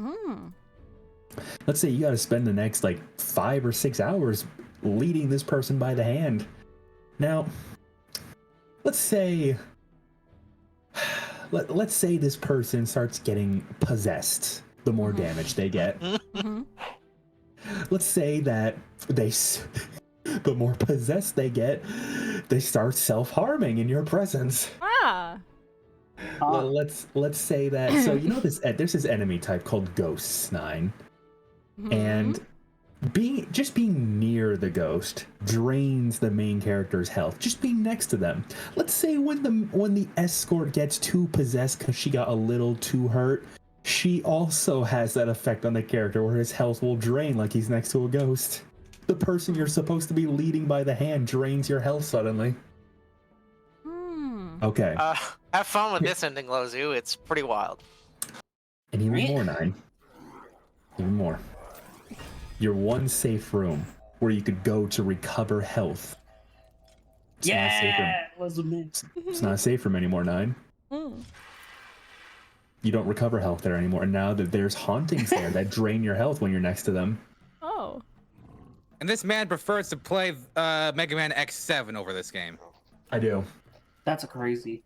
Mm. Let's say you got to spend the next like 5 or 6 hours leading this person by the hand. Now, let's say this person starts getting possessed. The more damage they get. Mm-hmm. Let's say that the more possessed they get, they start self-harming in your presence. Ah. Let's say that. So you know there's this enemy type called Ghosts 9, and being near the ghost drains the main character's health. Just being next to them. Let's say when the escort gets too possessed because she got a little too hurt, she also has that effect on the character where his health will drain like he's next to a ghost. The person you're supposed to be leading by the hand drains your health suddenly. Okay. Have fun with this ending, Lozzu. It's pretty wild. And even more, 9. Even more. Your one safe room where you could go to recover health. It's not a safe room anymore, 9. You don't recover health there anymore. And now that there's hauntings there that drain your health when you're next to them. Oh. And this man prefers to play Mega Man X7 over this game. I do. That's crazy.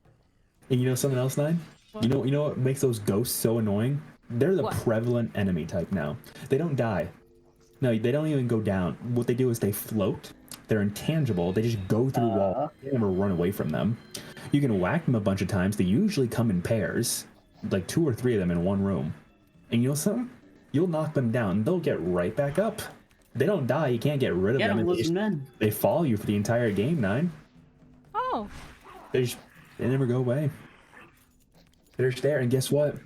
And you know something else, 9? What? You know what makes those ghosts so annoying? They're the What? prevalent enemy type now. They don't die. No, they don't even go down. What they do is they float. They're intangible. They just go through walls. You never run away from them. You can whack them a bunch of times. They usually come in pairs, like 2 or 3 of them in one room. And you know something? You'll knock them down. They'll get right back up. They don't die. You can't get rid of them. They follow you for the entire game, 9. Oh. They never go away. They're just there. And guess what?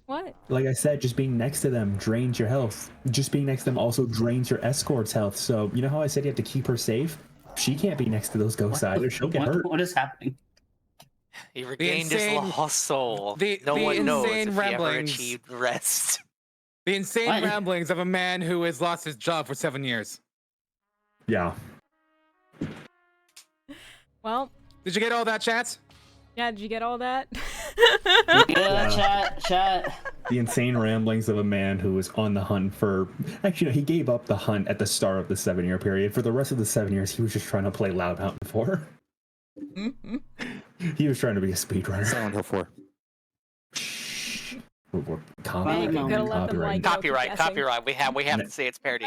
What? Like I said, just being next to them drains your health. Just being next to them also drains your escort's health. So, you know how I said you have to keep her safe? She can't be next to those ghosts either. She'll get hurt. What is happening? He regained his lost soul. No one knows if he ever achieved rest. The insane ramblings of a man who has lost his job for 7 years. Yeah. Well. Did you get all that, chat? Yeah, did you get all that? Yeah, chat. The insane ramblings of a man who was on the hunt for... Actually, no, he gave up the hunt at the start of the 7-year period. For the rest of the 7 years, he was just trying to play Loud Mountain 4. He was trying to be a speedrunner. Silent Hill 4. Copyright. We have to say it's parody.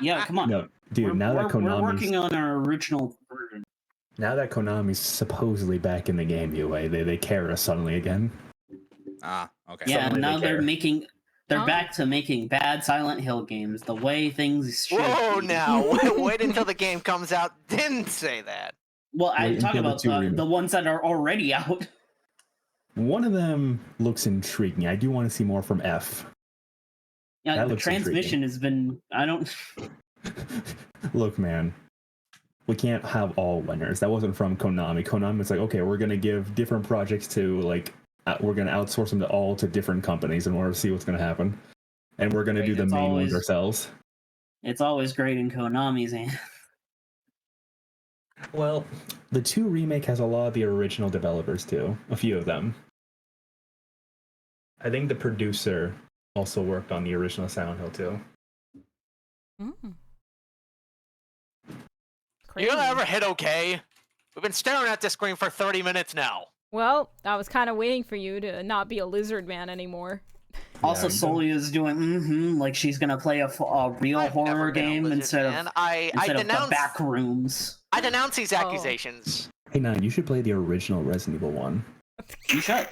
Yeah, come on. No, dude, we're working on our original version. Now that Konami's supposedly back in the game, UA, they care us suddenly again. Ah, okay. Yeah, suddenly now they're back to making bad Silent Hill games the way things should Whoa, be. now wait until the game comes out, then say that. Well, I'm talking about the ones that are already out. One of them looks intriguing. I do want to see more from F. Yeah, the transmission has been... I don't... Look, man. We can't have all winners. That wasn't from Konami. Konami was like, okay, we're going to give different projects to, like, we're going to outsource them to different companies in order to see what's going to happen. And we're going to do the main ones ourselves. It's always great in Konami's hand. Well, the 2 remake has a lot of the original developers, too. A few of them. I think the producer also worked on the original Silent Hill, too. You ever hit okay? We've been staring at this screen for 30 minutes now. Well, I was kind of waiting for you to not be a lizard man anymore. Also, Solia's doing like she's gonna play a real horror game instead of the back rooms. I denounce these accusations. Hey, 9, you should play the original Resident Evil 1. You should.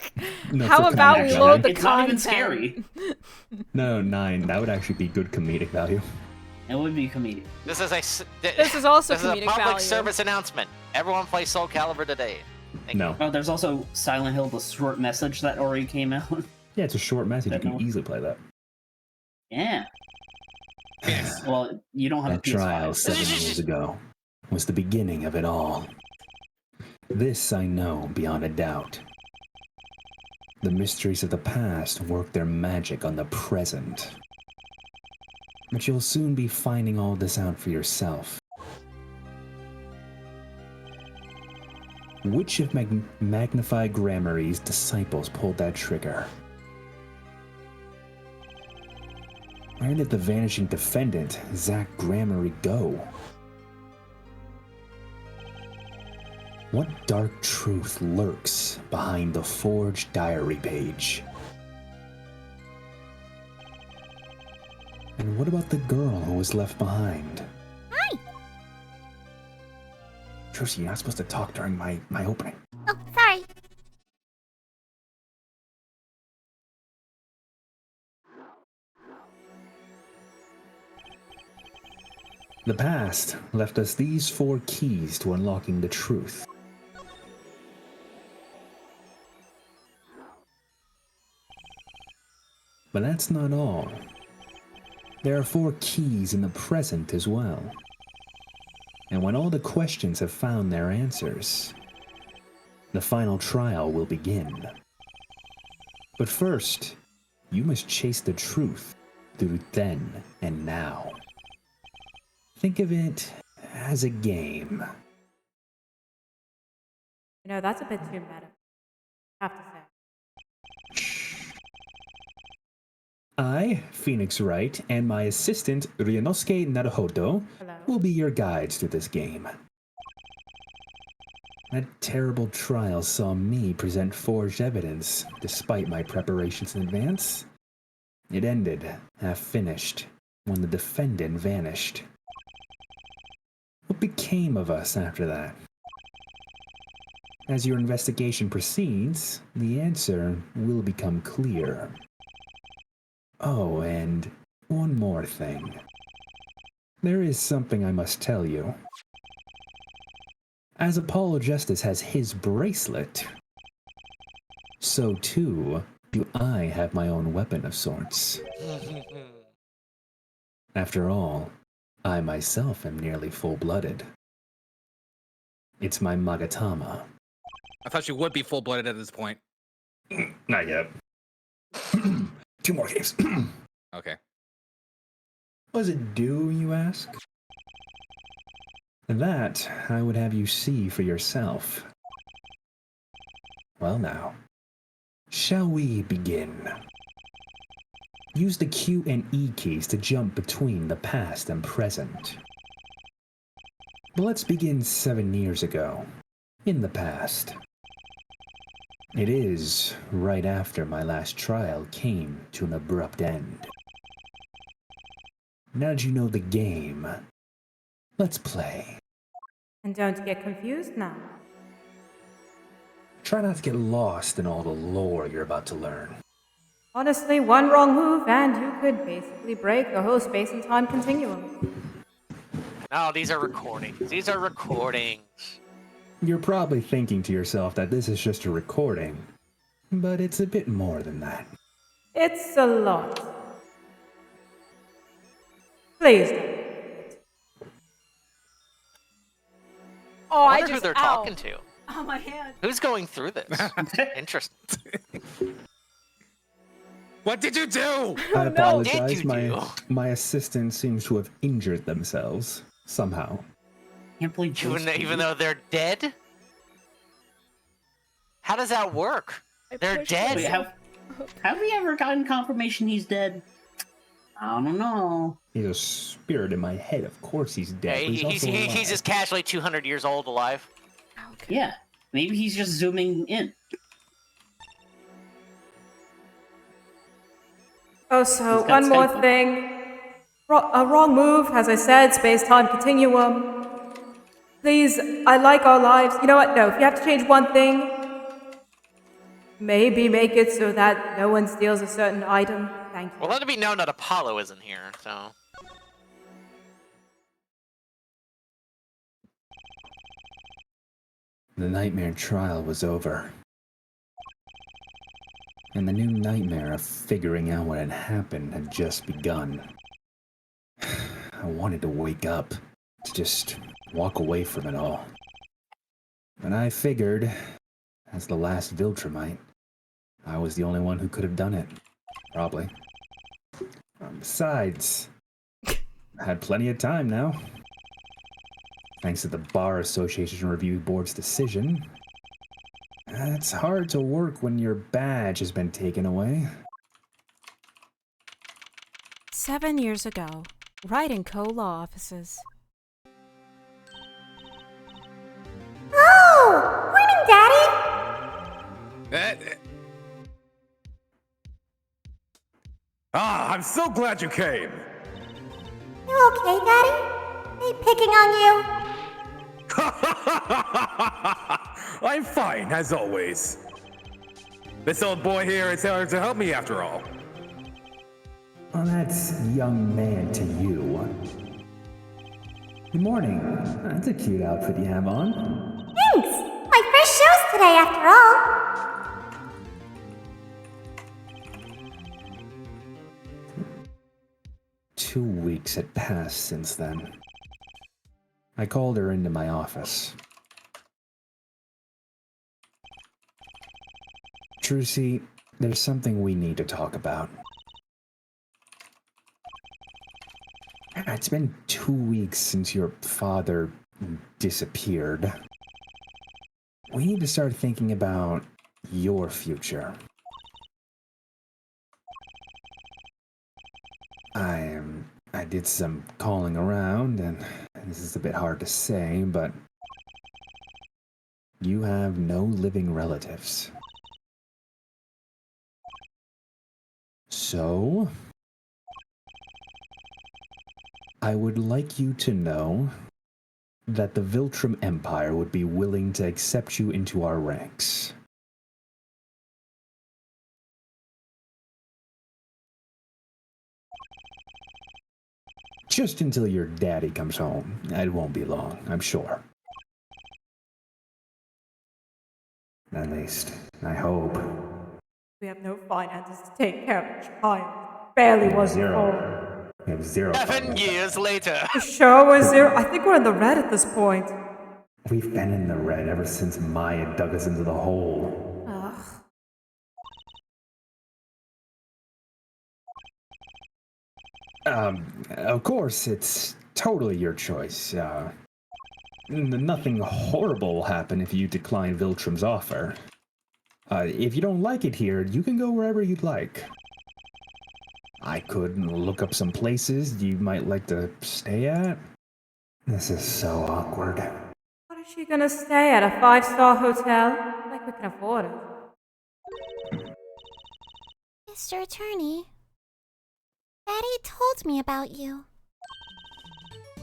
No, how about we load the it's content? It's not even scary. No, 9, that would actually be good comedic value. It would be comedic. This is also this comedic is a public value. service announcement. Everyone play Soul Calibur today. Thank you. Oh, there's also Silent Hill, the short message that already came out. Yeah, it's a short message. You can easily play that. Yeah. Well, you don't have that trial 7 years ago was the beginning of it all. This I know beyond a doubt. The mysteries of the past work their magic on the present. But you'll soon be finding all this out for yourself. Which of Magnify Grammary's disciples pulled that trigger? Where did the vanishing defendant, Zach Gramarye, go? What dark truth lurks behind the forged diary page? And what about the girl who was left behind? Hi! Josie, you're not supposed to talk during my opening. Oh, sorry. The past left us these 4 keys to unlocking the truth. But that's not all. There are 4 keys in the present as well. And when all the questions have found their answers, the final trial will begin. But first, you must chase the truth through then and now. Think of it as a game. You know, that's a bit too meta, I have to say. I, Phoenix Wright, and my assistant, Ryunosuke Naruhodo, will be your guides through this game. That terrible trial saw me present forged evidence, despite my preparations in advance. It ended, half finished, when the defendant vanished. What became of us after that? As your investigation proceeds, the answer will become clear. Oh, and one more thing. There is something I must tell you. As Apollo Justice has his bracelet, so too do I have my own weapon of sorts. After all, I myself am nearly full-blooded. It's my Magatama. I thought you would be full-blooded at this point. Not yet. 2 more games. Okay. What does it do, you ask? That I would have you see for yourself. Well now, shall we begin? Use the Q and E keys to jump between the past and present. But let's begin 7 years ago, in the past. It is right after my last trial came to an abrupt end. Now that you know the game, let's play. And don't get confused now. Try not to get lost in all the lore you're about to learn. Honestly, one wrong move and you could basically break the whole space and time continuum. No, these are recordings. These are recordings. You're probably thinking to yourself that this is just a recording, but it's a bit more than that. It's a lot. Please don't. Oh, I wonder who they're talking to. Oh, my hand. Who's going through this? Interesting. What did you do? I apologize. Did you do? My assistant seems to have injured themselves somehow. Can't believe Even though they're dead? How does that work? They're dead. Wait, have we ever gotten confirmation he's dead? I don't know. He's a spirit in my head. Of course he's dead. Yeah, he's just casually 200 years old alive. Okay. Yeah, maybe he's just zooming in. Oh, so one more thing. A wrong move, as I said, space-time continuum. Please, I like our lives. You know what? No, if you have to change one thing, maybe make it so that no one steals a certain item. Thank you. Well, let it be known that Apollo isn't here, so... The nightmare trial was over. And the new nightmare of figuring out what had happened had just begun. I wanted to wake up, to just walk away from it all. But I figured, as the last Viltrumite, I was the only one who could have done it. Probably. Besides, I had plenty of time now. Thanks to the Bar Association Review Board's decision. It's hard to work when your badge has been taken away. 7 years ago, right in co-law offices. Oh! Morning, Daddy! I'm so glad you came. You okay, Daddy? Me picking on you? I'm fine, as always. This old boy here is here to help me after all. Well, that's young man to you. Good morning. That's a cute outfit you have on. Thanks! My first show's today, after all. 2 weeks had passed since then. I called her into my office. Trucy, there's something we need to talk about. It's been 2 weeks since your father disappeared. We need to start thinking about your future. I did some calling around, and this is a bit hard to say, but you have no living relatives. So, I would like you to know that the Viltrum Empire would be willing to accept you into our ranks. Just until your daddy comes home. It won't be long, I'm sure. At least, I hope. We have no finances to take care of a child. Barely was zero. We have 0. 7 years later. The show was 0. I think we're in the red at this point. We've been in the red ever since Maya dug us into the hole. Ugh. Of course, it's totally your choice. Nothing horrible will happen if you decline Viltrum's offer. If you don't like it here, you can go wherever you'd like. I could look up some places you might like to stay at. This is so awkward. What is she gonna stay at? A 5-star hotel? Like we can afford it. Mr. Attorney, Daddy told me about you.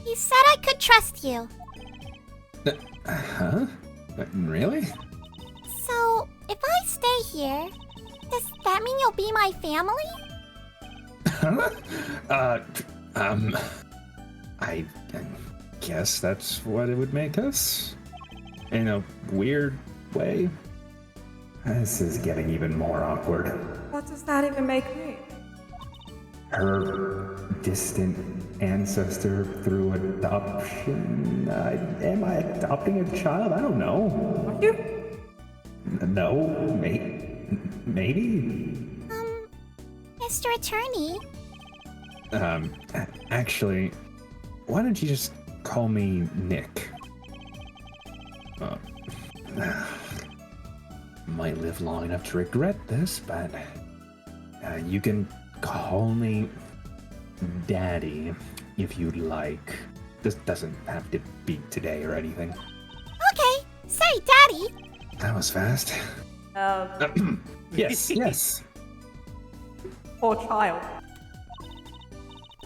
He said I could trust you. Huh? Really? So, if I stay here, does that mean you'll be my family? Huh? I guess that's what it would make us. In a weird way. This is getting even more awkward. What does that even make me? Her distant ancestor through adoption. Am I adopting a child? I don't know. Are you? No, maybe. Mr. Attorney? Actually, why don't you just call me Nick? Might live long enough to regret this, but you can call me Daddy if you'd like. This doesn't have to be today or anything. Okay, sorry, Daddy. That was fast. Yes. Poor child.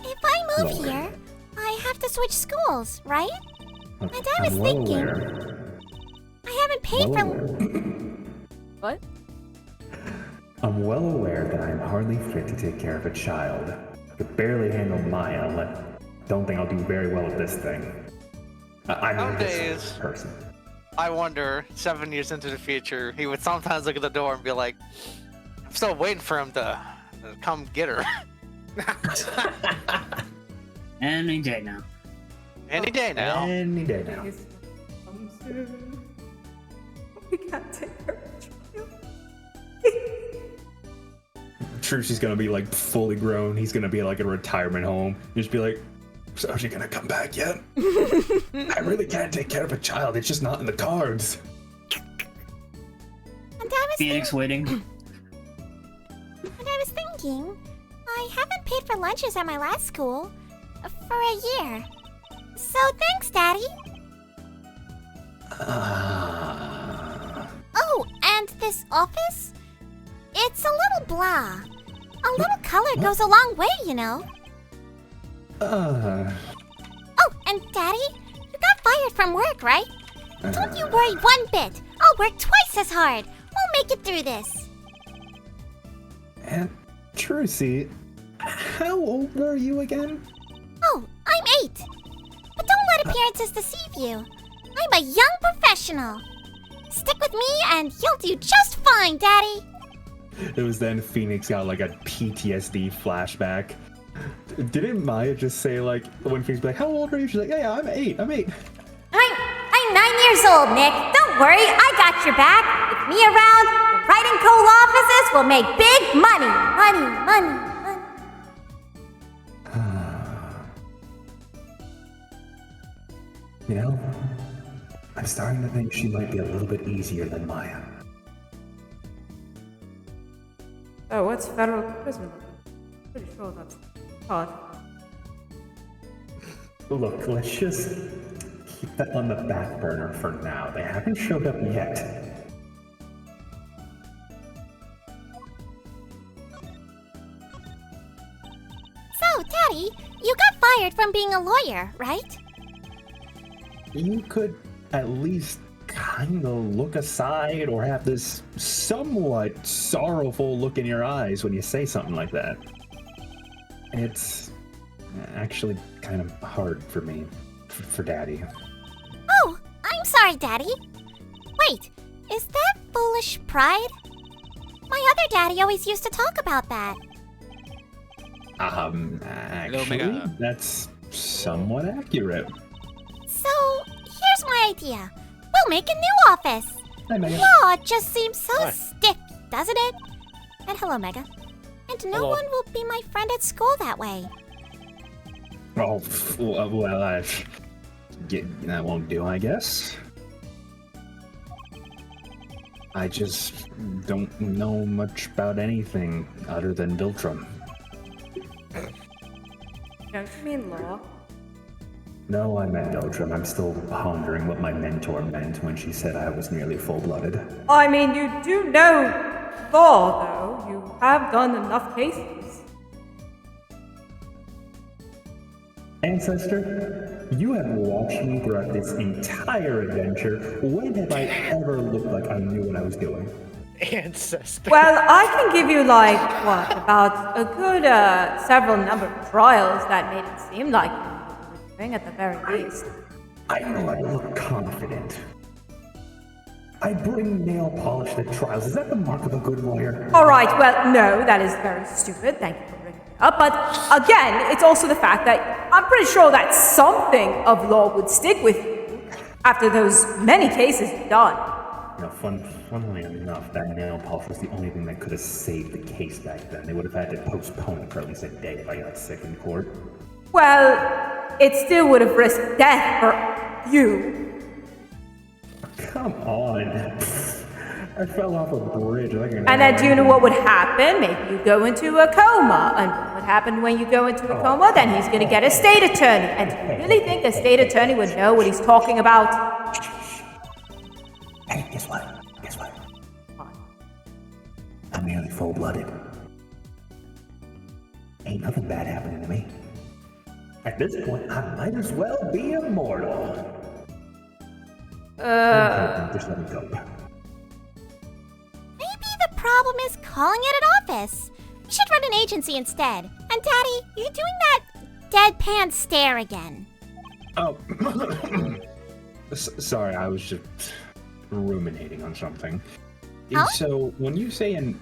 If I move here, I have to switch schools, right? And I was thinking, I haven't paid for... What? I'm well aware that I'm hardly fit to take care of a child. I could barely handle Maya, don't think I'll do very well at this thing. I'm this person. I wonder, 7 years into the future, he would sometimes look at the door and be like, I'm still waiting for him to come get her. Any day now. Any day now. Any day now. We can't take her child. True, she's gonna be like fully grown. He's gonna be like a retirement home. Just be like, so is she gonna come back yet? I really can't take care of a child. It's just not in the cards. And I was Phoenix waiting. And I was thinking, I haven't paid for lunches at my last school for a year. So thanks, Daddy. Oh, and this office? It's a little blah. A little color goes a long way, you know. Oh, and Daddy, you got fired from work, right? Don't you worry one bit. I'll work twice as hard. We'll make it through this. And Trucy, how old are you again? Oh, I'm 8. But don't let appearances deceive you. I'm a young professional. Stick with me and you'll do just fine, Daddy. It was then Phoenix got like a PTSD flashback. Didn't Maya just say like, when Phoenix was like, how old are you? She's like, yeah, I'm 8. I'm 9 years old, Nick. Don't worry, I got your back. With me around, the writing coal offices will make big money. Money. You know, I'm starting to think she might be a little bit easier than Maya. Oh, what's federal prison? Pretty sure that's hard. Look, let's just keep that on the back burner for now. They haven't showed up yet. So, Daddy, you got fired from being a lawyer, right? You could at least kind of look aside or have this somewhat sorrowful look in your eyes when you say something like that. It's actually kind of hard for me, for Daddy. Oh, I'm sorry, Daddy. Wait, is that foolish pride? My other daddy always used to talk about that. Actually, that's somewhat accurate. So, here's my idea. We'll make a new office. Hi, Mega. Law just seems so stiff, doesn't it? And hello, Mega. And no one will be my friend at school that way. Oh, well, that won't do, I guess. I just don't know much about anything other than Viltrum. Don't you mean law? No, I meant Viltrum. I'm still pondering what my mentor meant when she said I was nearly full-blooded. I mean, you do know law, though. You have done enough cases. Ancestor, you have watched me throughout this entire adventure. When have I ever looked like I knew what I was doing? Ancestor. Well, I can give you, like, what, about a good, several number of trials that made it seem like you were doing at the very least. I know I look confident. I bring nail polish to trials. Is that the mark of a good lawyer? Alright, well, no, that is very stupid. Thank you for bringing it up. But, again, it's also the fact that I'm pretty sure that something of law would stick with you after those many cases you've done. You know, funnily enough, that nail polish was the only thing that could have saved the case back then. They would have had to postpone it for at least a day if I got sick in court. Well, it still would have risked death for you. Come on. I fell off a bridge. And then do you know what would happen? Maybe you go into a coma. And what happened when you go into a coma? Then he's going to get a state attorney. And do you really think the state attorney would know what he's talking about? Hey, guess what? I'm nearly full-blooded. Ain't nothing bad happening to me. At this point, I might as well be immortal. Just let me go. Maybe the problem is calling it an office. We should run an agency instead. And Daddy, you're doing that deadpan stare again. Oh, sorry, I was just ruminating on something. Huh? So, when you say an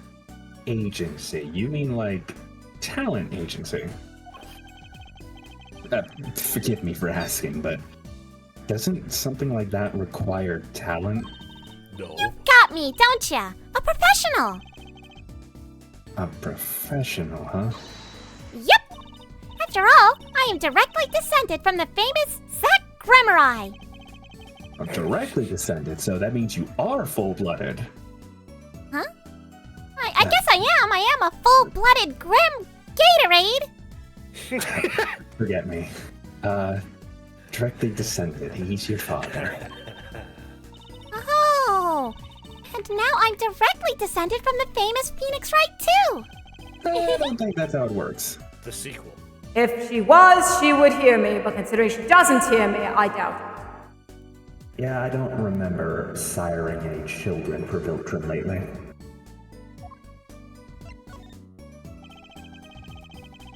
agency, you mean like talent agency? Forgive me for asking, but doesn't something like that require talent? No. You got me, don't ya? A professional. A professional, huh? Yep. After all, I am directly descended from the famous Zack Gremorai. Directly descended, so that means you are full-blooded. Huh? I guess I am. I am a full-blooded Grim Gatorade! Forget me. Directly descended. He's your father. Oh, and now I'm directly descended from the famous Phoenix Wright too. I don't think that's how it works. The sequel. If she was, she would hear me, but considering she doesn't hear me, I doubt it. Yeah, I don't remember siring any children for Viltrum lately.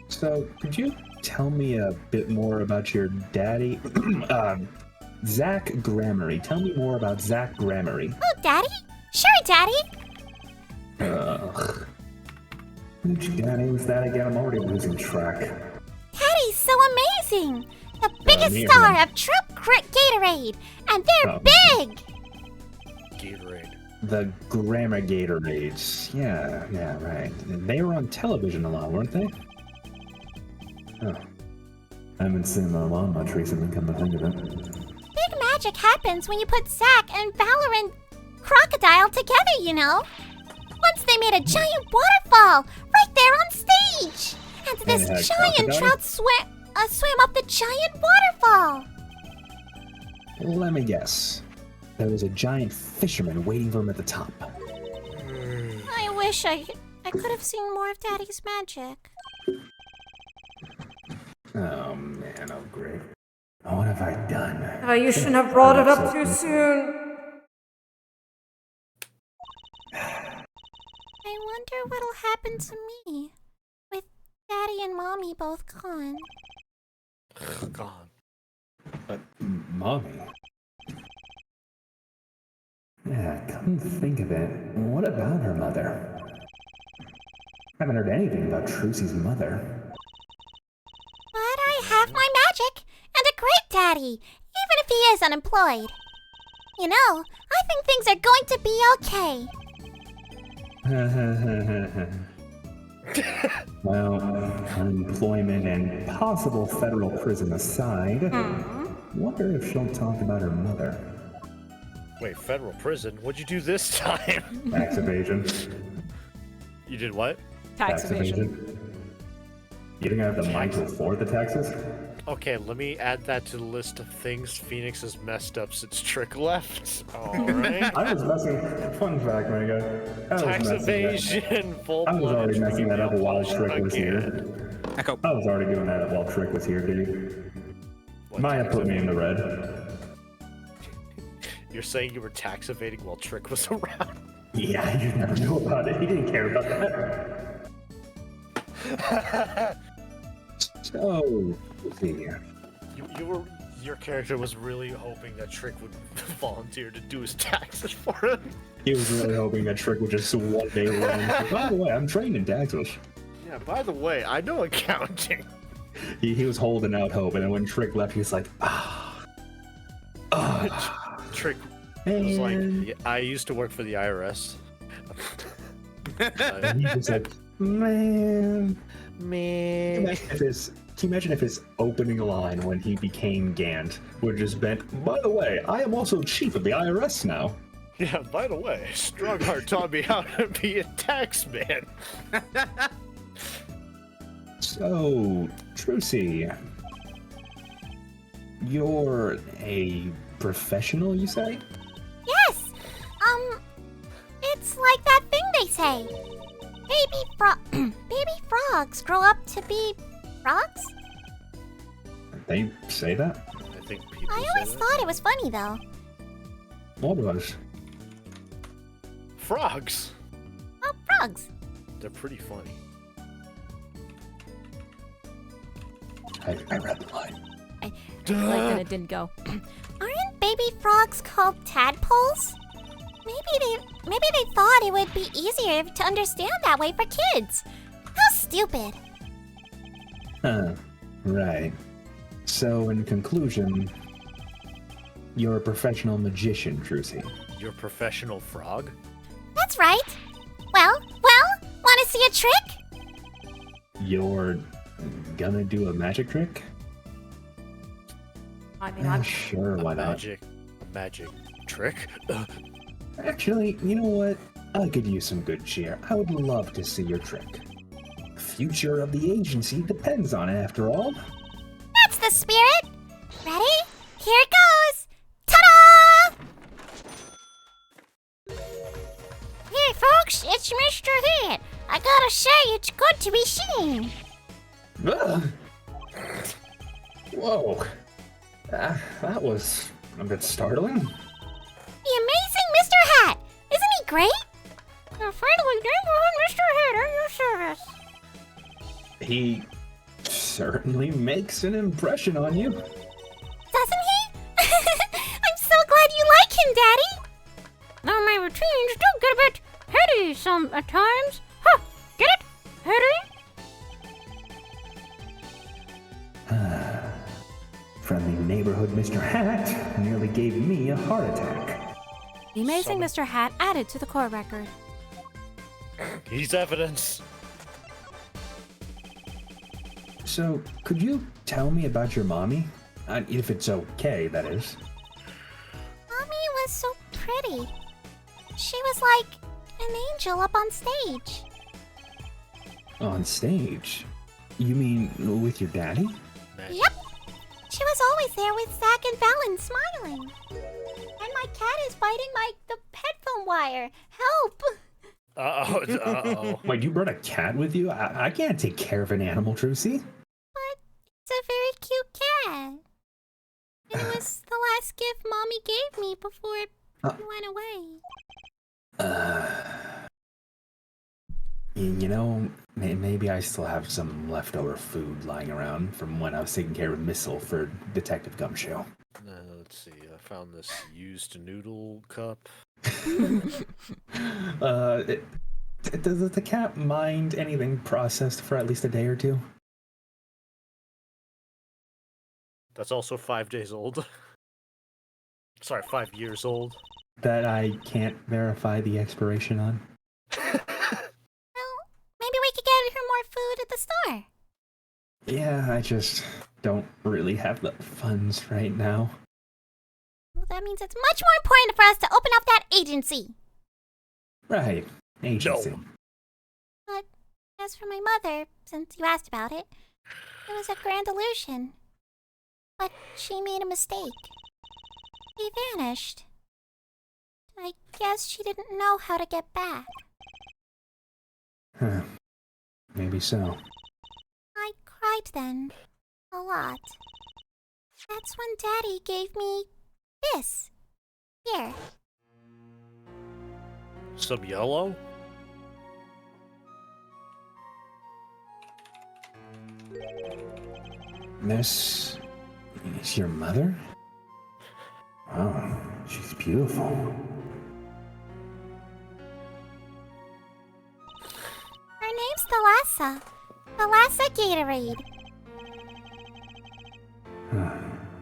So, could you tell me a bit more about your daddy? Zach Grammary. Tell me more about Zach Grammary. Oh, Daddy? Sure, Daddy. Which daddy was that again? I'm already losing track. Daddy's so amazing. The biggest star of Troop Gatorade. And they're big. Gatorade. The Grammar Gatorades. Yeah, right. They were on television a lot, weren't they? Oh. I haven't seen them on much recently, come to think of it. Big magic happens when you put Zack and Valor and Crocodile together, you know. Once they made a giant waterfall right there on stage. And this giant trout swam up the giant waterfall. Let me guess. There was a giant fisherman waiting for him at the top. I wish I could have seen more of Daddy's magic. Oh man, oh great. What have I done? You shouldn't have brought it up too soon. I wonder what'll happen to me with Daddy and Mommy both gone. Gone. But Mommy? Yeah, come to think of it, what about her mother? I haven't heard anything about Trucy's mother. But I have my magic and a great daddy, even if he is unemployed. You know, I think things are going to be okay. Well, unemployment and possible federal prison aside, wonder if she'll talk about her mother. Wait, federal prison? What'd you do this time? Tax evasion. You did what? Tax evasion. You think I have the mind to afford the taxes? Okay, let me add that to the list of things Phoenix has messed up since Trick left. Alright. I was messing. Fun fact, Mega. Tax evasion, full I was already messing that up while Trick was here. Echo. I was already doing that while Trick was here, dude. Maya put me in the red. You're saying you were tax evading while Trick was around? Yeah, you never knew about it. He didn't care about that. So, let's see here. Your character was really hoping that Trick would volunteer to do his taxes for him. He was really hoping that Trick would just one day run. By the way, I'm trained in taxes. Yeah, by the way, I know accounting. He was holding out hope, and then when Trick left, he was like, Trick was like, yeah, I used to work for the IRS. And he just said, man. Can you imagine if his opening line when he became Gant would have just been, by the way, I am also chief of the IRS now. Yeah, by the way, Strongheart taught me how to be a tax man. So, Trucy, you're a professional, you say? Yes! It's like that thing they say. Baby frogs grow up to be frogs? They say that? I think people I always thought it was funny, though. What was? Frogs. Oh, frogs. They're pretty funny. I read the line. I like that it didn't go. Aren't baby frogs called tadpoles? Maybe they thought it would be easier to understand that way for kids. How stupid. Huh. Right. So, in conclusion, you're a professional magician, Trucy. You're a professional frog? That's right. Well, want to see a trick? You're gonna do a magic trick? I mean, I'm sure, why not? A magic trick? Actually, you know what? I could use some good cheer. I would love to see your trick. future of the agency depends on it, after all. That's the spirit. Ready? Here it goes. Ta-da! Hey, folks, it's Mr. Head. I gotta say, it's good to be seen. Ugh. Whoa. That was a bit startling. The amazing Mr. Hat. Isn't he great? A friendly neighborhood Mr. Hat at your service. He certainly makes an impression on you. Doesn't he? I'm so glad you like him, Daddy. Though my routines do get a bit heady at times. Huh, get it? Heady? Friendly neighborhood Mr. Hat nearly gave me a heart attack. The amazing Mr. Hat added to the court record. He's evidence. So, could you tell me about your mommy? If it's okay, that is. Mommy was so pretty. She was like an angel up on stage. On stage? You mean with your daddy? Yep. She was always there with Zach and Fallon smiling. And my cat is biting the headphone wire. Help! Uh-oh. Wait, you brought a cat with you? I can't take care of an animal, Trucy. But it's a very cute cat. And it was the last gift Mommy gave me before it went away. You know, maybe I still have some leftover food lying around from when I was taking care of Missile for Detective Gumshoe. Let's see. I found this used noodle cup. Does the cat mind anything processed for at least a day or two? That's also 5 days old. Sorry, 5 years old. That I can't verify the expiration on? Well, maybe we could get her more food at the store. Yeah, I just don't really have the funds right now. Well, that means it's much more important for us to open up that agency. Right, agency. No. But as for my mother, since you asked about it, it was a grand illusion. But she made a mistake. She vanished. I guess she didn't know how to get back. Huh. Maybe so. I cried then. A lot. That's when Daddy gave me this. Here. Some yellow? This is your mother? Oh, she's beautiful. Her name's Thalassa. Thalassa Gatorade.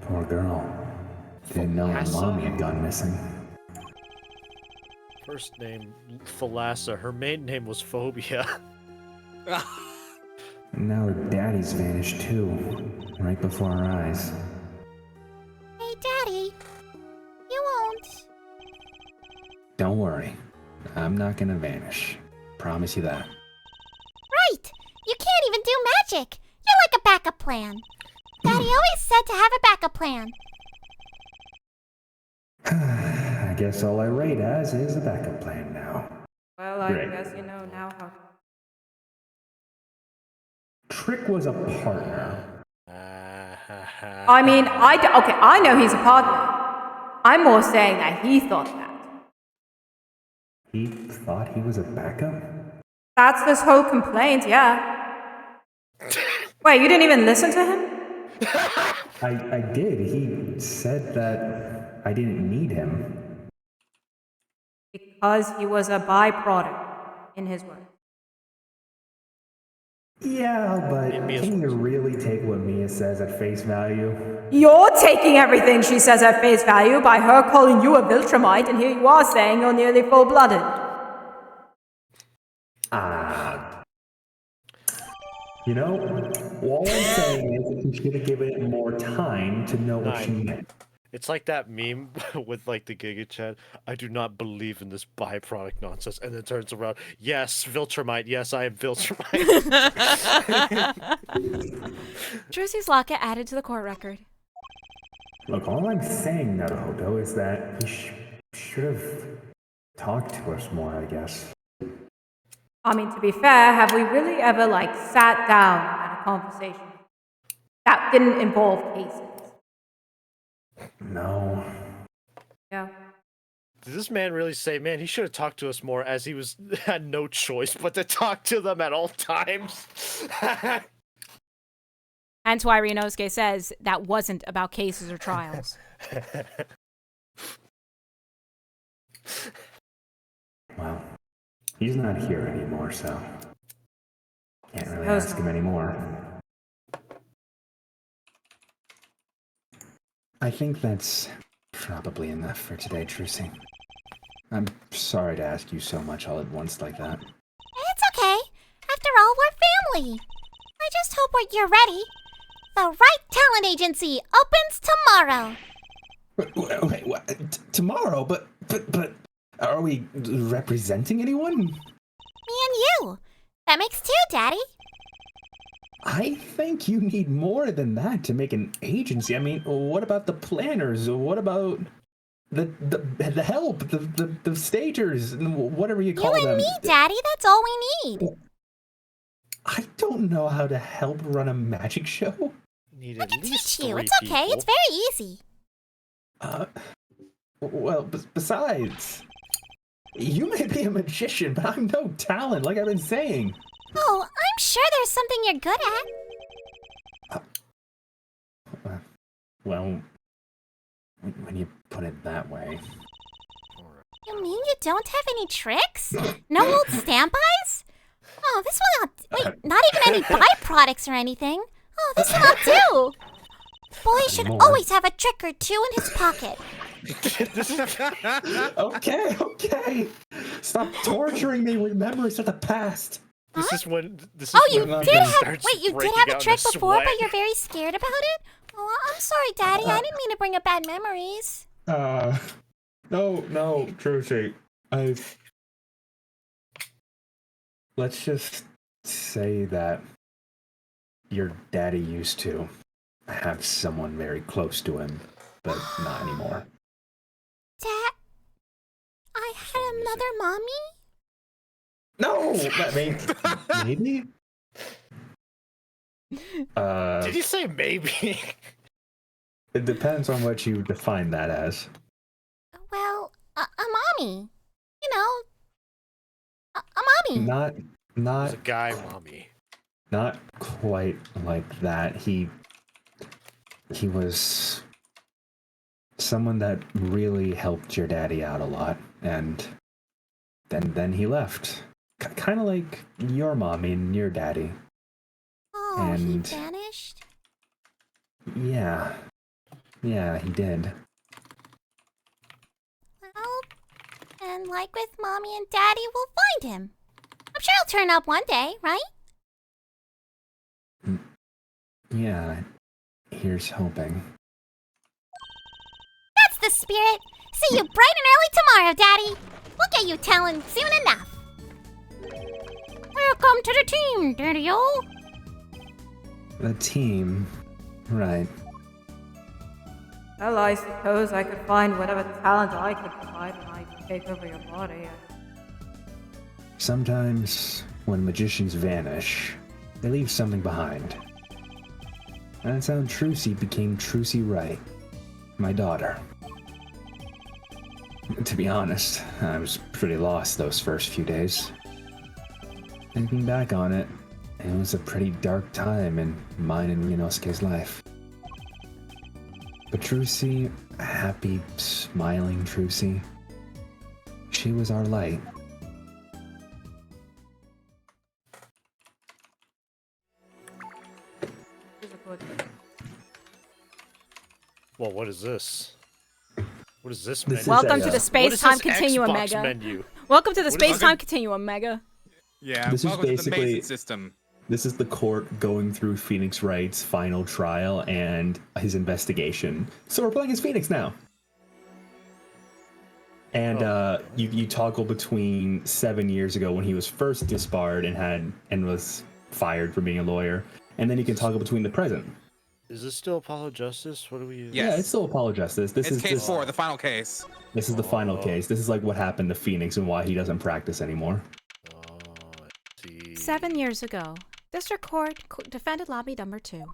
Poor girl. Didn't know her mommy had gone missing. First name, Thalassa. Her maiden name was Phobia. And now her daddy's vanished too, right before our eyes. Hey, Daddy. You won't. Don't worry, I'm not gonna vanish. Promise you that. Right! You can't even do magic! You're like a backup plan. Daddy always said to have a backup plan. I guess all I rate as is a backup plan now. Well, I Great. guess you know now how. Trick was a partner. I mean, okay, I know he's a partner. I'm more saying that he thought that. He thought he was a backup? That's this whole complaint, yeah. Wait, you didn't even listen to him? I did. He said that I didn't need him. Because he was a byproduct, in his words. Yeah, but can you really take what Mia says at face value? You're taking everything she says at face value by her calling you a Viltrumite, and here you are saying you're nearly full-blooded. You know, all I'm saying is that you should have given it more time to know what she meant. It's like that meme with like the Giga Chat. I do not believe in this byproduct nonsense, and then turns around. Yes, Viltrumite. Yes, I am Viltrumite. Drusy's locket added to the court record. Look, all I'm saying, Naruto, is that he should have talked to us more, I guess. I mean, to be fair, have we really ever, like, sat down and had a conversation that didn't involve cases? No. Yeah. Did this man really say, man, he should have talked to us more, as he had no choice but to talk to them at all times? Hence why Ryunosuke says that wasn't about cases or trials. Well, he's not here anymore, so can't really ask him anymore. I think that's probably enough for today, Trucy. I'm sorry to ask you so much all at once like that. It's okay. After all, we're family. I just hope you're ready. The Right Talent Agency opens tomorrow. Wait, what? Tomorrow? But are we representing anyone? Me and you. That makes two, Daddy. I think you need more than that to make an agency. I mean, what about the planners? What about the help, the stagers, whatever you call them? You and me, Daddy. That's all we need. I don't know how to help run a magic show. I can teach you. It's okay. It's very easy. Well, besides, you may be a magician, but I'm no talent, like I've been saying. Oh, I'm sure there's something you're good at. Well, when you put it that way. You mean you don't have any tricks? No old stamp-eyes? Oh, this will not... Wait, not even any byproducts or anything. Oh, this will not do. Boy should always have a trick or two in his pocket. Okay. Stop torturing me with memories of the past. This is when. You did have a trick before, but you're very scared about it? Oh, I'm sorry, Daddy. I didn't mean to bring up bad memories. No, Trucy. Let's just say that your daddy used to have someone very close to him, but not anymore. Dad, I had another mommy? No, maybe. Did you say maybe? It depends on what you define that as. Well, a mommy. You know, a mommy. Not a guy mommy. Not quite like that. He was someone that really helped your daddy out a lot, and then he left. Kind of like your mommy and your daddy. Oh, and he vanished? Yeah, he did. Well, and like with Mommy and Daddy, we'll find him. I'm sure he'll turn up one day, right? Yeah, here's hoping. That's the spirit! See you bright and early tomorrow, Daddy! We'll get you talent soon enough. Welcome to the team, Daddy-o! The team, right. Well, I suppose I could find whatever talent I could provide when I take over your body. Sometimes, when magicians vanish, they leave something behind. That's how Trucy became Trucy Wright, my daughter. To be honest, I was pretty lost those first few days. Thinking back on it, it was a pretty dark time in mine and Ryunosuke's life. But Trucy, happy, smiling Trucy, she was our light. Well, what is this? What is this? Welcome to the space-time continuum, Xbox Mega. menu? Welcome to the space-time continuum, Mega. Yeah, this welcome is basically to the Mason system. This is the court going through Phoenix Wright's final trial and his investigation. So we're playing as Phoenix now. And you toggle between 7 years ago when he was first disbarred and was fired for being a lawyer, and then you can toggle between the present. Is this still Apollo Justice? What do we use? Yeah, it's still Apollo Justice. It's case 4, the final case. This is the final case. This is like what happened to Phoenix and why he doesn't practice anymore. Oh, I see. 7 years ago, District Court defended lobby number 2.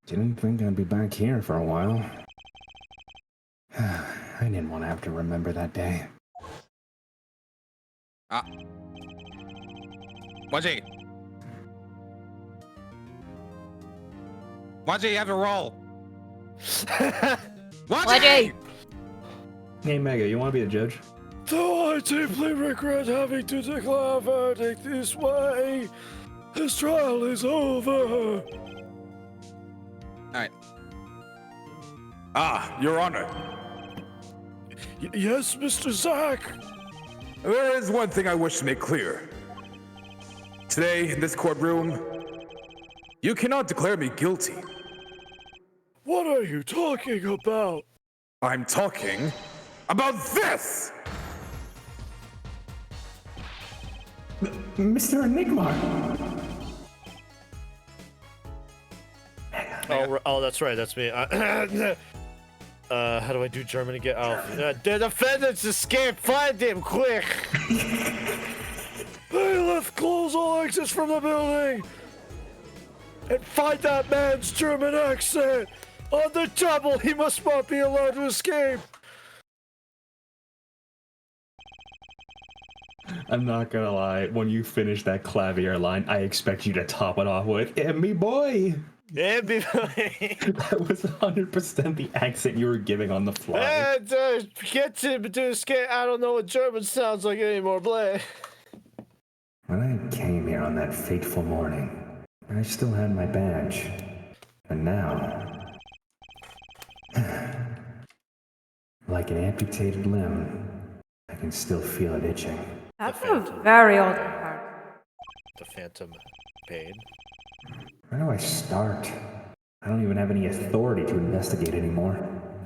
Didn't think I'd be back here for a while. I didn't want to have to remember that day. Waji, you have to roll. Waji! Hey, Mega, you want to be a judge? Though I deeply regret having to declare a verdict this way, this trial is over. Alright. Your Honor. Yes, Mr. Zack. There is one thing I wish to make clear. Today, in this courtroom, you cannot declare me guilty. What are you talking about? I'm talking about this! Mr. Enigma! Oh, that's right, that's me. How do I do German again? The defendants escaped! Find him, quick! Bailiff, close all exits from the building! And find that man's German accent! On the double, he must not be allowed to escape! I'm not gonna lie, when you finish that clavier line, I expect you to top it off with, "And me boy!" Yeah, That was 100% the accent you were giving on the fly. And get to escape. I don't know what German sounds like anymore, Blay. When I came here on that fateful morning, I still had my badge. And now, like an amputated limb, I can still feel it itching. That's a very old part. The Phantom Pain. Where do I start? I don't even have any authority to investigate anymore.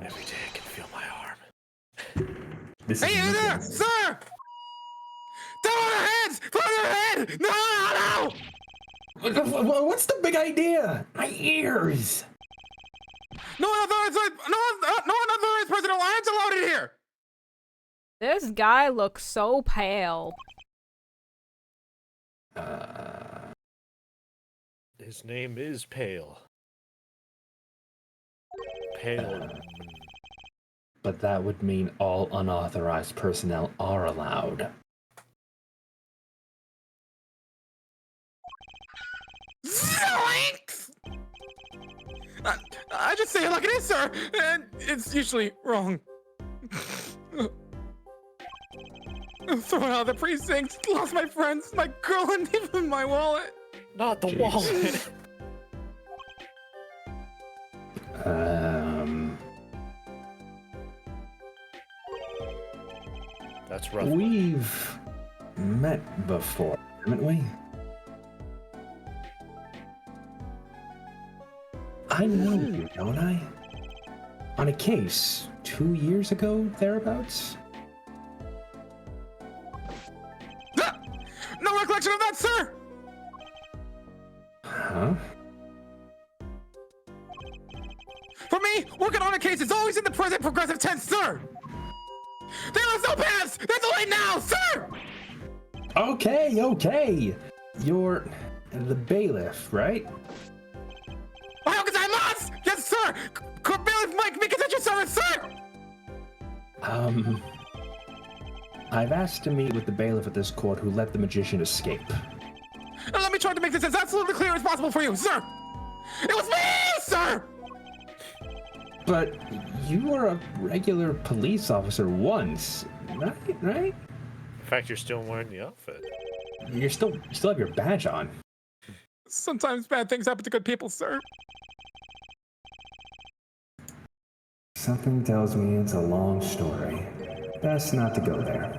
Every day I can feel my arm. Hey, you there, sir! Down on your hands! Put on your head! No! What's the big idea? My ears! No unauthorized personal lines allowed in here! This guy looks so pale. His name is Pale. Pale. But that would mean all unauthorized personnel are allowed. Zoinks! I just say it like it is, sir, and it's usually wrong. I'm thrown out of the precinct, lost my friends, my girl, and even my wallet. Not the wallet. That's rough. We've met before, haven't we? I know you, don't I? On a case 2 years ago, thereabouts? No recollection of that, sir! Huh? For me, working on a case is always in the present progressive tense, sir! There is no past! There's only now, sir! Okay. You're the bailiff, right? How could I must? Yes, sir! Court bailiff Mike, make it at your service, sir! I've asked to meet with the bailiff at this court who let the magician escape. Now let me try to make this as absolutely clear as possible for you, sir! It was me, sir! But you were a regular police officer once, right? In fact, you're still wearing the outfit. You still have your badge on. Sometimes bad things happen to good people, sir. Something tells me it's a long story. Best not to go there.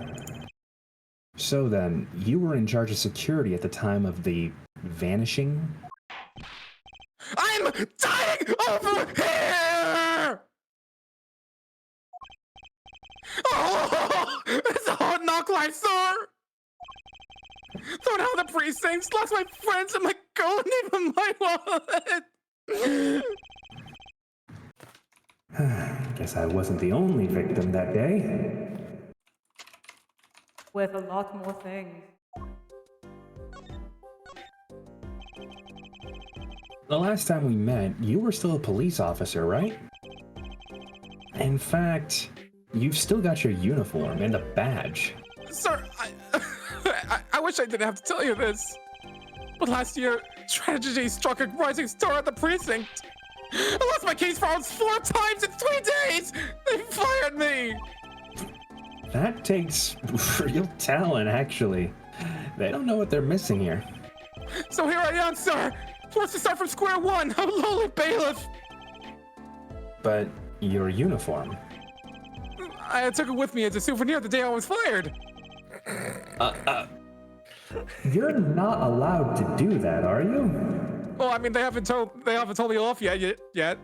So then, you were in charge of security at the time of the vanishing? I'm dying over here! Oh, it's a hard knock life, sir! Thrown out of the precincts, lost my friends and my gold, and even my wallet! Guess I wasn't the only victim that day. With a lot more things. The last time we met, you were still a police officer, right? In fact, you've still got your uniform and a badge. Sir, I wish I didn't have to tell you this. But last year, tragedy struck a rising star at the precinct. I lost my case files 4 times in 3 days! They fired me! That takes real talent, actually. They don't know what they're missing here. So here I am, sir! Forced to start from square one, a lowly bailiff! But your uniform... I took it with me as a souvenir the day I was fired. You're not allowed to do that, are you? Well, I mean, they haven't told me off yet.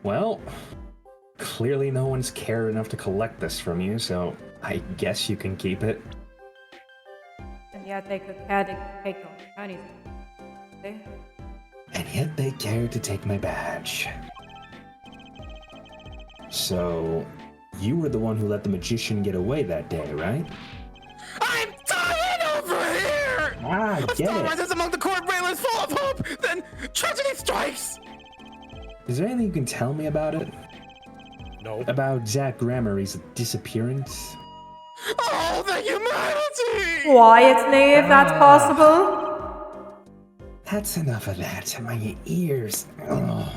Well, clearly no one's cared enough to collect this from you, so I guess you can keep it. And yet they could care to take your Chinese. And yet they cared to take my badge. So, you were the one who let the magician get away that day, right? I'm dying over here! Ah, A get star it. rises among the court railings full of hope, then tragedy strikes! Is there anything you can tell me about it? No. About Zach Gramarie's disappearance? Oh, the humanity! Quietly, if that's possible. That's enough of that. My ears. Ugh.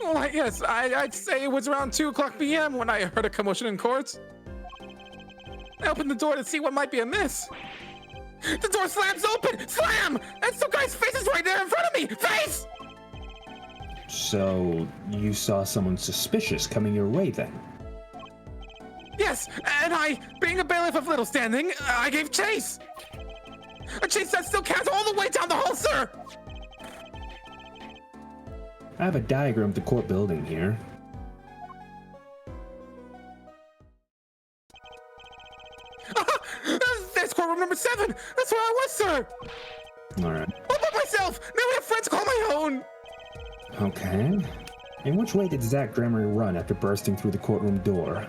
Why, yes, I'd say it was around 2:00 p.m. when I heard a commotion in court. I opened the door to see what might be amiss. The door slams open! Slam! And some guy's face is right there in front of me! Face! So, you saw someone suspicious coming your way then? Yes, and I, being a bailiff of little standing, I gave chase. A chase that still counts all the way down the hall, sir! I have a diagram of the court building here. There's courtroom number 7! That's where I was, sir! Alright. All by myself! Now we have friends to call my own! Okay. In which way did Zach Gramarie run after bursting through the courtroom door?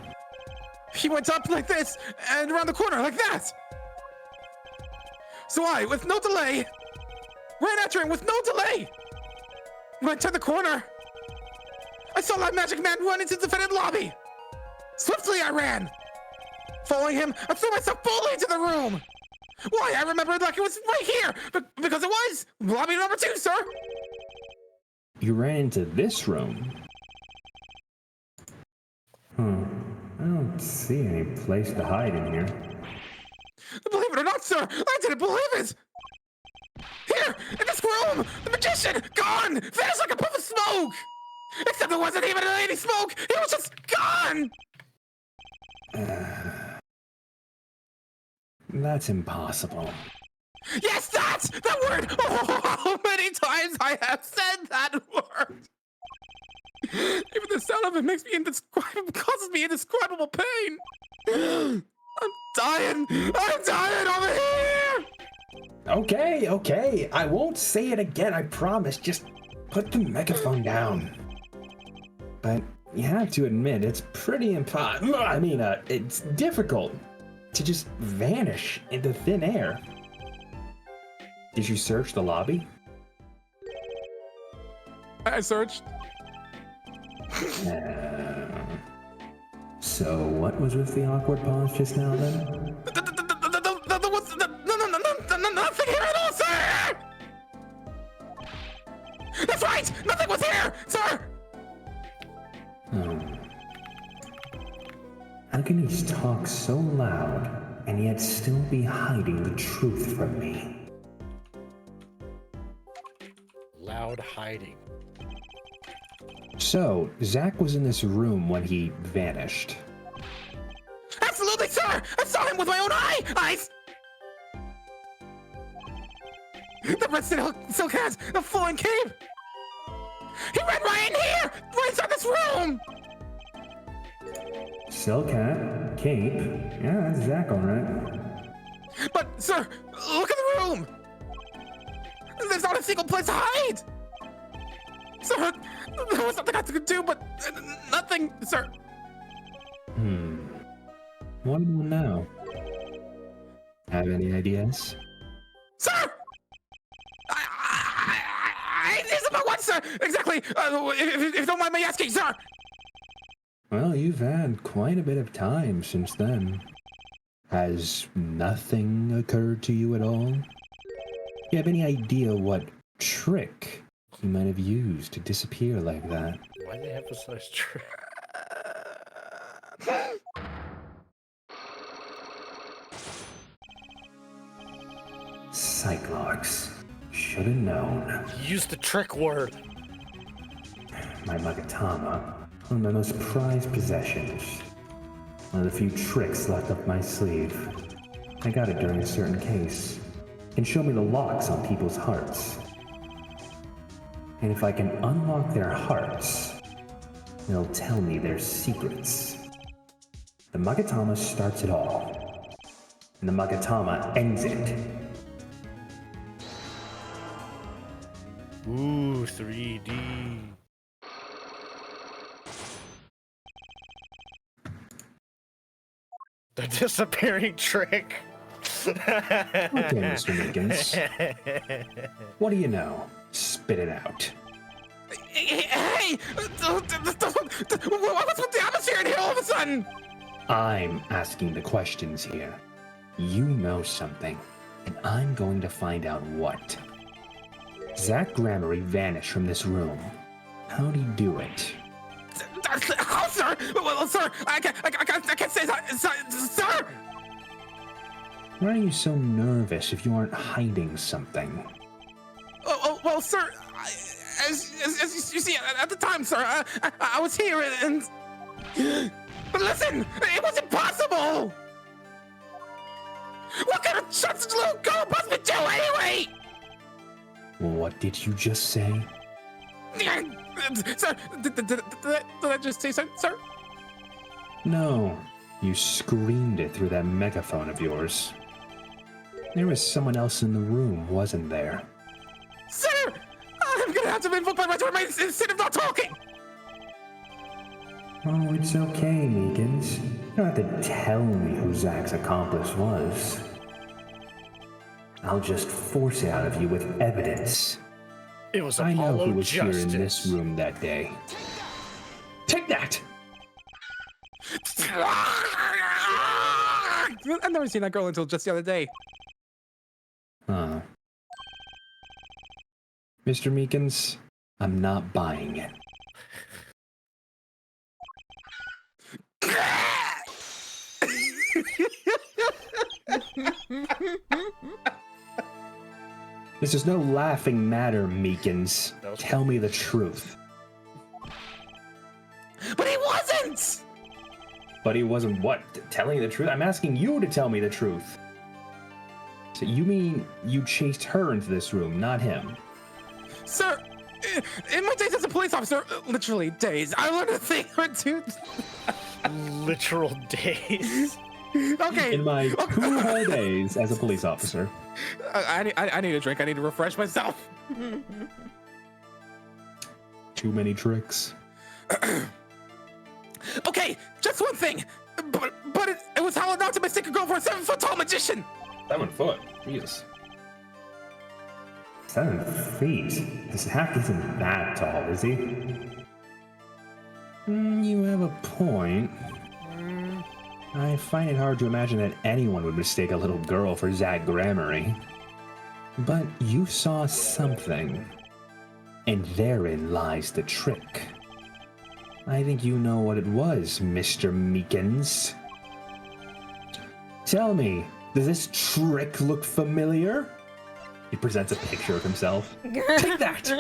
He went up like this, and around the corner like that! So I, with no delay, ran after him with no delay! When I turned the corner, I saw that magic man run into the defendant lobby! Swiftly I ran! Following him, I threw myself fully into the room! Why, I remembered like it was right here! Because it was! Lobby number 2, sir! You ran into this room? I don't see any place to hide in here. Believe it or not, sir, I didn't believe it! Here, in this room, the magician, gone! Vanished like a puff of smoke! Except it wasn't even any smoke, he was just gone! That's impossible. Yes, that word! Oh, how many times I have said that word! Even the sound of it makes me causes me indescribable pain! I'm dying over here! Okay, I won't say it again, I promise. Just put the megaphone down. But you have to admit, it's pretty it's difficult to just vanish into thin air. Did you search the lobby? I searched. So what was with the awkward pause just now then? Nothing here at all, sir! That's right! Nothing was here, sir! How can he talk so loud and yet still be hiding the truth from me? Loud hiding. So, Zach was in this room when he vanished. Sir, I saw him with my own eyes! The red silk hat, the flowing cape! He ran right in here! Right inside this room! Silk hat, cape. Yeah, that's Zach, all right. But, sir, look at the room! There's not a single place to hide! Sir, there was something I could do, but nothing, sir. What do you now? Have any ideas? Sir! It's about what, sir? Exactly. If you don't mind me asking, sir. Well, you've had quite a bit of time since then. Has nothing occurred to you at all? You have any idea what trick you might have used to disappear like that? Why they emphasize trick? Cyclops. Should have known. Use the trick word. My Magatama, one of my most prized possessions. One of the few tricks left up my sleeve. I got it during a certain case. It can show me the locks on people's hearts. And if I can unlock their hearts, it'll tell me their secrets. The Magatama starts it all, and the Magatama ends it. Ooh, 3D. The disappearing trick. Okay, Mr. Meekins. What do you know? Spit it out. Hey! What's with the atmosphere in here all of a sudden? I'm asking the questions here. You know something, and I'm going to find out what. Zach Gramarye vanished from this room. How'd he do it? How, sir? Well, sir, I can't say that, sir! Why are you so nervous if you aren't hiding something? Well, sir, as you see, at the time, sir, I was here and... But listen, it was impossible! What kind of shit did little girl possibly do anyway? What did you just say? Sir, did I just say so, sir? No, you screamed it through that megaphone of yours. There was someone else in the room, wasn't there? Sir! I'm gonna have to invoke my right to remain instead of not talking! Oh, it's okay, Meekins. You don't have to tell me who Zach's accomplice was. I'll just force it out of you with evidence. It was I know Apollo who was Justice. here in this room that day. Take that! I've never seen that girl until just the other day. Huh. Mr. Meekins, I'm not buying it. This is no laughing matter, Meekins. Tell me the truth. But he wasn't! But he wasn't what? Telling the truth? I'm asking you to tell me the truth. So you mean you chased her into this room, not him? Sir, in my days as a police officer, literally days, I learned a thing or two. Literal days. Okay. In my 2 whole days as a police officer. I need a drink. I need to refresh myself. Too many tricks. Okay, just one thing. But it was how not to mistake a girl for a 7-foot tall magician. 7 foot? Jesus. 7 feet? This hack isn't that tall, is he? You have a point. I find it hard to imagine that anyone would mistake a little girl for Zach Gramarye. But you saw something. And therein lies the trick. I think you know what it was, Mr. Meekins. Tell me, does this trick look familiar? He presents a picture of himself. Take that!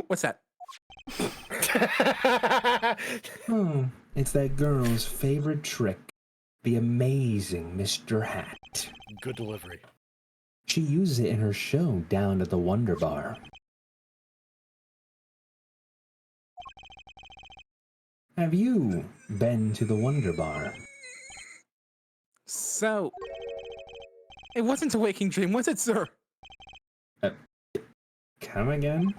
What's that? Oh, it's that girl's favorite trick. The amazing Mr. Hat. Good delivery. She uses it in her show down at the Wonder Bar. Have you been to the Wonder Bar? So, it wasn't a waking dream, was it, sir? Come again?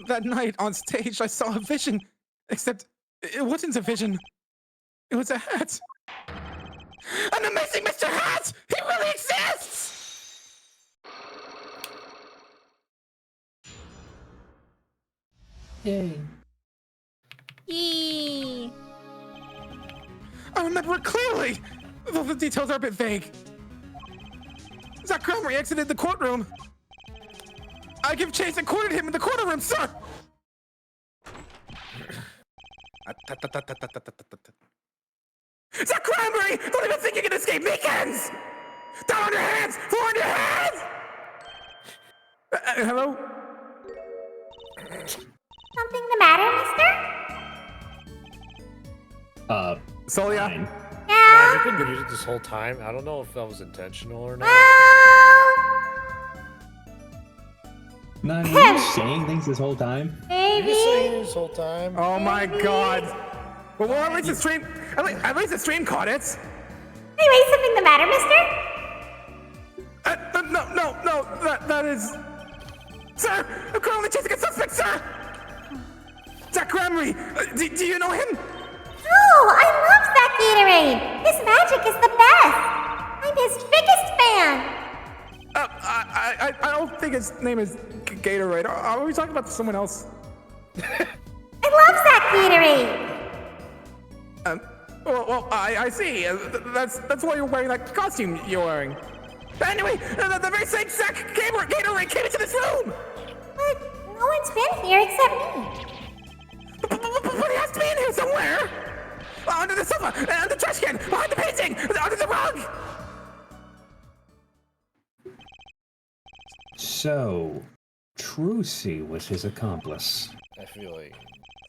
That night on stage, I saw a vision. Except, it wasn't a vision. It was a hat. An amazing Mr. Hat! He really exists! Yay. Yee. I remember it clearly, though the details are a bit vague. Zach Cromery exited the courtroom. I give chase and cornered him in the corner room, sir! Zach Cromery! Don't even think you can escape Meekins! Down on your hands! Four on your hands! Hello? Something the matter, mister? Solia? Man, Yeah? you've been muted this whole time. I don't know if that was intentional or not. Nine, were you saying things this whole time? You were saying this whole time. Oh my god. Well, at least the stream, at least the stream caught it. Anyway, something the matter, mister? No, that is... Sir, I'm currently chasing a suspect, sir! Zach Cromery, do you know him? Oh, I love that Gatorade! His magic is the best! I'm his biggest fan! I don't think his name is Gatorade. Are we talking about someone else? I love that Gatorade! Well, I see. That's why you're wearing that costume you're wearing. Anyway, the very same Zach Gatorade came into this room! But no one's been here except me. But he has to be in here somewhere! Under the sofa, under the trash can, behind the painting, under the rug! So, Trucy was his accomplice. I feel like...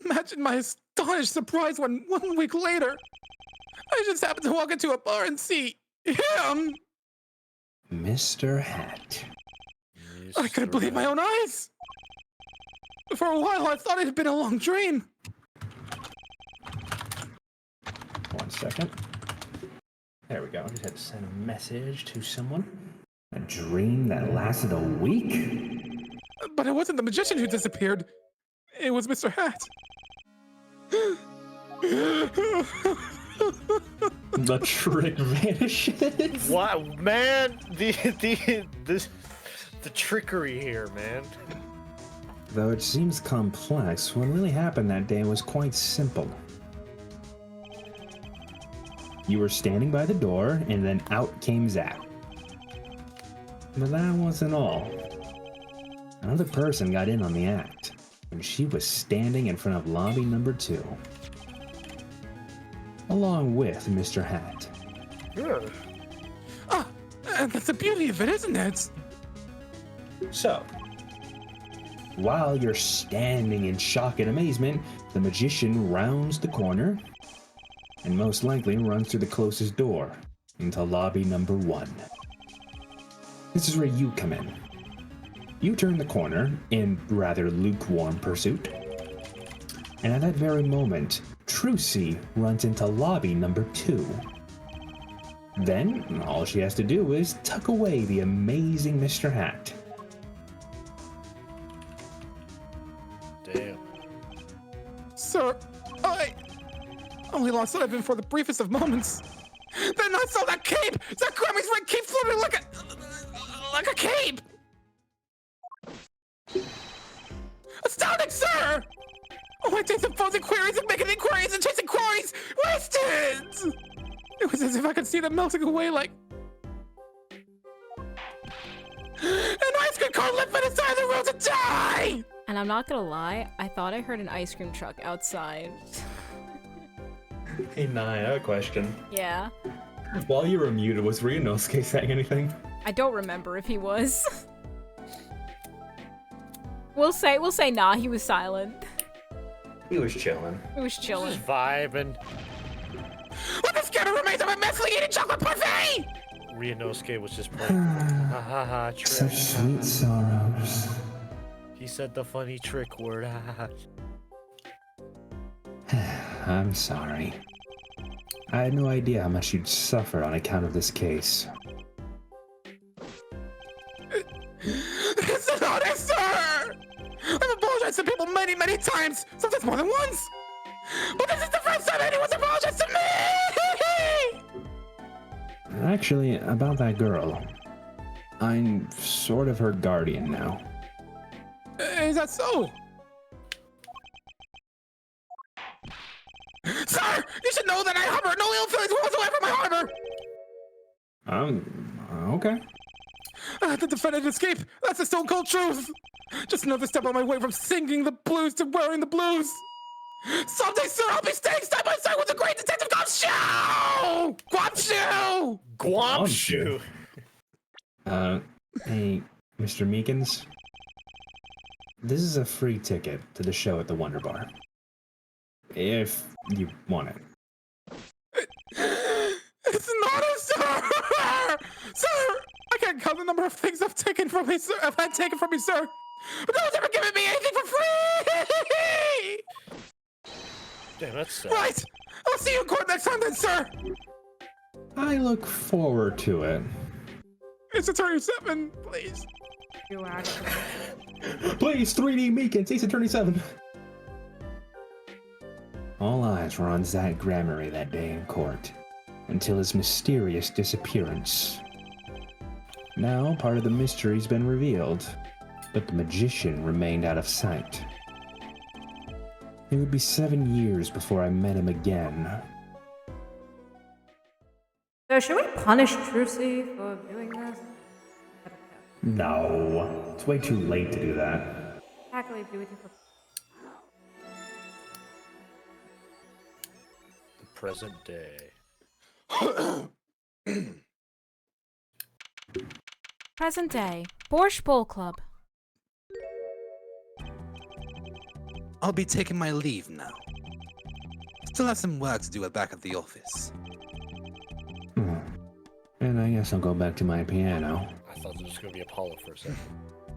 Imagine my astonished surprise when 1 week later, I just happened to walk into a bar and see him! Mr. Hat. I couldn't believe my own eyes! For a while, I thought it had been a long dream. 1 second. There we go. I just had to send a message to someone. A dream that lasted a week? But it wasn't the magician who disappeared. It was Mr. Hat. The trick vanishes. Wow, man! The trickery here, man. Though it seems complex, what really happened that day was quite simple. You were standing by the door, and then out came Zach. But that wasn't all. Another person got in on the act, and she was standing in front of lobby number 2. Along with Mr. Hat. Good. Ah, that's the beauty of it, isn't it? So, while you're standing in shock and amazement, the magician rounds the corner and most likely runs through the closest door into lobby number 1. This is where you come in. You turn the corner in rather lukewarm pursuit, and at that very moment, Trucy runs into lobby number 2. Then, all she has to do is tuck away the amazing Mr. Hat. Damn. Sir, I only lost sight of him for the briefest of moments. Then I saw that cape! That Grammy's red cape floating like a cape! Astounding, sir! Oh, my days of posing queries and making inquiries and chasing quarries wasted! It was as if I could see them melting away like... an ice cream cone left by the side of the road to die! And I'm not gonna lie, I thought I heard an ice cream truck outside. Hey, Nye, I have a question. Yeah. While you were muted, was Ryunosuke saying anything? I don't remember if he was. We'll say nah, he was silent. He was chilling. It was chilling. Just vibing. What the scattered remains of a messily eaten chocolate parfait! Ryunosuke was just playing. Ha ha ha, trick. Such sweet sorrows. He said the funny trick word. I'm sorry. I had no idea how much you'd suffer on account of this case. It's an honor, sir! I've apologized to people many, many times, sometimes more than once! But this is the first time anyone's apologized to me! Actually, about that girl, I'm sort of her guardian now. Is that so? Sir, you should know that I harbor no ill feelings whatsoever from my harbor! Okay. The defendant escaped. That's the stone cold truth. Just another step on my way from singing the blues to wearing the blues. Someday, sir, I'll be staying side by side with the great detective Guamshu! Guamshu! Guamshu! Hey, Mr. Meekins. This is a free ticket to the show at the Wonder Bar. If you want it. It's an honor, sir! Sir! I can't count the number of things I've taken from me, sir. I've had taken from me, sir. But no one's ever given me anything for free! Damn, that's sad. Right! I'll see you in court next time then, sir! I look forward to it. It's Attorney 7, please. You actually. Please, 3D Meekins, Ace Attorney 7. All eyes were on Zach Gramarye that day in court, until his mysterious disappearance. Now, part of the mystery's been revealed, but the magician remained out of sight. It would be 7 years before I met him again. So should we punish Trucy for doing this? No, it's way too late to do that. Exactly, do it for. The present day. Present day. Borscht Bowl Club. I'll be taking my leave now. Still have some work to do back at the office. And I guess I'll go back to my piano. I thought it was going to be Apollo for a second.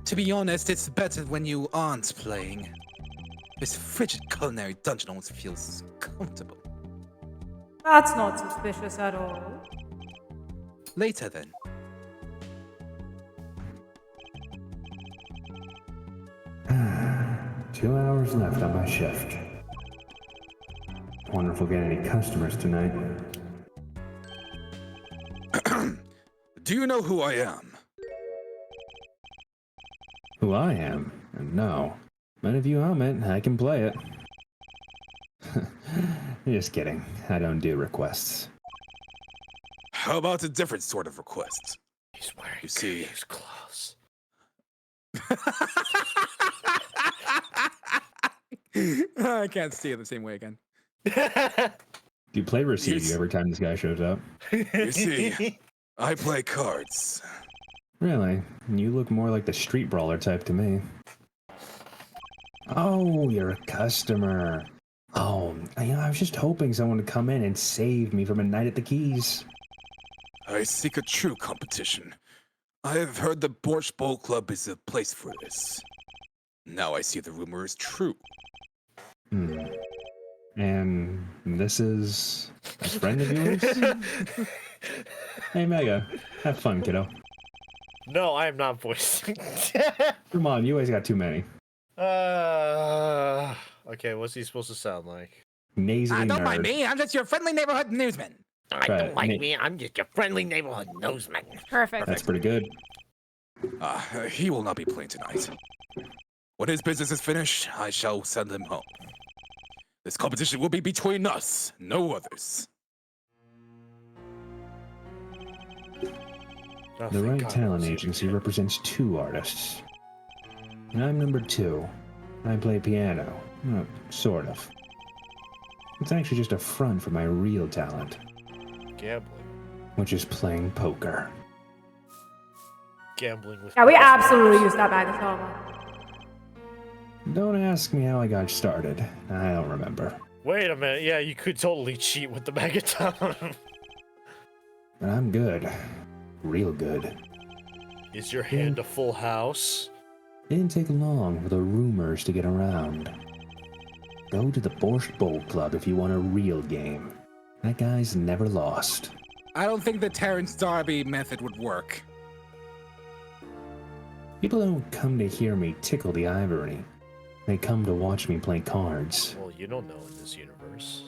To be honest, it's better when you aren't playing. This frigid culinary dungeon almost feels comfortable. That's not suspicious at all. Later then. Two hours left on my shift. Wonder if we'll get any customers tonight. Do you know who I am? Who I am? No. But if you hum it, I can play it. Just kidding. I don't do requests. How about a different sort of request? He's wearing You see, his clothes. I can't see it the same way again. Do you play receive you every time this guy shows up? You see, I play cards. Really? You look more like the street brawler type to me. Oh, you're a customer. Oh, I was just hoping someone would come in and save me from a night at the Keys. I seek a true competition. I have heard the Borscht Bowl Club is a place for this. Now I see the rumor is true. And this is a friend of yours? Hey, Mega. Have fun, kiddo. No, I am not voicing. Come on, you always got too many. Okay, what's he supposed to sound like? Nasally Don't nerd. mind me, I'm just your friendly neighborhood newsman. Don't mind me, I'm just your friendly neighborhood newsman. Perfect. That's pretty good. He will not be playing tonight. When his business is finished, I shall send him home. This competition will be between us, no others. The Right Talent Agency represents 2 artists. And I'm number 2. I play piano. Sort of. It's actually just a front for my real talent. Gambling. Which is playing poker. Gambling with. Yeah, we absolutely use that bag of salva. Don't ask me how I got started. I don't remember. Wait a minute. Yeah, you could totally cheat with the Meganaunt. But I'm good. Real good. Is your hand a full house? Didn't take long for the rumors to get around. Go to the Borscht Bowl Club if you want a real game. That guy's never lost. I don't think the Terrence Darby method would work. People don't come to hear me tickle the ivory. They come to watch me play cards. Well, you don't know in this universe.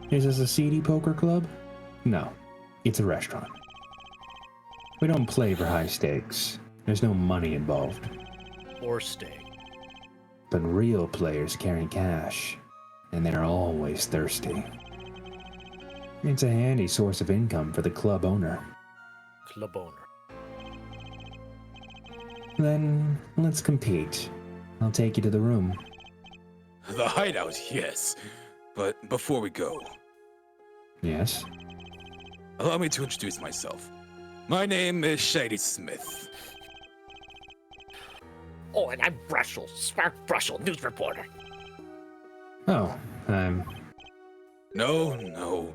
Is this a seedy poker club? No, it's a restaurant. We don't play for high stakes. There's no money involved. Or steak. But real players carry cash, and they're always thirsty. It's a handy source of income for the club owner. Club owner. Then, let's compete. I'll take you to the room. The hideout, yes. But before we go... Yes? Allow me to introduce myself. My name is Shady Smith. Oh, and I'm Brushel, Smart Brushel, news reporter. Oh, No.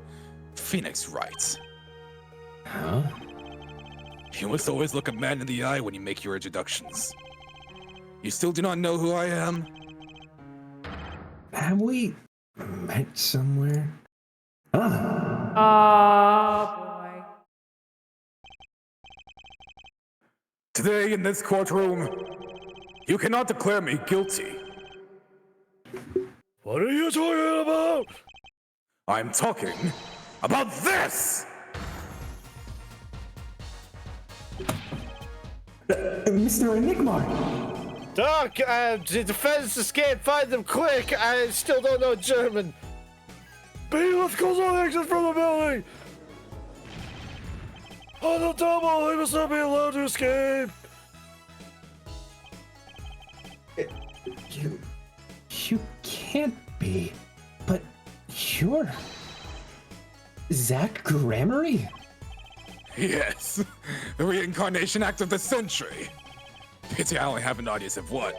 Phoenix Wright. Huh? You must always look a man in the eye when you make your introductions. You still do not know who I am? Have we met somewhere? Ah! Oh, boy. Today in this courtroom, you cannot declare me guilty. What are you talking about? I'm talking about this! Mr. Enigma! Doc, the defense escaped, find them quick! I still don't know German. Bailiff calls all exits from the building! On the double, he must not be allowed to escape! You can't be. But you're... Zach Gramarye? Yes, the reincarnation act of the century. Pity I only have an audience of one.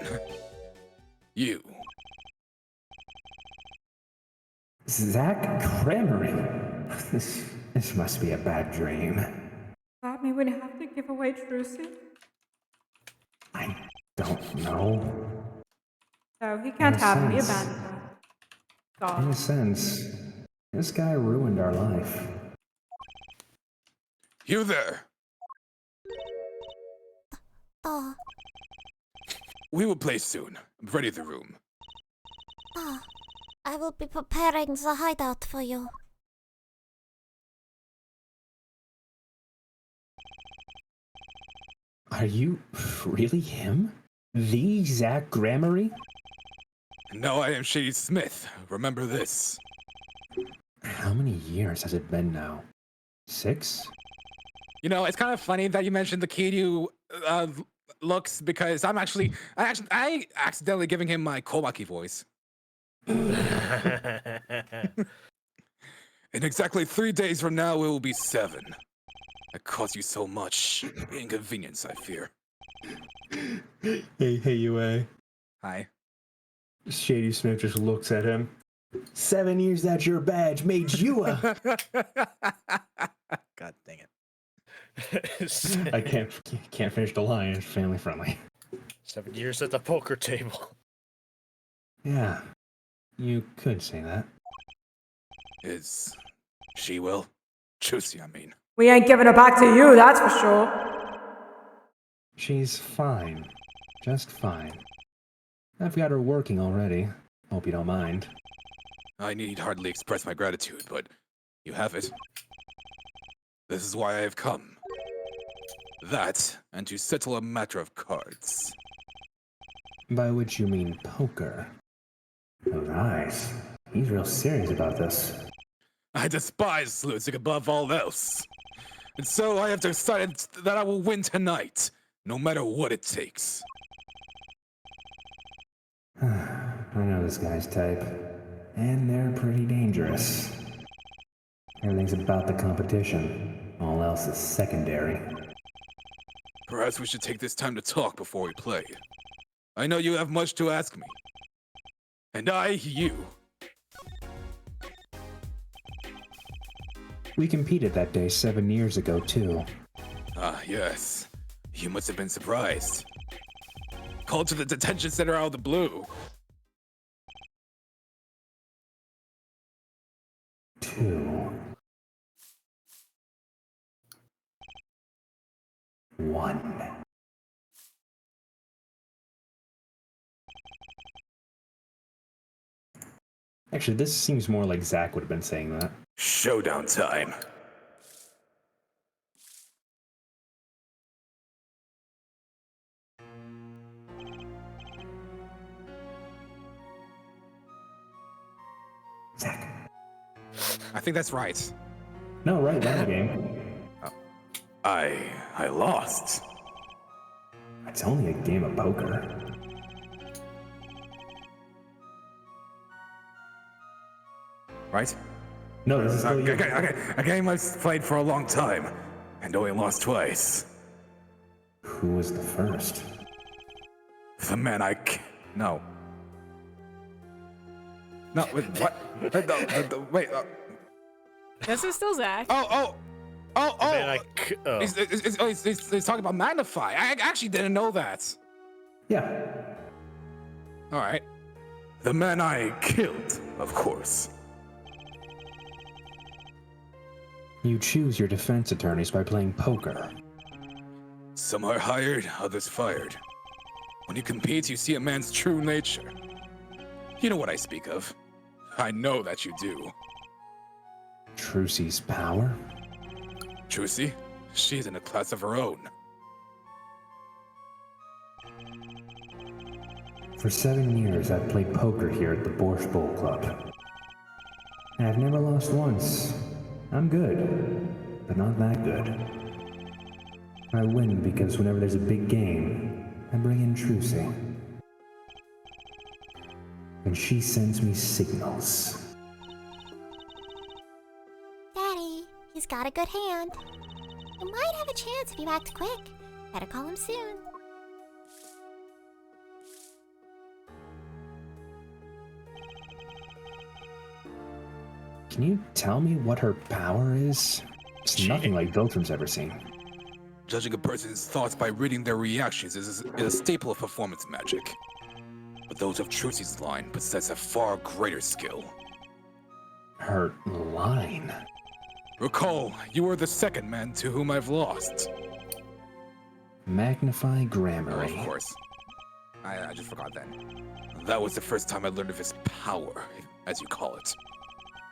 You. Zach Gramarye? This must be a bad dream. That mean we'd have to give away Trucy? I don't know. So he can't have me abandoned. In God. a sense, this guy ruined our life. You there. We will play soon. Ready the room. I will be preparing the hideout for you. Are you really him? The Zach Gramarye? No, I am Shady Smith. Remember this. How many years has it been now? 6? You know, it's kind of funny that you mentioned the Kiryu looks because I accidentally giving him my Kobaki voice. In exactly 3 days from now, it will be 7. That caused you so much inconvenience, I fear. Hey, UA. Hi. Shady Smith just looks at him. 7 years, that's your badge, made you a... God dang it. I can't finish the line. It's family friendly. 7 years at the poker table. Yeah, you could say that. Is she well? Juicy, I mean. We ain't giving it back to you, that's for sure. She's fine. Just fine. I've got her working already. Hope you don't mind. I need hardly express my gratitude, but you have it. This is why I have come. That, and to settle a matter of cards. By which you mean poker. Those eyes. He's real serious about this. I despise losing above all else. And so I have decided that I will win tonight, no matter what it takes. I know this guy's type. And they're pretty dangerous. Everything's about the competition. All else is secondary. Perhaps we should take this time to talk before we play. I know you have much to ask me. And I, you. We competed that day 7 years ago, too. Ah, yes. You must have been surprised. Called to the detention center out of the blue. 2, 1. Actually, this seems more like Zach would have been saying that. Showdown time. Zach. I think that's right. No, right, that's the game. I lost. It's only a game of poker. Right? No, this is still you. A game I've played for a long time, and only lost twice. Who was the first? The man No. No, wait, what? Wait. This is still Zach. Oh! Man, He's talking about Magnify. I actually didn't know that. Yeah. All right. The man I killed, of course. You choose your defense attorneys by playing poker. Some are hired, others fired. When you compete, you see a man's true nature. You know what I speak of. I know that you do. Trucy's power? Trucy? She's in a class of her own. For 7 years, I've played poker here at the Borscht Bowl Club. And I've never lost once. I'm good, but not that good. I win because whenever there's a big game, I bring in Trucy. And she sends me signals. Daddy, he's got a good hand. You might have a chance if you act quick. Better call him soon. Can you tell me what her power is? It's nothing like Viltrum's ever seen. Judging a person's thoughts by reading their reactions is a staple of performance magic. But those of Trucy's line possess a far greater skill. Her line? Recall, you were the second man to whom I've lost. Magnify Grammary. Of course. I just forgot that. That was the first time I learned of his power, as you call it.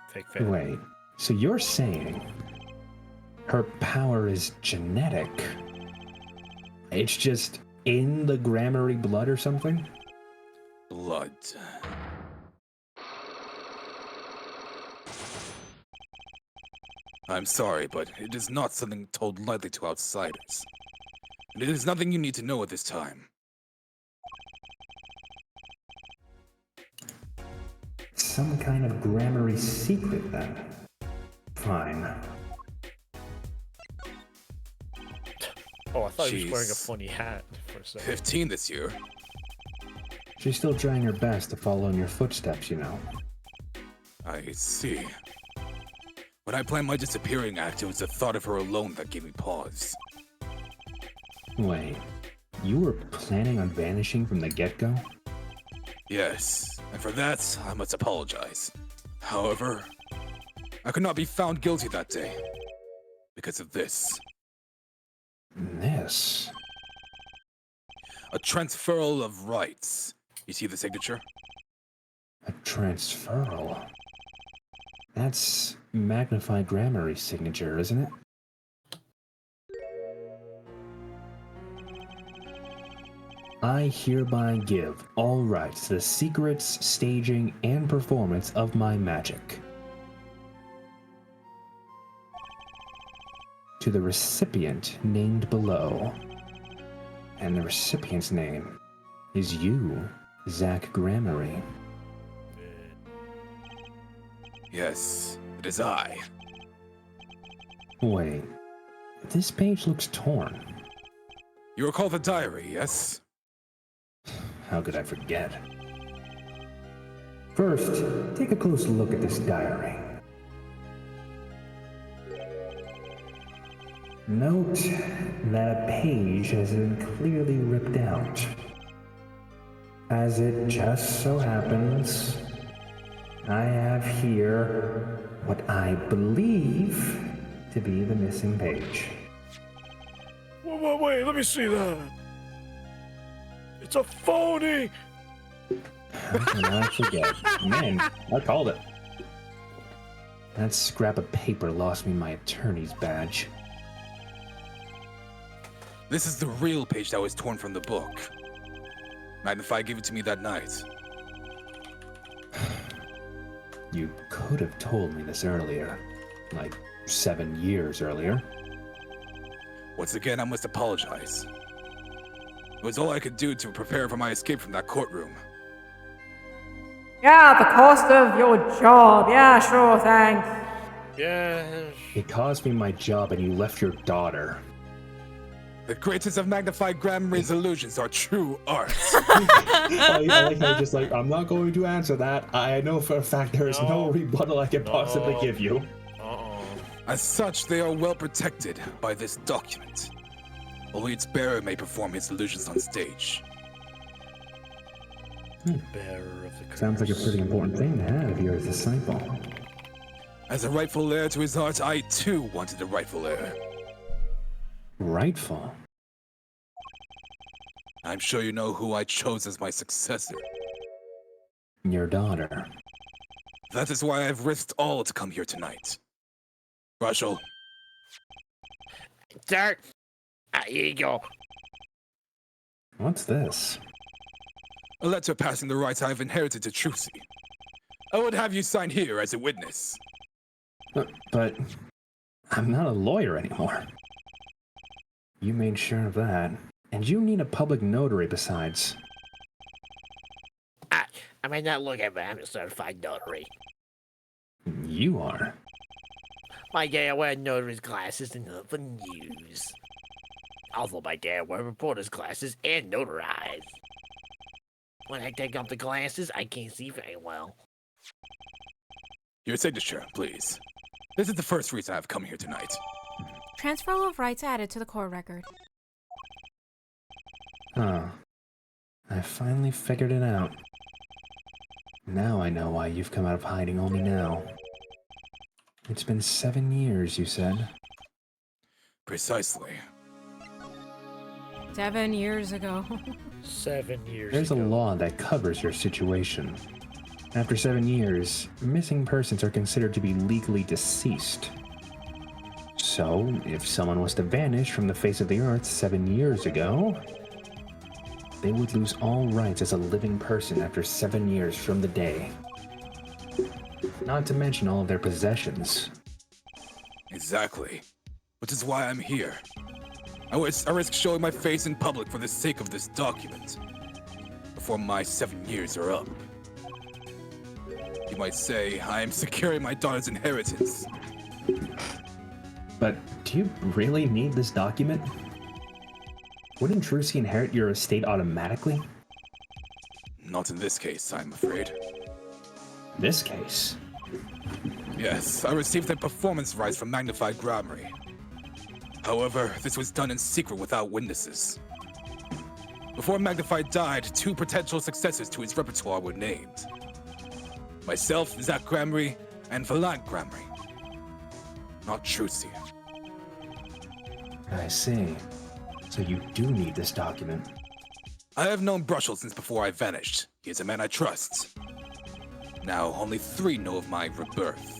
Fake. Wait, so you're saying her power is genetic? It's just in the Grammary blood or something? Blood. I'm sorry, but it is not something told lightly to outsiders. And it is nothing you need to know at this time. Some kind of Grammary secret, then. Fine. Oh, I thought he was wearing a funny hat for a second. 15 this year. She's still trying her best to follow in your footsteps, you know. I see. When I planned my disappearing act, it was the thought of her alone that gave me pause. Wait, you were planning on vanishing from the get-go? Yes, and for that, I must apologize. However, I could not be found guilty that day. Because of this. This? A transferal of rights. You see the signature? A transferal? That's Magnify Grammary's signature, isn't it? I hereby give all rights to the secrets, staging, and performance of my magic to the recipient named below. And the recipient's name is you, Zach Grammary. Yes, it is I. Wait, this page looks torn. You recall the diary, yes? How could I forget? First, take a close look at this diary. Note that a page has been clearly ripped out. As it just so happens, I have here what I believe to be the missing page. Wait, let me see that. It's a phony! How can I forget? Man, I called it. That scrap of paper lost me my attorney's badge. This is the real page that was torn from the book. Magnify gave it to me that night. You could have told me this earlier. Like 7 years earlier. Once again, I must apologize. It was all I could do to prepare for my escape from that courtroom. Yeah, the cost of your job. Yeah, sure, thanks. Yes. It cost me my job and you left your daughter. The greatest of magnified Grammy's illusions are true art. I like how just like, I'm not going to answer that. I know for a fact there is no rebuttal I can possibly give you. As such, they are well protected by this document. Only its bearer may perform his illusions on stage. Bearer of the curse. Sounds like a pretty important thing to have if you're a disciple. As a rightful heir to his art, I too wanted a rightful heir. Rightful? I'm sure you know who I chose as my successor. Your daughter. That is why I've risked all to come here tonight. Russell. Sir, here you go. What's this? A letter passing the rights I've inherited to Trilogy. I would have you sign here as a witness. But I'm not a lawyer anymore. You made sure of that. And you need a public notary besides. I may not look at it, but I'm a certified notary. You are. My dad wear notary's glasses and for news. Also, my dad wear reporter's glasses and notarize. When I take off the glasses, I can't see very well. Your signature, please. This is the first reason I've come here tonight. Transfer of rights added to the court record. Huh. I finally figured it out. Now I know why you've come out of hiding only now. It's been 7 years, you said. Precisely. 7 years ago. 7 years There's a law that covers your situation. After 7 years, missing persons are considered to be legally deceased. So, if someone was to vanish from the face of the earth 7 years ago, they would lose all rights as a living person after 7 years from the day. Not to mention all of their possessions. Exactly. Which is why I'm here. I risk showing my face in public for the sake of this document. Before my 7 years are up. You might say I am securing my daughter's inheritance. But do you really need this document? Wouldn't Trilogy inherit your estate automatically? Not in this case, I'm afraid. This case? Yes, I received the performance rights from Magnified Grammar. However, this was done in secret without witnesses. Before Magnified died, 2 potential successors to his repertoire were named. Myself, Zach Grammar, and Valant Grammar. Not Trilogy. I see. So you do need this document. I have known Brushel since before I vanished. He is a man I trust. Now, only 3 know of my rebirth.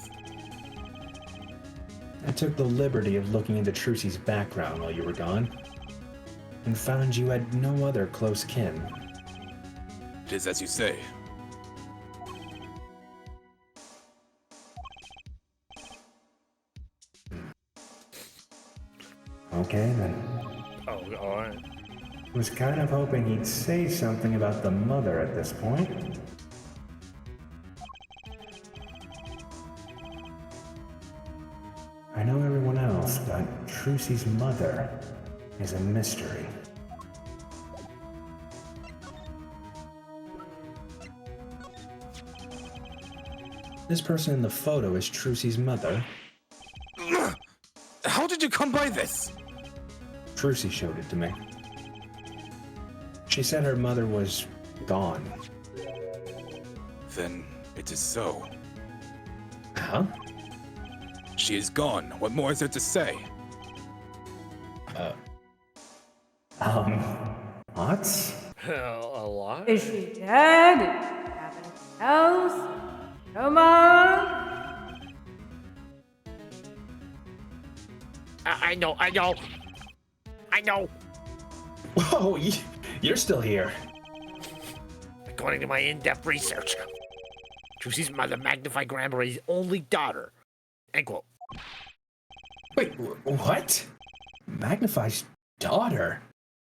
I took the liberty of looking into Trilogy's background while you were gone, and found you had no other close kin. It is as you say. Okay, then. Oh, alright. Was kind of hoping he'd say something about the mother at this point. I know everyone else, but Trilogy's mother is a mystery. This person in the photo is Trucy's mother. How did you come by this? Trucy showed it to me. She said her mother was gone. Then it is so. Huh? She is gone. What more is there to say? What? A lot? Is she dead? Did she have anything else? Come on. I know. Whoa, you're still here. According to my in-depth research, Trucy's mother, Magnify Granbury's only daughter. End quote. Wait, what? Magnify's daughter?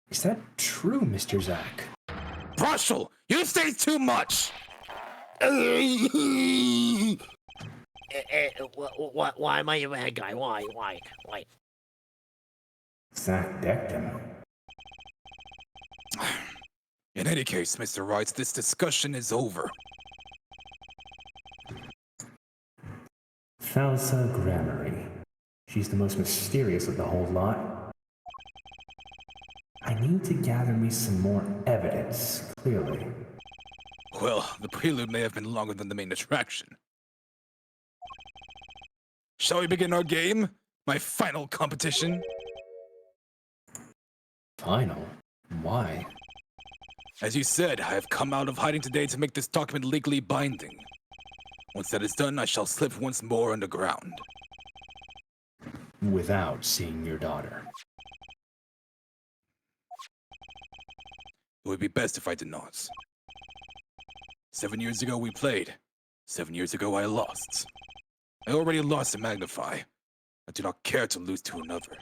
Is that true, Mr. Zack? Brushel, you say too much! Why am I a bad guy? Why? Zack decked him. In any case, Mr. Wright, this discussion is over. Falsa Grammary. She's the most mysterious of the whole lot. I need to gather me some more evidence, clearly. Well, the prelude may have been longer than the main attraction. Shall we begin our game? My final competition? Final? Why? As you said, I have come out of hiding today to make this document legally binding. Once that is done, I shall slip once more underground. Without seeing your daughter. It would be best if I did not. 7 years ago we played. 7 years ago I lost. I already lost to Magnify. I do not care to lose to another.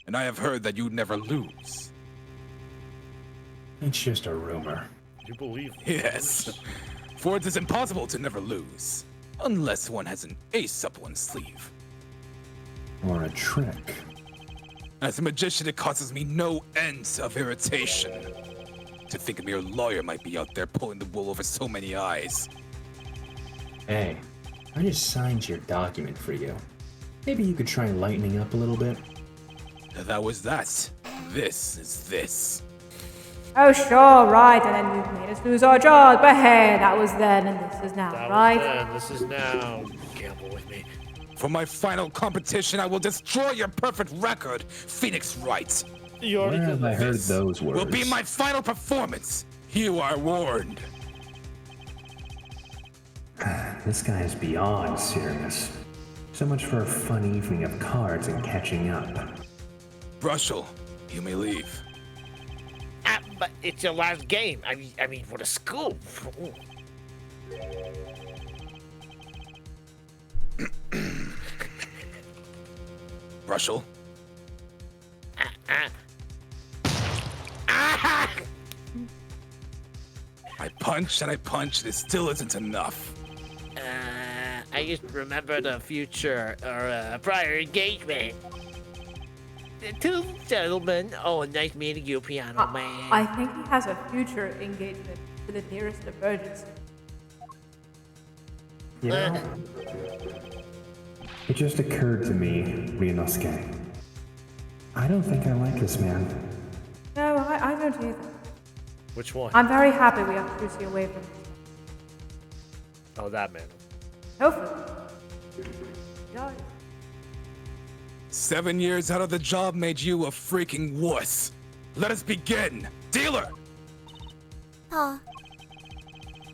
And I have heard that you never lose. It's just a rumor. You believe? Yes. For it is impossible to never lose. Unless one has an ace up one's sleeve. Or a trick. As a magician, it causes me no end of irritation. To think a mere lawyer might be out there pulling the wool over so many eyes. Hey, I just signed your document for you. Maybe you could try lightening up a little bit. That was that. This is this. Oh, sure, right, and then you made us lose our job, but hey, that was then and this is now, right? This is now. Gamble with me. For my final competition, I will destroy your perfect record, Phoenix Wright. Where have I heard those words? Will be my final performance. You are warned. This guy is beyond serious. So much for a fun evening of cards and catching up. Brushel, you may leave. But it's your last game. I mean, for the school. Brushel. I punch and I punch, this still isn't enough. I just remember the future, or prior engagement. The two gentlemen, oh, nice meeting you, Piano Man. I think he has a future engagement to the nearest emergency. You know, it just occurred to me, Ryunosuke. I don't think I like this man. No, I don't either. Which one? I'm very happy we have Trucy away from him. Oh, that man. Hopefully. Yeah. 7 years out of the job made you a freaking wuss. Let us begin. Dealer!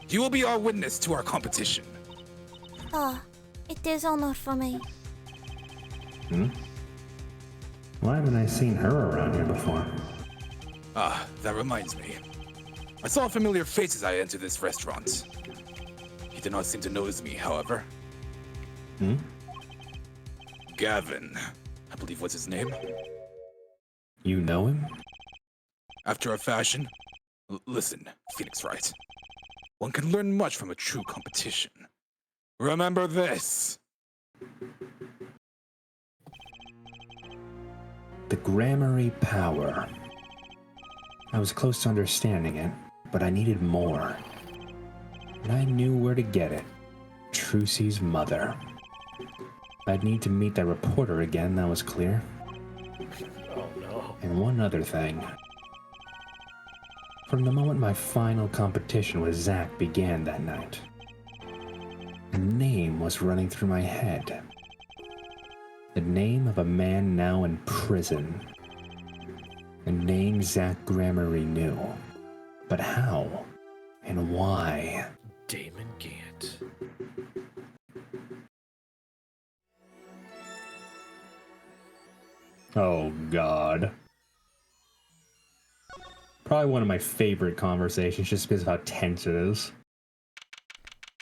You will be our witness to our competition. It is honor for me. Why haven't I seen her around here before? Ah, that reminds me. I saw familiar faces as I entered this restaurant. He did not seem to notice me, however. Gavin, I believe what's his name? You know him? After a fashion. Listen, Phoenix Wright. One can learn much from a true competition. Remember this. The Grammary power. I was close to understanding it, but I needed more. And I knew where to get it. Trucy's mother. I'd need to meet that reporter again, that was clear. Oh no. And one other thing. From the moment my final competition with Zack began that night, a name was running through my head. The name of a man now in prison. A name Zack Gramarye knew. But how? And why? Damon Gant. Oh, God. Probably one of my favorite conversations just because of how tense it is.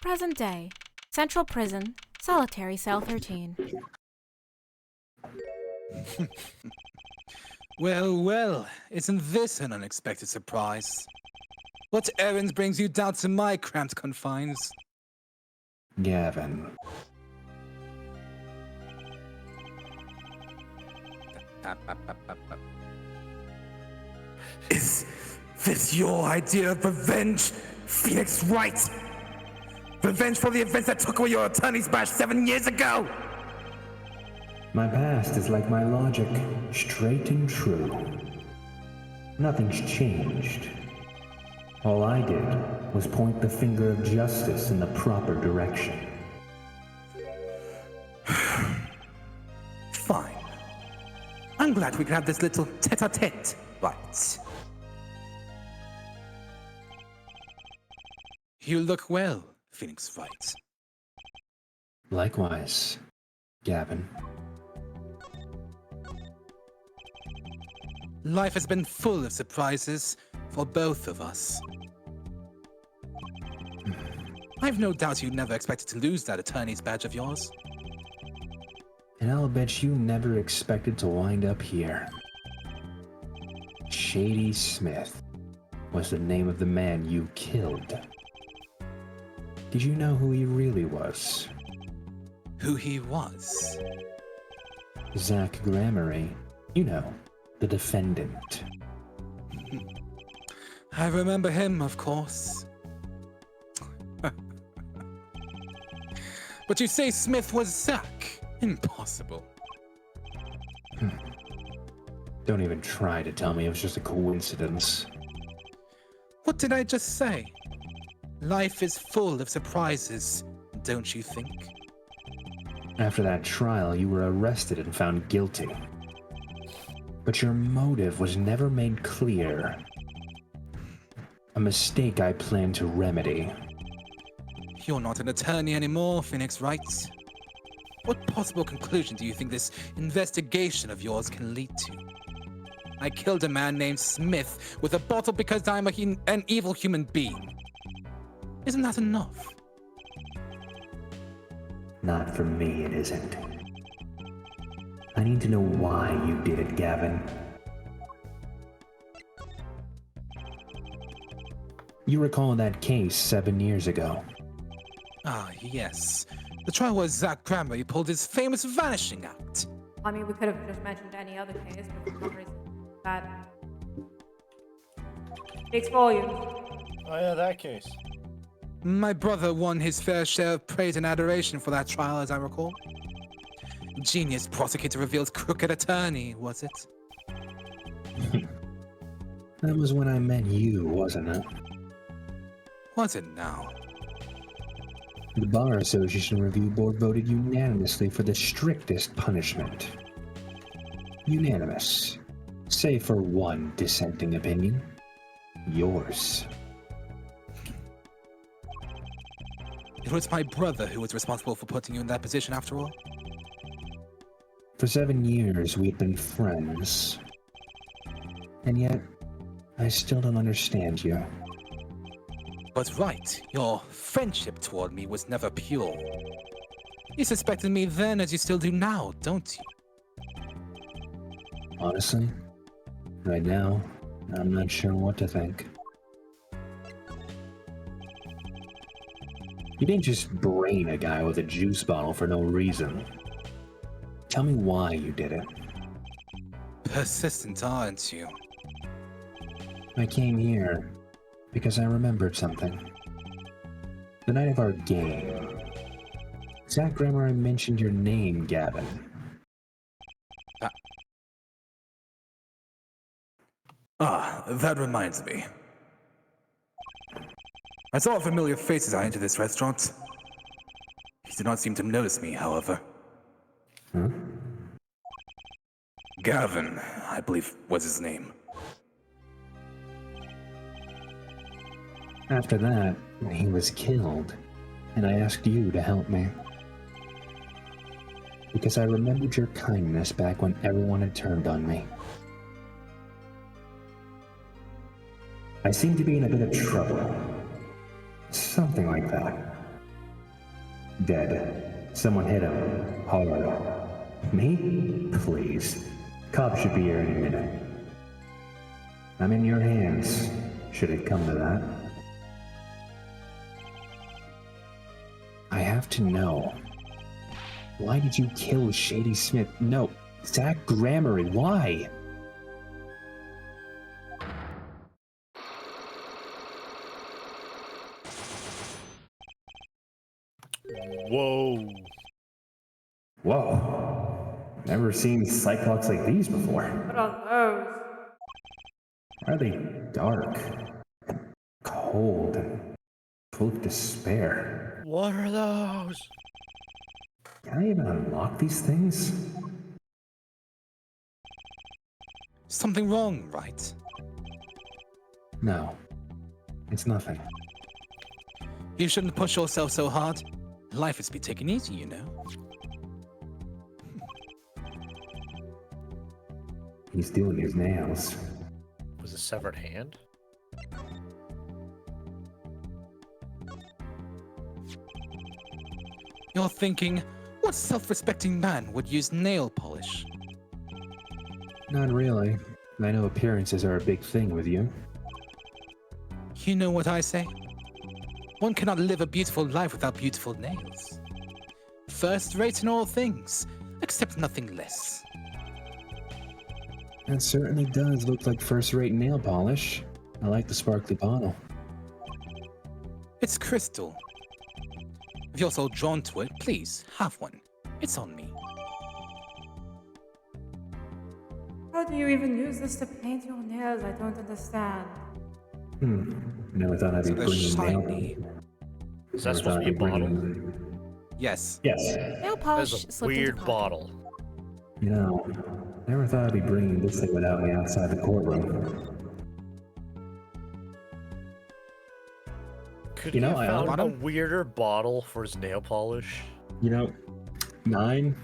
Present day. Central Prison. Solitary Cell 13. Well, isn't this an unexpected surprise? What errand brings you down to my cramped confines? Gavin. Is this your idea of revenge, Phoenix Wright? Revenge for the events that took away your attorney's badge 7 years ago? My past is like my logic, straight and true. Nothing's changed. All I did was point the finger of justice in the proper direction. Fine. I'm glad we can have this little tete-a-tete, right? You look well, Phoenix Wright. Likewise, Gavin. Life has been full of surprises for both of us. I've no doubt you never expected to lose that attorney's badge of yours. And I'll bet you never expected to wind up here. Shady Smith was the name of the man you killed. Did you know who he really was? Who he was? Zack Gramarye. You know, the defendant. I remember him, of course. But you say Smith was Zack? Impossible. Don't even try to tell me it was just a coincidence. What did I just say? Life is full of surprises, don't you think? After that trial, you were arrested and found guilty. But your motive was never made clear. A mistake I plan to remedy. You're not an attorney anymore, Phoenix Wright. What possible conclusion do you think this investigation of yours can lead to? I killed a man named Smith with a bottle because I'm an evil human being. Isn't that enough? Not for me, it isn't. I need to know why you did it, Gavin. You recall that case 7 years ago. Ah, yes. The trial where Zack Gramarye pulled his famous vanishing act. I mean, we could have just mentioned any other case, but for some reason that speaks volumes. Oh yeah, that case. My brother won his fair share of praise and adoration for that trial, as I recall. Genius prosecutor revealed crooked attorney, was it? That was when I met you, wasn't it? Was it now? The Bar Association Review Board voted unanimously for the strictest punishment. Unanimous. Save for one dissenting opinion. Yours. It was my brother who was responsible for putting you in that position after all? For 7 years, we've been friends. And yet, I still don't understand you. But right, your friendship toward me was never pure. You suspected me then as you still do now, don't you? Honestly, right now, I'm not sure what to think. You didn't just brain a guy with a juice bottle for no reason. Tell me why you did it. Persistent, aren't you? I came here because I remembered something. The night of our game, Zach Grammar mentioned your name, Gavin. That reminds me. I saw familiar faces I entered this restaurant. He did not seem to notice me, however. Huh? Gavin, I believe was his name. After that, he was killed, and I asked you to help me. Because I remembered your kindness back when everyone had turned on me. I seemed to be in a bit of trouble. Something like that. Dead. Someone hit him. Hard. Me? Please. Cops should be here any minute. I'm in your hands, should it come to that. I have to know. Why did you kill Shady Smith? No, Zach Grammary, why? Whoa. Whoa. Never seen cyclops like these before. What are those? Are they dark, cold, and full of despair? What are those? Can I even unlock these things? Something wrong, right? No. It's nothing. You shouldn't push yourself so hard. Life is to be taken easy, you know. He's doing his nails. Was a severed hand? You're thinking, what self-respecting man would use nail polish? Not really. I know appearances are a big thing with you. You know what I say? One cannot live a beautiful life without beautiful nails. First rate in all things, except nothing less. That certainly does look like first-rate nail polish. I like the sparkly bottle. It's crystal. If you're so drawn to it, please, have one. It's on me. How do you even use this to paint your nails? I don't understand. Never thought I'd be bringing shiny. nail. Is that supposed to be a bottle? Yes. Yes. Nail polish That's a slipped into weird pocket. bottle. You know, never thought I'd be bringing this thing without me outside the courtroom. Could You he know, have I found a weirder bottle for his nail polish? You know, 9,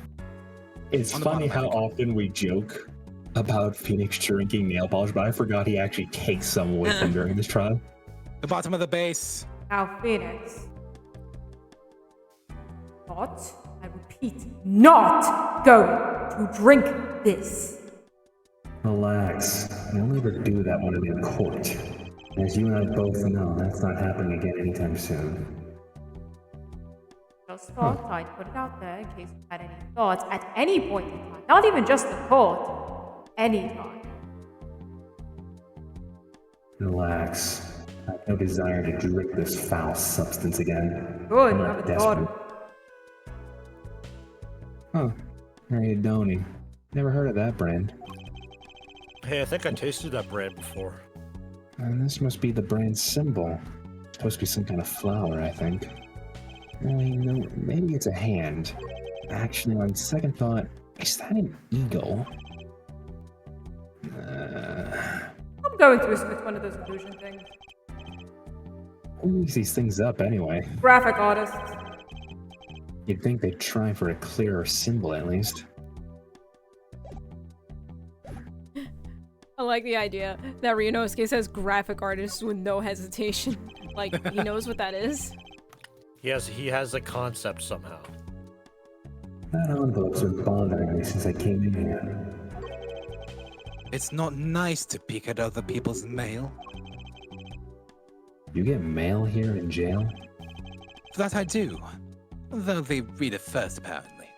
it's On the funny bottom, I how think. often we joke about Phoenix drinking nail polish, but I forgot he actually takes some with him during this trial. The bottom of the base. Now, Phoenix. Not, I repeat, not going to drink this. Relax. I only ever do that when I'm in court. As you and I both know, that's not happening again anytime soon. Just thought I'd put it out there in case you had any thoughts at any point in time. Not even just the court. Any time. Relax. I have no desire to drink this foul substance again. Good, I'm you not have a daughter. desperate. Huh. Ariadone. Never heard of that brand. Hey, I think I tasted that brand before. And this must be the brand symbol. It's supposed to be some kind of flower, I think. No, maybe it's a hand. Actually, on second thought, is that an eagle? I'm going to assume it's one of those illusion things. Who makes these things up anyway? Graphic artists. You'd think they'd try for a clearer symbol at least. I like the idea that Ryunosuke says graphic artist with no hesitation. Like, he knows what that is. He has a concept somehow. That envelope's been bothering me since I came in here. It's not nice to peek at other people's mail. You get mail here in jail? That I do. Though they read it first, apparently.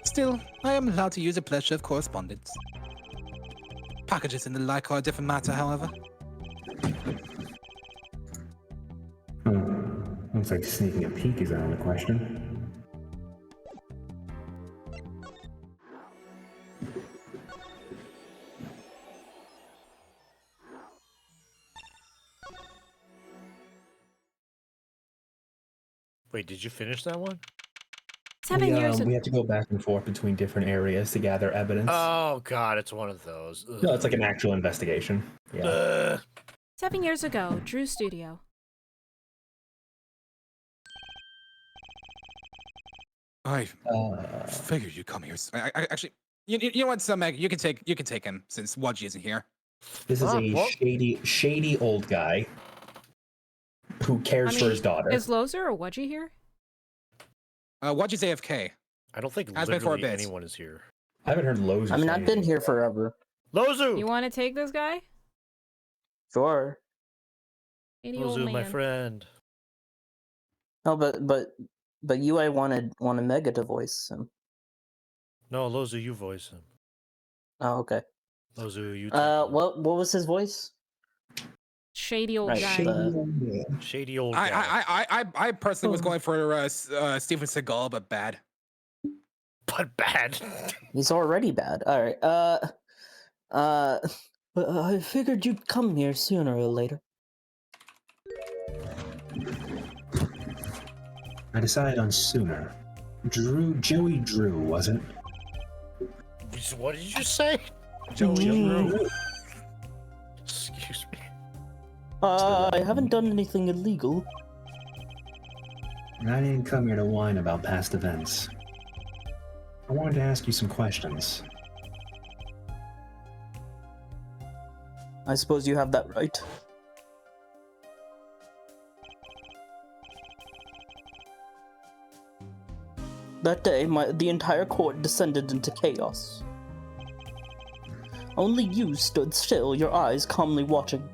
Still, I am allowed to use a pleasure of correspondence. Packages and the like are a different matter, however. Looks like sneaking a peek is out of the question. Wait, did you finish that one? 7 years ago. We have to go back and forth between different areas to gather evidence. Oh god, it's one of those. Ugh. No, it's like an actual investigation. Yeah. 7 years ago, Drew Studio. I figured you'd come here. I actually, you know what, Meg, you can take him since Wudgy isn't here. This is a shady old guy who cares for his daughter. Is Lozzu or Wudgy here? Wudgy's AFK. I don't think Has been for a bit. anyone is here. I haven't heard Lozzu. I mean, I've been here forever. Lozzu! You want to take this guy? Sure. Lozzu, my friend. No, but I wanted Mega to voice him. No, Lozzu, you voice him. Oh, okay. Lozzu, you. What was his voice? Shady old guy. Shady old guy. I personally was going for Steven Seagal, but bad. But bad. He's already bad. All right. I figured you'd come here sooner or later. I decided on sooner. Joey Drew, wasn't? What did you say? Joey Drew. Excuse me. I haven't done anything illegal. And I didn't come here to whine about past events. I wanted to ask you some questions. I suppose you have that right. That day, the entire court descended into chaos. Only you stood still, your eyes calmly watching.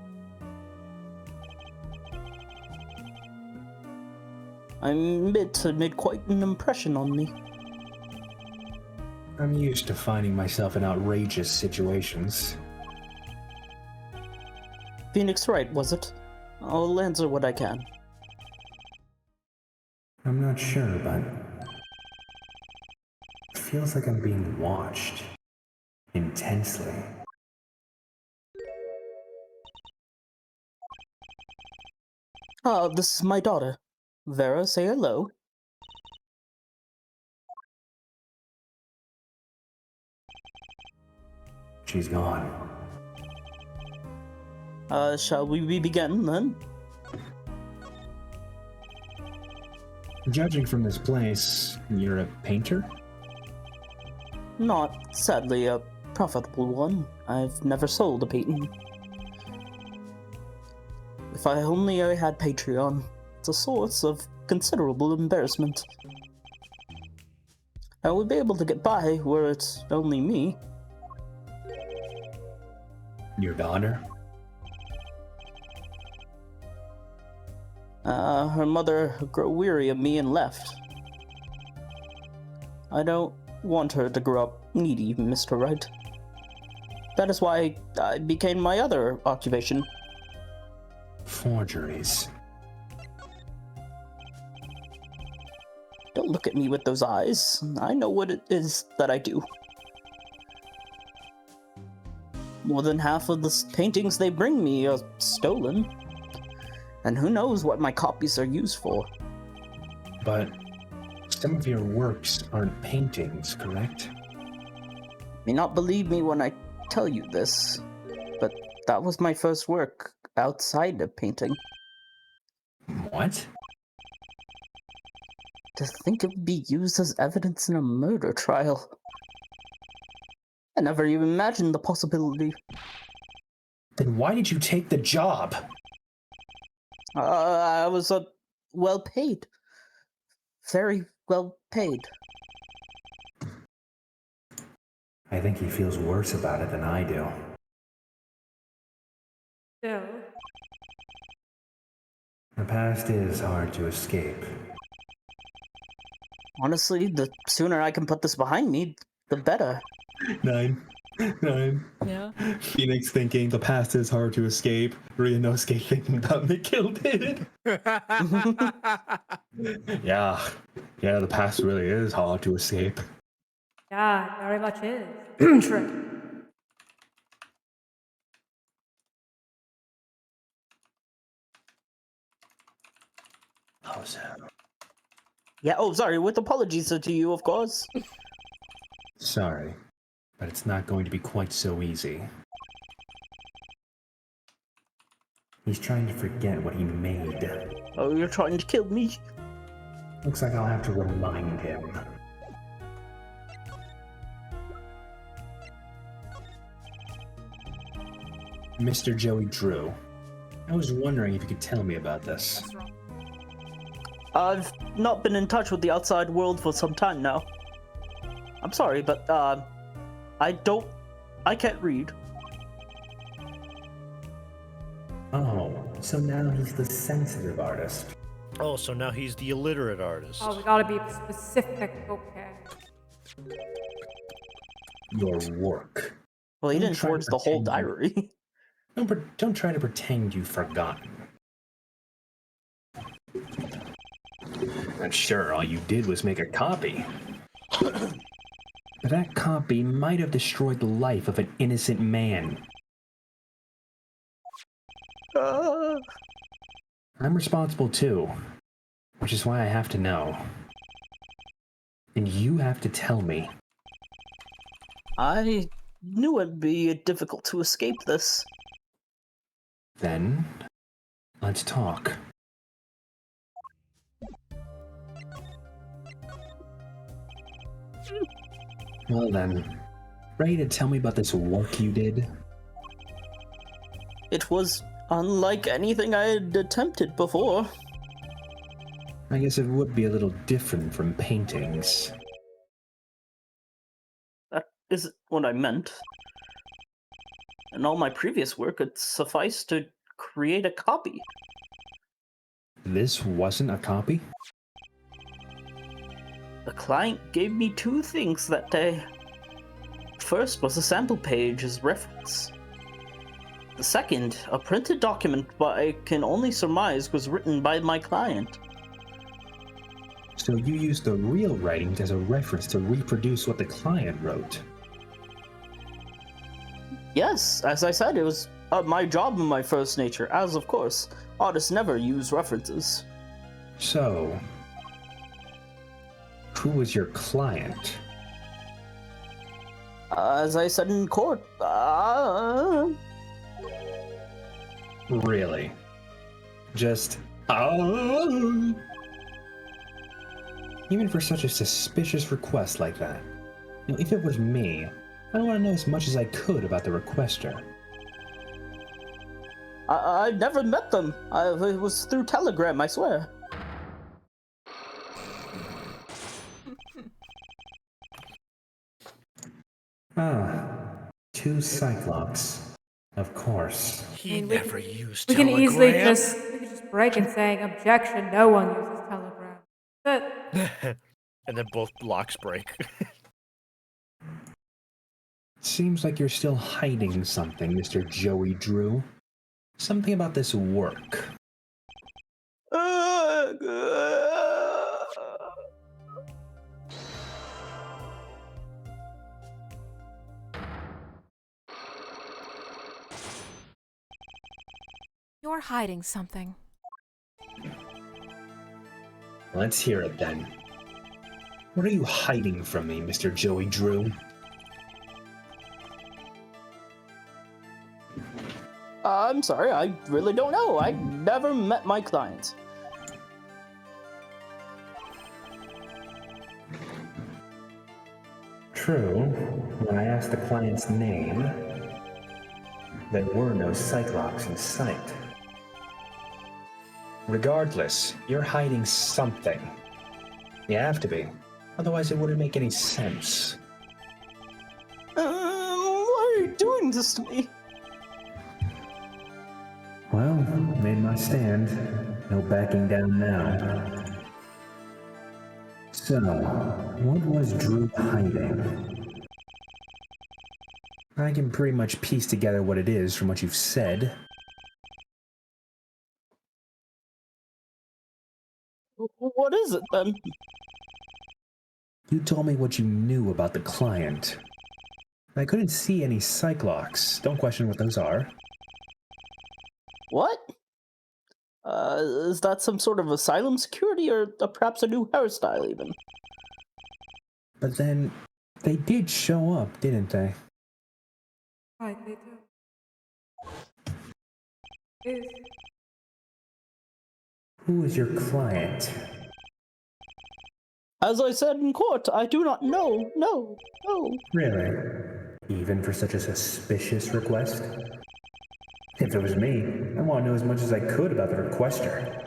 I admit it made quite an impression on me. I'm used to finding myself in outrageous situations. Phoenix Wright, was it? I'll answer what I can. I'm not sure, but it feels like I'm being watched intensely. This is my daughter. Vera, say hello. She's gone. Shall we begin then? Judging from this place, you're a painter? Not, sadly, a profitable one. I've never sold a painting. If I only had Patreon, it's a source of considerable embarrassment. I would be able to get by were it only me. Your daughter? Her mother grew weary of me and left. I don't want her to grow up needy, Mr. Wright. That is why I became my other occupation. Forgeries. Don't look at me with those eyes. I know what it is that I do. More than half of the paintings they bring me are stolen. And who knows what my copies are used for. But some of your works aren't paintings, correct? You may not believe me when I tell you this, but that was my first work outside of painting. What? To think it would be used as evidence in a murder trial. I never even imagined the possibility. Then why did you take the job? I was well paid. Very well paid. I think he feels worse about it than I do. So, The past is hard to escape. Honestly, the sooner I can put this behind me, the better. 9. Yeah. Phoenix thinking the past is hard to escape. Ryunosuke thinking about Mikil did. Yeah, the past really is hard to escape. yeah, very much is. True. Oh, so Yeah, oh, sorry, with apologies to you, of course. Sorry, but it's not going to be quite so easy. He's trying to forget what he made. Oh, you're trying to kill me? Looks like I'll have to remind him. Mr. Joey Drew, I was wondering if you could tell me about this. I've not been in touch with the outside world for some time now. I'm sorry, but, I can't read. Oh, so now he's the sensitive artist. Oh, so now he's the illiterate artist. Oh, we gotta be specific, okay. Your work. Well, he didn't forge the whole diary. Don't try to pretend you've forgotten. And sure, all you did was make a copy. But that copy might have destroyed the life of an innocent man. I'm responsible too, which is why I have to know. And you have to tell me. I knew it'd be difficult to escape this. Then, let's talk. Well then, ready to tell me about this work you did? It was unlike anything I had attempted before. I guess it would be a little different from paintings. That isn't what I meant. In all my previous work, it sufficed to create a copy. This wasn't a copy? The client gave me two things that day. First was a sample page as reference. The second, a printed document, but I can only surmise was written by my client. So you used the real writings as a reference to reproduce what the client wrote? Yes, as I said, it was my job in my first nature, as of course, artists never use references. So, who was your client? As I said in court, Really? Just, Even for such a suspicious request like that. You know, if it was me, I want to know as much as I could about the requester. I never met them. It was through Telegram, I swear. Two Cyclops. Of course. He never used We Telegram. can easily just break in saying, objection, no one uses Telegram. But And then both blocks break. Seems like you're still hiding something, Mr. Joey Drew. Something about this work. You're hiding something. Let's hear it then. What are you hiding from me, Mr. Joey Drew? I'm sorry, I really don't know. I never met my client. True. When I asked the client's name, there were no Cyclops in sight. Regardless, you're hiding something. You have to be. Otherwise it wouldn't make any sense. Why are you doing this to me? Well, made my stand. No backing down now. So, what was Drew hiding? I can pretty much piece together what it is from what you've said. What is it, then? You told me what you knew about the client. I couldn't see any Cyclops. Don't question what those are. What? Is that some sort of asylum security or perhaps a new hairstyle even? But then they did show up, didn't they? Right, they do. Who is your client? As I said in court, I do not know. No. Really? Even for such a suspicious request? If it was me, I want to know as much as I could about the requester.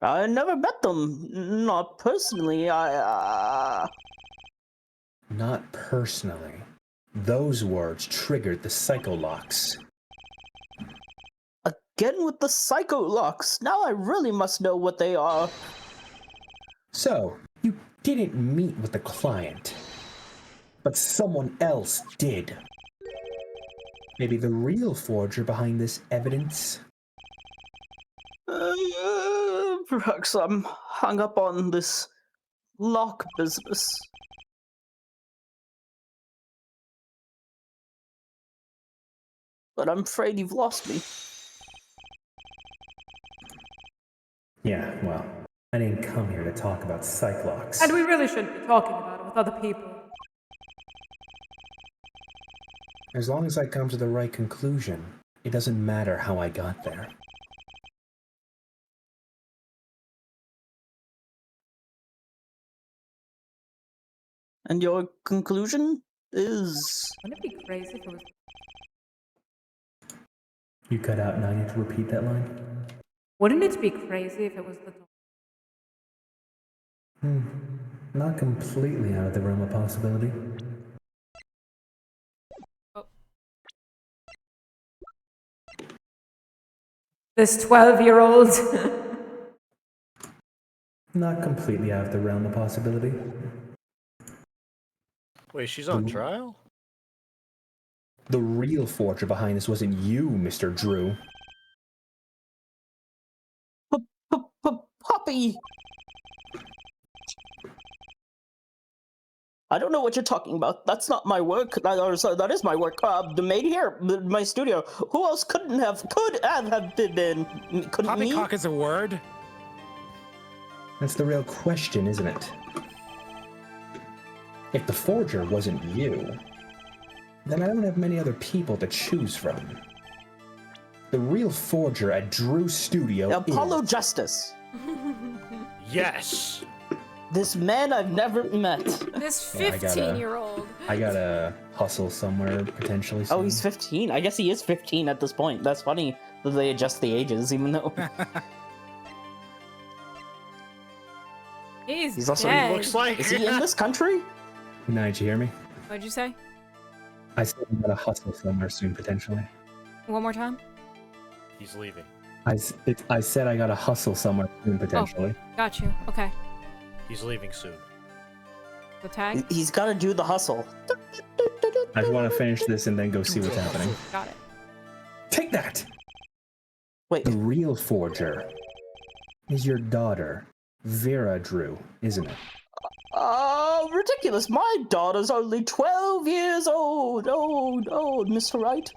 I never met them. Not personally. Not personally. Those words triggered the psycho locks. Again with the psycho locks. Now I really must know what they are. So, you didn't meet with the client, but someone else did. Maybe the real forger behind this evidence? Perhaps I'm hung up on this lock business. But I'm afraid you've lost me. Yeah, well, I didn't come here to talk about Cyclops. And we really shouldn't be talking about it with other people. As long as I come to the right conclusion, it doesn't matter how I got there. And your conclusion is... Wouldn't it be crazy if it was... You cut out and I need to repeat that line? Wouldn't it be crazy if it was the... Not completely out of the realm of possibility. This 12-year-old... Not completely out of the realm of possibility. Wait, she's on trial? The real forger behind this wasn't you, Mr. Drew. Poppy! I don't know what you're talking about. That's not my work. That is my work. The maid here, my studio. Who else could have been? Poppycock is a word? That's the real question, isn't it? If the forger wasn't you, then I don't have many other people to choose from. The real forger at Drew's studio Apollo Justice. Yes. This man I've never met. This 15-year-old. I gotta hustle somewhere potentially soon. Oh, he's 15. I guess he is 15 at this point. That's funny that they adjust the ages, even though. He's also dead. Looks like. Is he in this country? Now, did you hear me? What'd you say? I said I gotta hustle somewhere soon potentially. One more time? He's leaving. I said I gotta hustle somewhere soon potentially. Oh, got you. Okay. He's leaving soon. The tag? He's gotta do the hustle. I just want to finish this and then go see what's happening. Got it. Take that! Wait. The real forger is your daughter, Vera Drew, isn't it? Oh, ridiculous. My daughter's only 12 years old. Old, Mr. Wright.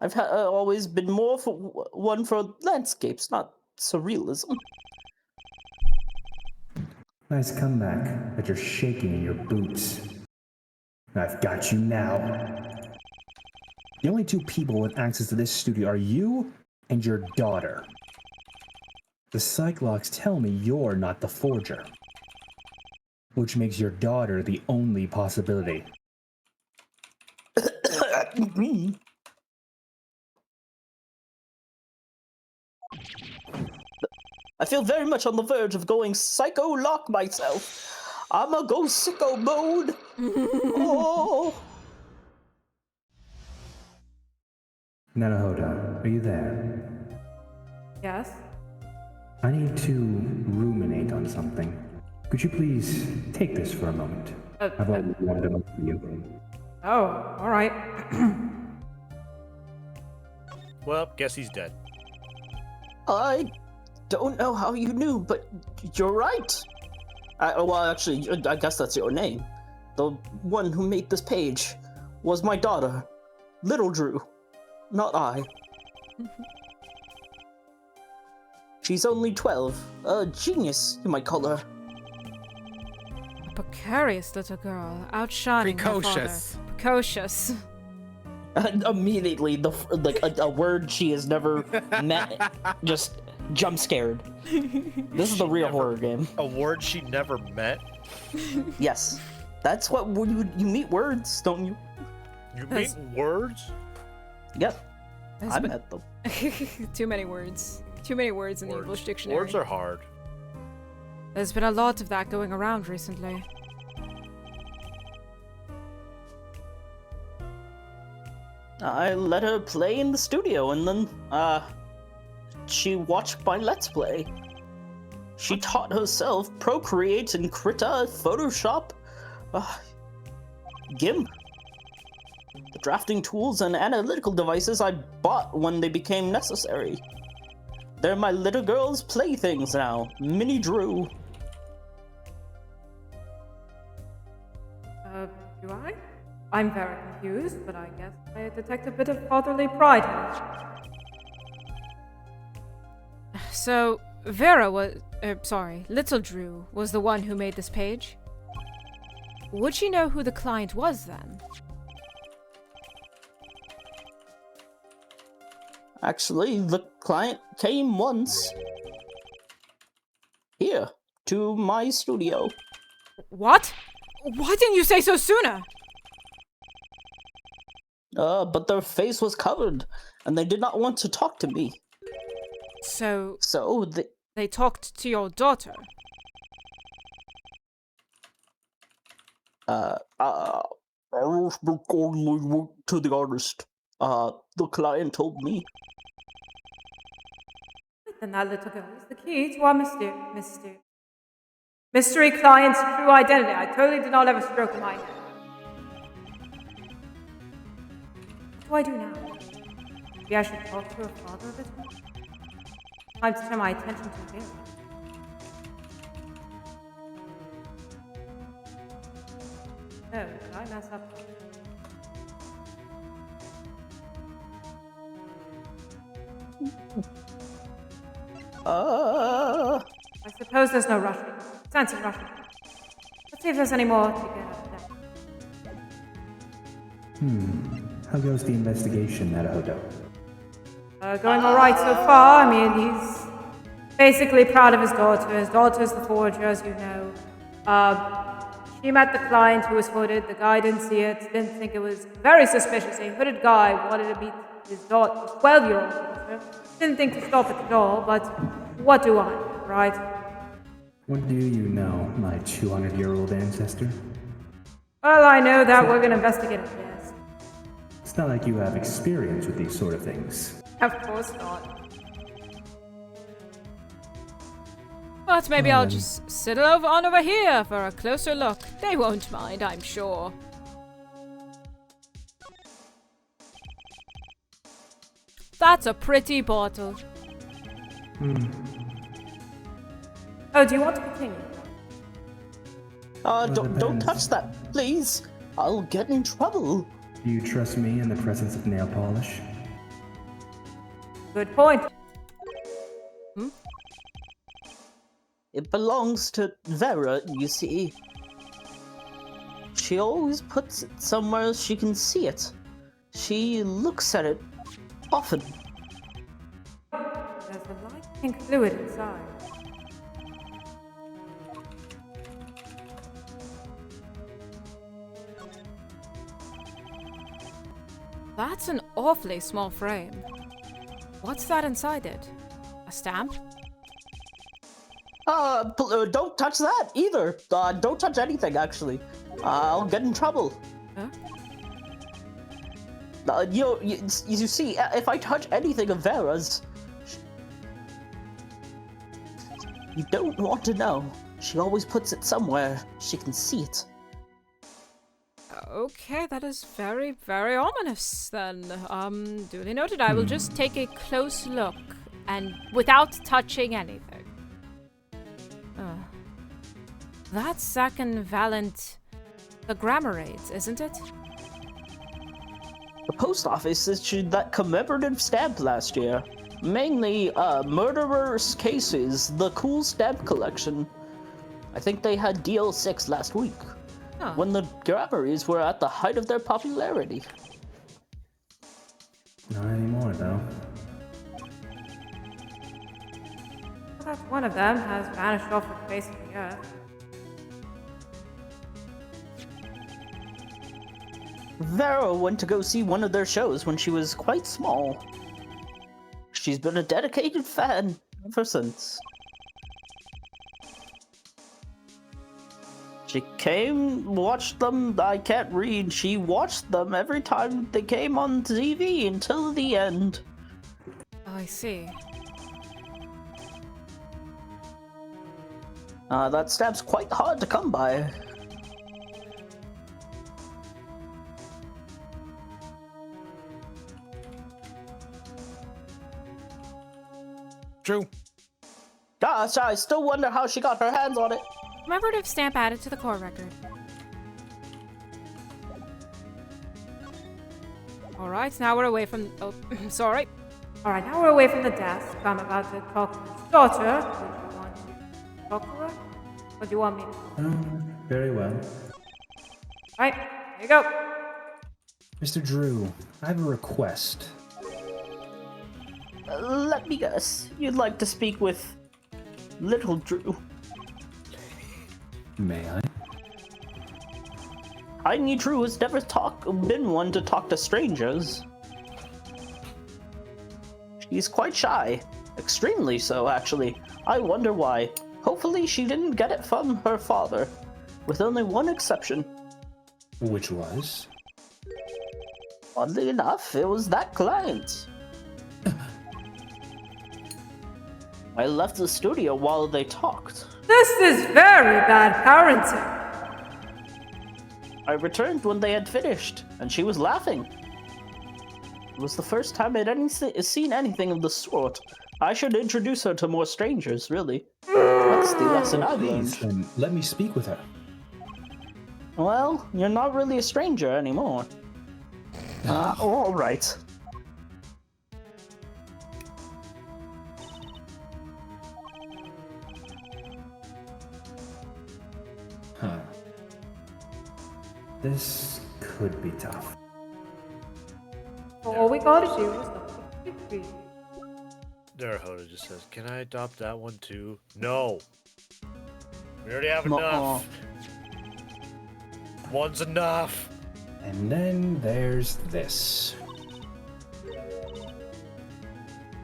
I've always been more for one for landscapes, not surrealism. Nice comeback, but you're shaking in your boots. I've got you now. The only two people with access to this studio are you and your daughter. The Cyclops tell me you're not the forger, which makes your daughter the only possibility. I feel very much on the verge of going psycho-lock myself. I'ma go sicko mode. Oh. Naruhodo, are you there? Yes? I need to ruminate on something. Could you please take this for a moment? I've always wanted to look for you. Oh, alright. Well, guess he's dead. I don't know how you knew, but you're right. Well, actually, I guess that's your name. The one who made this page was my daughter, Little Drew. not I. She's only 12. A genius, you might call her. A precarious little girl, outshining her father. Precocious. Precocious. Immediately, a word she has never met, just jump scared. This is the real horror game. A word she never met? Yes. That's what you meet words, don't you? You meet words? Yep. I met them. Too many words. Too many words in the English dictionary. Words are hard. There's been a lot of that going around recently. I let her play in the studio, and then, she watched my Let's Play. She taught herself Procreate and Krita, Photoshop, GIMP. The drafting tools and analytical devices I bought when they became necessary. They're my little girl's playthings now. Mini Drew. Do I? I'm very confused, but I guess I detect a bit of fatherly pride here. So, Vera was... Little Drew was the one who made this page? Would she know who the client was then? Actually, the client came once. Here, to my studio. What? Why didn't you say so sooner? But their face was covered, and they did not want to talk to me. So they talked to your daughter? I was only to the artist. The client told me. Then that little girl is the key to our mystery client's true identity. I totally did not have a stroke of my head. What do I do now? Maybe I should talk to her father a bit more? Time to turn my attention to Vera. Oh, did I mess up? I suppose there's no rushing. Sense of rushing. Let's see if there's any more to get out of that. How goes the investigation at Odo? Going alright so far. I mean, he's basically proud of his daughter. His daughter's the forger, as you know. She met the client who was hooded. The guy didn't see it, didn't think it was very suspicious. A hooded guy wanted to meet his daughter, his 12-year-old daughter. Didn't think to stop at the door, but what do I know, right? What do you know, my 200-year-old ancestor? Well, I know that we're gonna investigate it, yes. It's not like you have experience with these sort of things. Of course not. But maybe I'll just sit on over here for a closer look. They won't mind, I'm sure. That's a pretty bottle. Oh, do you want to continue? Don't touch that, please. I'll get in trouble. Do you trust me in the presence of nail polish? Good point. It belongs to Vera, you see. She always puts it somewhere she can see it. She looks at it often. There's a light pink fluid inside. That's an awfully small frame. What's that inside it? A stamp? Don't touch that either. Don't touch anything, actually. I'll get in trouble. Huh? You see, if I touch anything of Vera's, you don't want to know. She always puts it somewhere she can see it. Okay, that is very, very ominous then. Duly noted. I will just take a close look and without touching anything. That's Zack and Valent, the grammar aids, isn't it? The post office issued that commemorative stamp last year. Mainly, murderers' cases, the cool stamp collection. I think they had DL6 last week, when the Grammarys were at the height of their popularity. Not anymore, though. Perhaps one of them has vanished off the face of the earth. Vera went to go see one of their shows when she was quite small. She's been a dedicated fan ever since. She came, watched them, I can't read, she watched them every time they came on TV until the end. Oh, I see. That stamp's quite hard to come by. True. Gosh, I still wonder how she got her hands on it. Commemorative stamp added to the core record. Alright, now we're away from... Oh, sorry. Alright, now we're away from the desk. I'm about to talk to his daughter. Do you want to talk to her? Or do you want me to? Very well. Right, here you go. Mr. Drew, I have a request. Let me guess. You'd like to speak with Little Drew. May I? Tiny Drew has never been one to talk to strangers. She's quite shy. Extremely so, actually. I wonder why. Hopefully she didn't get it from her father. With only one exception. Which was? Oddly enough, it was that client. I left the studio while they talked. This is very bad parenting. I returned when they had finished, and she was laughing. It was the first time I'd seen anything of the sort. I should introduce her to more strangers, really. That's the lesson I've learned. Then let me speak with her. Well, you're not really a stranger anymore. All right. Huh. This could be tough. All we gotta do is look. There, Hoda just says, can I adopt that one too? No. We already have enough. One's enough. And then there's this.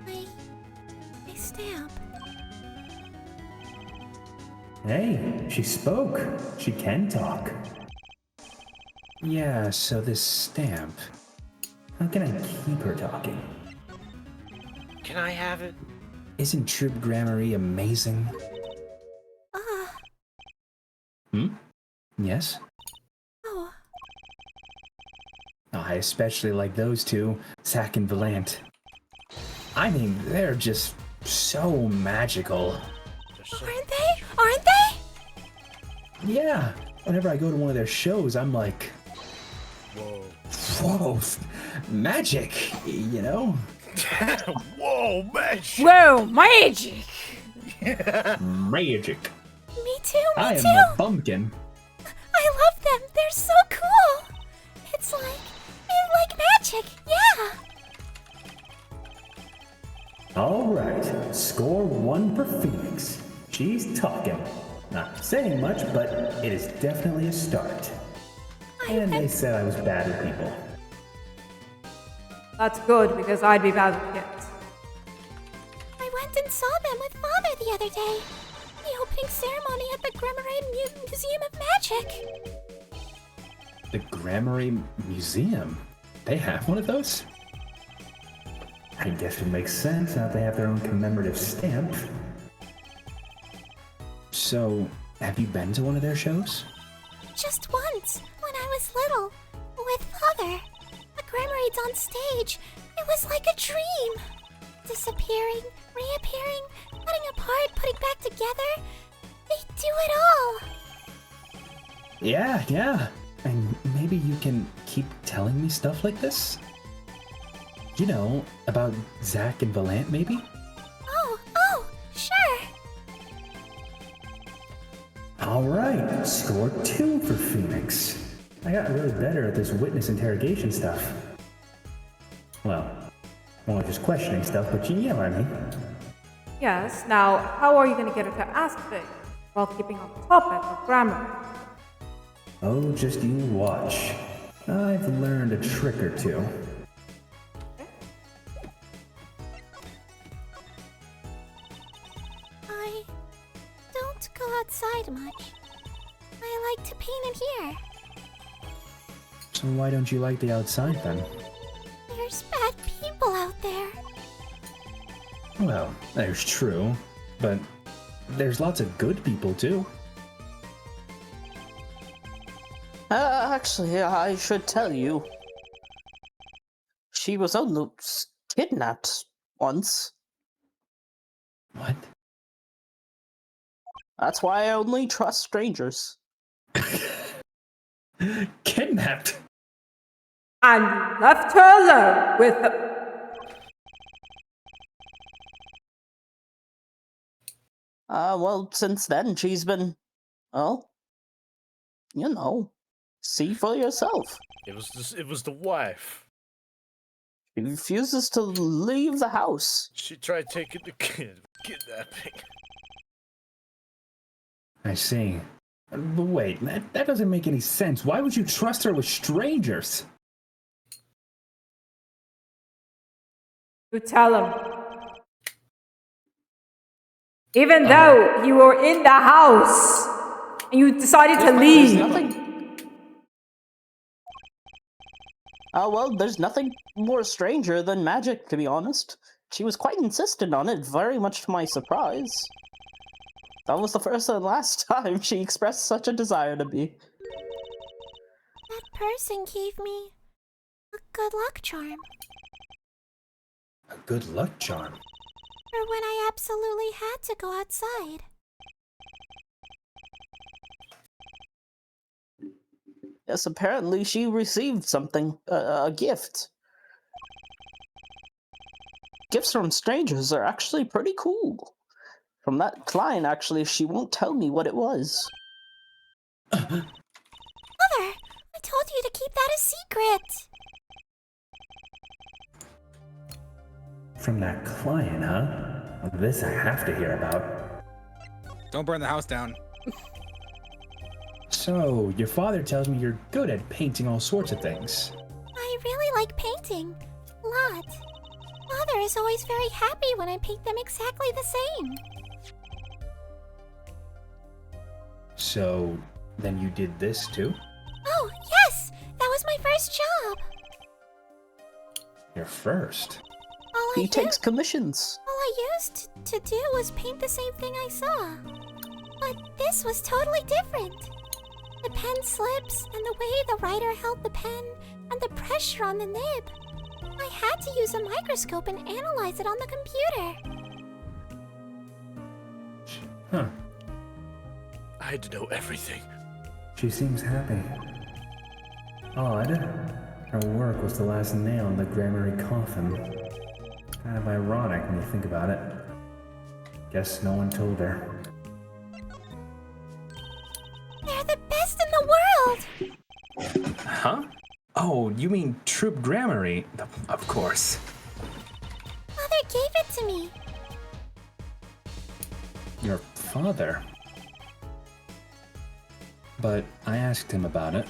My stamp. Hey, she spoke. She can talk. Yeah, so this stamp. How can I keep her talking? Can I have it? Isn't Trip Grammary amazing? Yes? Oh. I especially like those two, Zack and Valant. I mean, they're just so magical. Aren't they? Aren't they? Yeah, whenever I go to one of their shows, I'm like, whoa, magic, you know? Whoa, magic! Whoa, magic! Magic. Me too, I am too. a pumpkin. I love them. They're so cool. It's like magic. Yeah. All right, score 1 for Phoenix. She's talking. Not saying much, but it is definitely a start. And they said I was bad with people. That's good, because I'd be bad with kids. I went and saw them with Father the other day. The opening ceremony at the Grammary Museum of Magic. The Grammary Museum? They have one of those? I guess it makes sense now they have their own commemorative stamp. So, have you been to one of their shows? Just once, when I was little, with Father. The Grammarides on stage. It was like a dream. Disappearing, reappearing, cutting apart, putting back together. They do it all. Yeah. And maybe you can keep telling me stuff like this? You know, about Zach and Valant, maybe? Oh, sure. Alright, score 2 for Phoenix. I got really better at this witness interrogation stuff. Well, more just questioning stuff, but you know what I mean. Yes, now, how are you going to get her to ask things while keeping on topic of grammar? Oh, just you watch. I've learned a trick or two. I don't go outside much. I like to paint in here. So why don't you like the outside then? There's bad people out there. Well, there's true, but there's lots of good people too. Actually, I should tell you. She was only kidnapped once. What? That's why I only trust strangers. Kidnapped? And you left her alone with the... Well, since then she's been, well, you know, see for yourself. It was the wife. She refuses to leave the house. She tried taking the kid, kidnapping. I see. But wait, that doesn't make any sense. Why would you trust her with strangers? You tell him. Even though you were in the house and you decided to leave. Well, there's nothing more stranger than magic, to be honest. She was quite insistent on it, very much to my surprise. That was the first and last time she expressed such a desire to be. That person gave me a good luck charm. A good luck charm? For when I absolutely had to go outside. Yes, apparently she received something, a gift. Gifts from strangers are actually pretty cool. From that client, actually, she won't tell me what it was. Mother, I told you to keep that a secret. From that client, huh? Well, this I have to hear about. Don't burn the house down. So, your father tells me you're good at painting all sorts of things. I really like painting. A lot. Father is always very happy when I paint them exactly the same. So, then you did this too? Oh, yes! That was my first job! Your first? He takes commissions. All I used to do was paint the same thing I saw. But this was totally different. The pen slips, and the way the writer held the pen, and the pressure on the nib. I had to use a microscope and analyze it on the computer. Huh. I had to know everything. She seems happy. Odd. Her work was the last nail in the Grammary coffin. Kind of ironic when you think about it. Guess no one told her. They're the best in the world! Huh? Oh, you mean Troop Grammary? Of course. Mother gave it to me. Your father? But I asked him about it.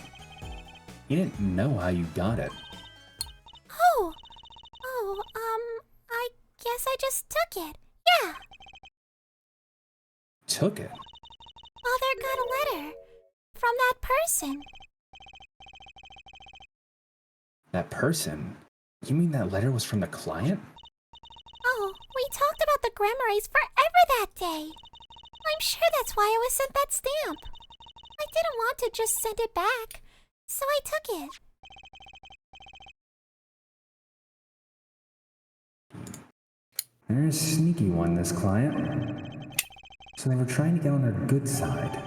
He didn't know how you got it. Oh, I guess I just took it. Yeah. Took it? Father got a letter from that person. That person? You mean that letter was from the client? Oh, we talked about the Grammaries forever that day. I'm sure that's why I was sent that stamp. I didn't want to just send it back, so I took it. They're a sneaky one, this client. So they were trying to get on her good side.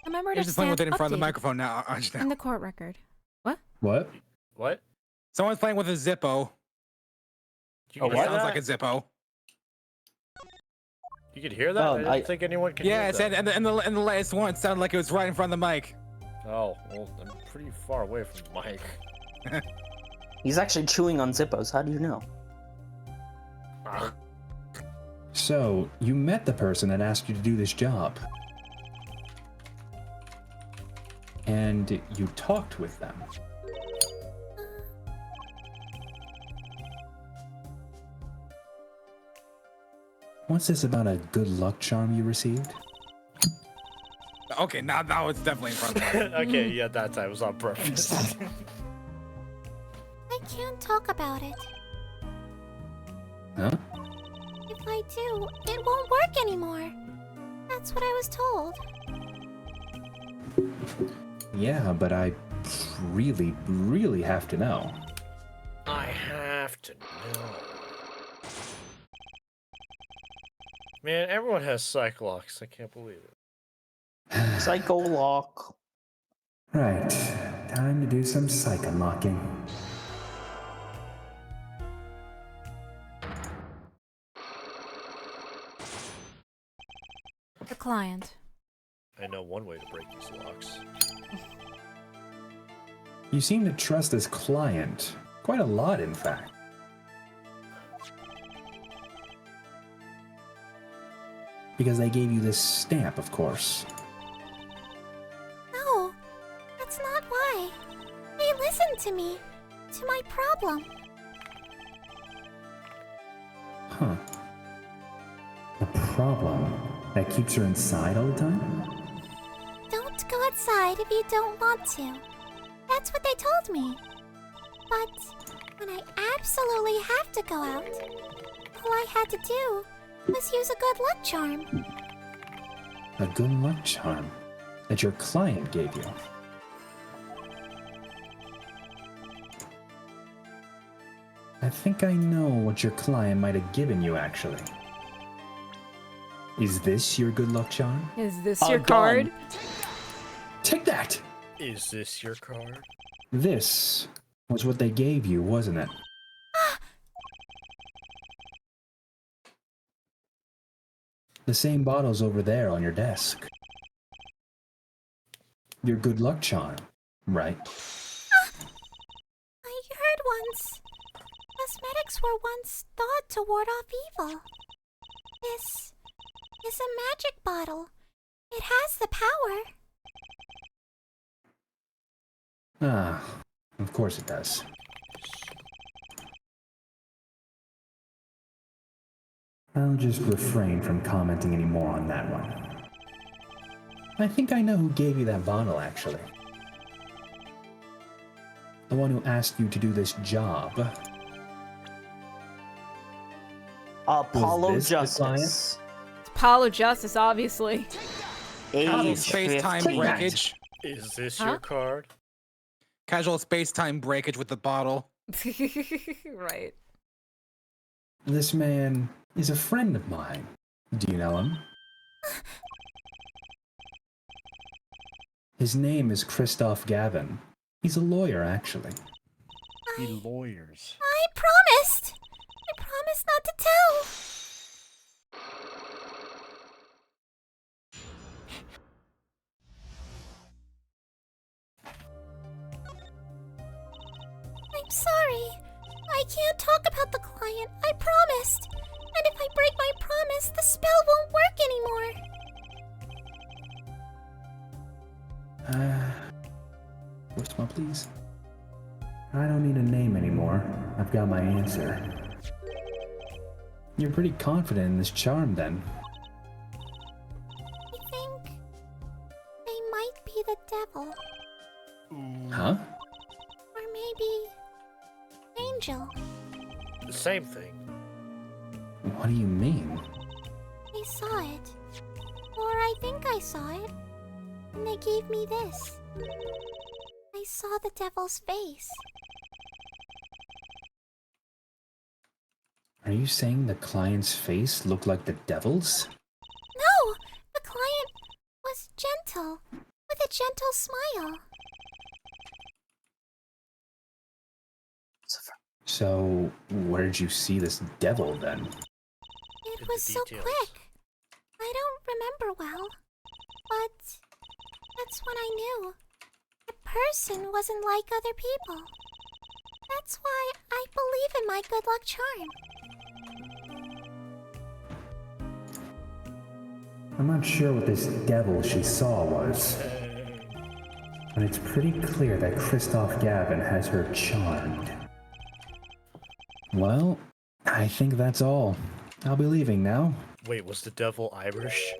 Commemorative Just playing with it in front of the updated microphone now. in the court record. What? What? What? Someone's playing with a Zippo. You can hear Sounds that? like a Zippo. You could hear that? Oh, I didn't think anyone could Yeah, hear it said, that. and the last one sounded like it was right in front of the mic. Oh, well, I'm pretty far away from the mic. He's actually chewing on Zippos. How do you know? So, you met the person that asked you to do this job. And you talked with them. What's this about a good luck charm you received? Okay, now it's definitely in front of me. Okay, yeah, that time was on purpose. I can't talk about it. Huh? If I do, it won't work anymore. That's what I was told. Yeah, but I really, really have to know. I have to know. Man, everyone has psych locks. I can't believe it. Psycho lock. Right. Time to do some psych unlocking. The client. I know one way to break these locks. You seem to trust this client. Quite a lot, in fact. Because they gave you this stamp, of course. No, that's not why. They listened to me, to my problem. Huh. A problem that keeps her inside all the time? Don't go outside if you don't want to. That's what they told me. But when I absolutely have to go out, all I had to do was use a good luck charm. A good luck charm that your client gave you. I think I know what your client might have given you, actually. Is this your good luck charm? Is this your card? Take that! Is this your card? This was what they gave you, wasn't it? The same bottle's over there on your desk. Your good luck charm, right? I heard once. Cosmetics were once thought to ward off evil. This is a magic bottle. It has the power. Ah, of course it does. I'll just refrain from commenting any more on that one. I think I know who gave you that bottle, actually. The one who asked you to do this job. Apollo Was this the client? Justice. It's Apollo Justice, obviously. Casual space-time 15. breakage. Is this Huh? your card? Casual space-time breakage with the bottle. Right. This man is a friend of mine. Do you know him? His name is Christoph Gavin. He's a lawyer, actually. The lawyers. I promised! I promised not to tell! I'm sorry. I can't talk about the client. I promised. And if I break my promise, the spell won't work anymore. What's my please? I don't need a name anymore. I've got my answer. You're pretty confident in this charm, then. I think they might be the devil. Huh? Or maybe angel. The same thing. What do you mean? They saw it. Or I think I saw it. And they gave me this. I saw the devil's face. Are you saying the client's face looked like the devil's? No! The client was gentle. With a gentle smile. So, where did you see this devil then? It was so quick. I don't remember well, but that's when I knew a person wasn't like other people. That's why I believe in my good luck charm. I'm not sure what this devil she saw was, but it's pretty clear that Christoph Gavin has her charmed. Well, I think that's all. I'll be leaving now. Wait, was the devil Irish?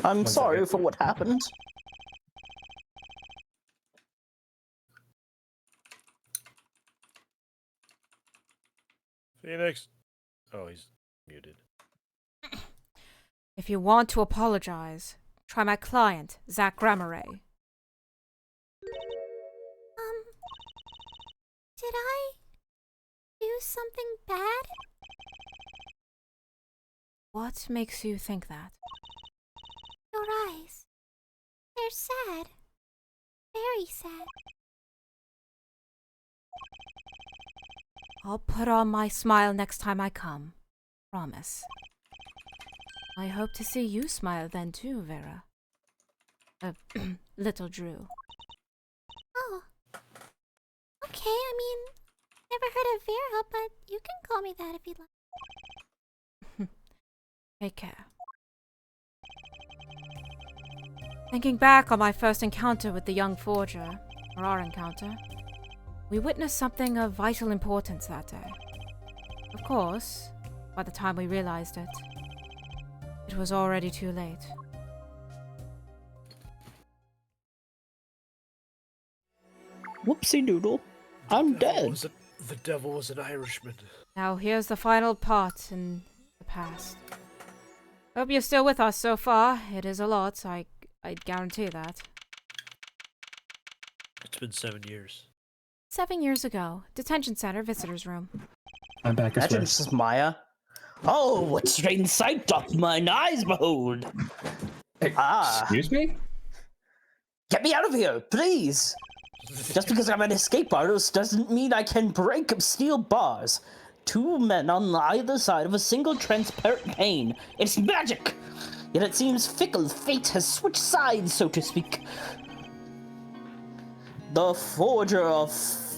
I'm sorry for what happened. Phoenix. Oh, he's muted. If you want to apologize, try my client, Zach Grammeret. Did I do something bad? What makes you think that? Your eyes. They're sad. Very sad. I'll put on my smile next time I come. Promise. I hope to see you smile then too, Vera. Little Drew. Oh. Okay, I mean, never heard of Vera, but you can call me that if you'd like. Take care. Thinking back on my first encounter with the young forger, or our encounter, we witnessed something of vital importance that day. Of course, by the time we realized it, it was already too late. Whoopsie doodle. I'm dead. The devil was an Irishman. Now here's the final part in the past. Hope you're still with us so far. It is a lot, I guarantee that. It's been 7 years. 7 years ago, detention center, visitor's room. I'm back as well. This is Maya. Oh, what strange sight doth mine eyes behold! Excuse me? Get me out of here, please! Just because I'm an escape artist doesn't mean I can break steel bars. Two men on either side of a single transparent pane. It's magic! Yet it seems fickle fate has switched sides, so to speak. The forger of...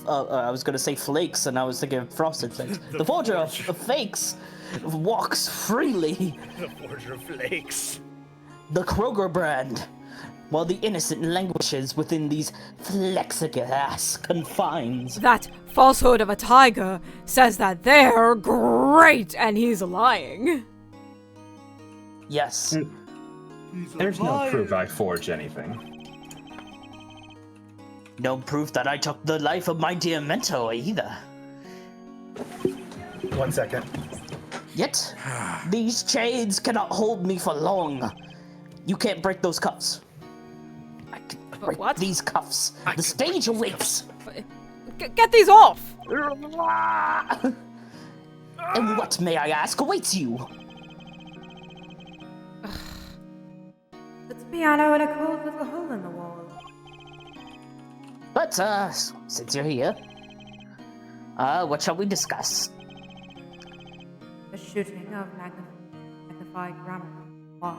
I was gonna say flakes, and I was thinking of frosted flakes. The forger of fakes walks freely. The forger of flakes. The Kroger brand. While the innocent languishes within these plexiglass confines. That falsehood of a tiger says that they're great, and he's lying. Yes. There's no proof I forged anything. No proof that I took the life of my dear mentor either. 1 second. Yet, these chains cannot hold me for long. You can't break those cuffs. I can break what? These cuffs. The stage awaits. Get these off! And what, may I ask, awaits you? It's a piano and a cool little hole in the wall. But, since you're here, what shall we discuss? The shooting of magnified grammar. Why?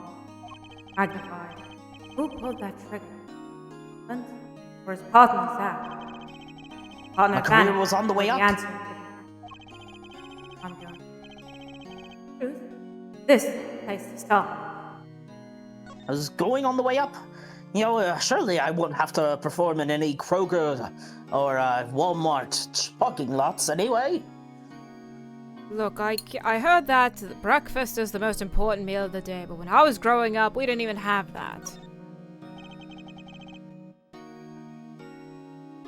Magnified. Who pulled that trigger? Clint? Or his partner, Zach? Partner My career Bannon was on the way the up. answer. I'm going. Truth? This is the place to start. I was going on the way up. You know, surely I won't have to perform in any Kroger or Walmart parking lots anyway. Look, I heard that breakfast is the most important meal of the day, but when I was growing up, we didn't even have that.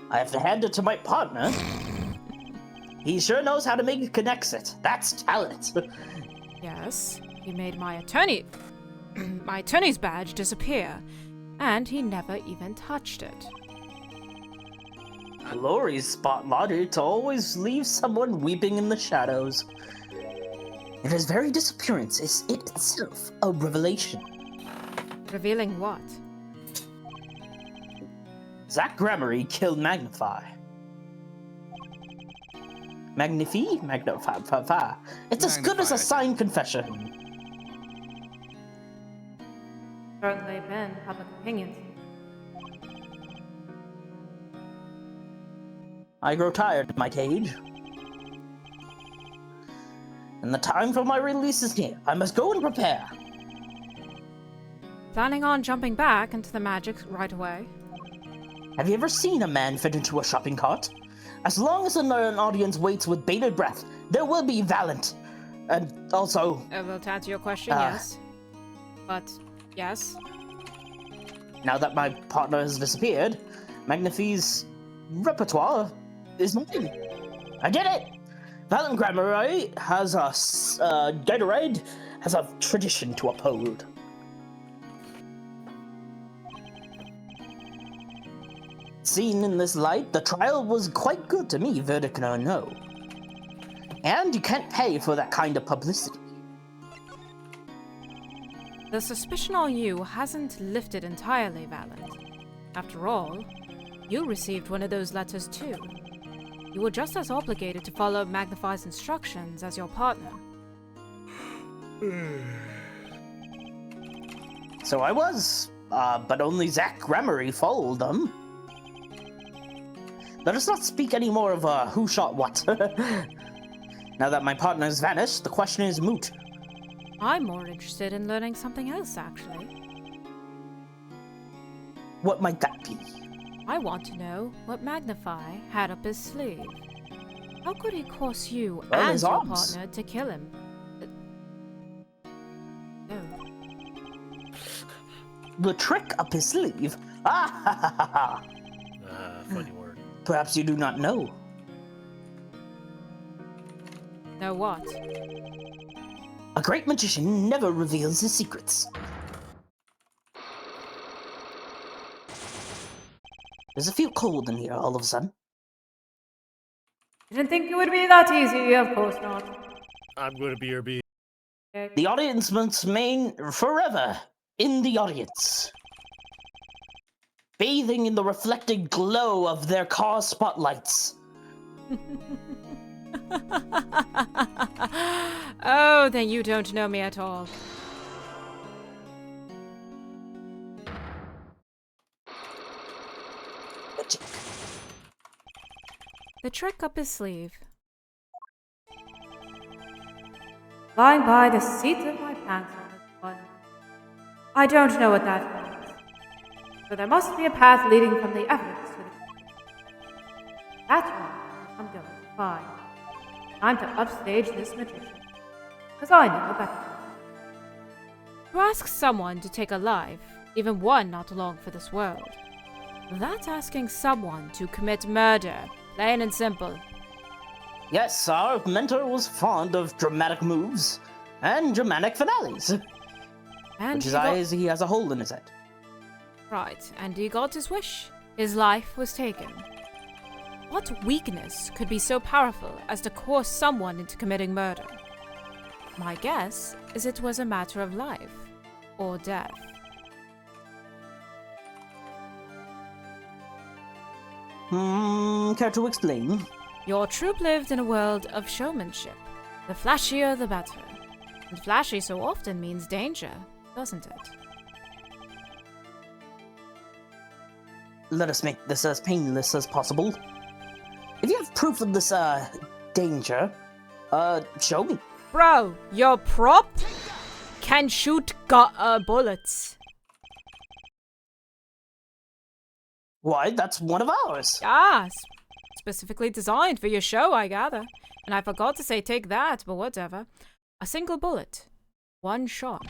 I have to hand it to my partner. He sure knows how to make it connects it. That's talent. Yes, he made my attorney's badge disappear, and he never even touched it. Lori's spotlight to always leave someone weeping in the shadows. And his very disappearance is it itself a revelation. Revealing what? Zach Gremory killed Magnify. Magnify? It's as good as a signed confession. Certainly been public opinions. I grow tired of my cage. And the time for my release is near. I must go and prepare. Planning on jumping back into the magic right away? Have you ever seen a man fit into a shopping cart? As long as an audience waits with bated breath, there will be Valiant. And also... well, to answer your question, yes. But, yes. Now that my partner has disappeared, Magnify's repertoire is mine. I did it! Valiant Gremory has a... Gatorade has a tradition to uphold. Seen in this light, the trial was quite good to me, verdict or no. And you can't pay for that kind of publicity. The suspicion on you hasn't lifted entirely, Valiant. After all, you received one of those letters too. You were just as obligated to follow Magnify's instructions as your partner. So I was, but only Zach Gremory followed them. Let us not speak any more of who shot what. Now that my partner has vanished, the question is moot. I'm more interested in learning something else, actually. What might that be? I want to know what Magnify had up his sleeve. How could he cause you and your partner to kill him? No. The trick up his sleeve? Ah, Funny word. Perhaps you do not know. Know what? A great magician never reveals his secrets. Does it feel cold in here all of a sudden? Didn't think it would be that easy, of course not. I'm gonna be your bee. The audience must remain forever in the audience, bathing in the reflected glow of their car spotlights. Oh, then you don't know me at all. The trick up his sleeve. Lying by the seat of my pants on this one. I don't know what that means. So there must be a path leading from the evidence to the... That's why I'm going to find. Time to upstage this magician. Because I know better. To ask someone to take a life, even one not long for this world, that's asking someone to commit murder, plain and simple. Yes, our mentor was fond of dramatic moves and dramatic finales. And which is why he has a hole in his head. Right, and he got his wish. His life was taken. What weakness could be so powerful as to coerce someone into committing murder? My guess is it was a matter of life or death. Care to explain? Your troupe lived in a world of showmanship. The flashier, the better. And flashy so often means danger, doesn't it? Let us make this as painless as possible. If you have proof of this, danger, show me. Bro, your prop can shoot bullets. Why, that's one of ours. Ah, specifically designed for your show, I gather. And I forgot to say take that, but whatever. A single bullet. One shot.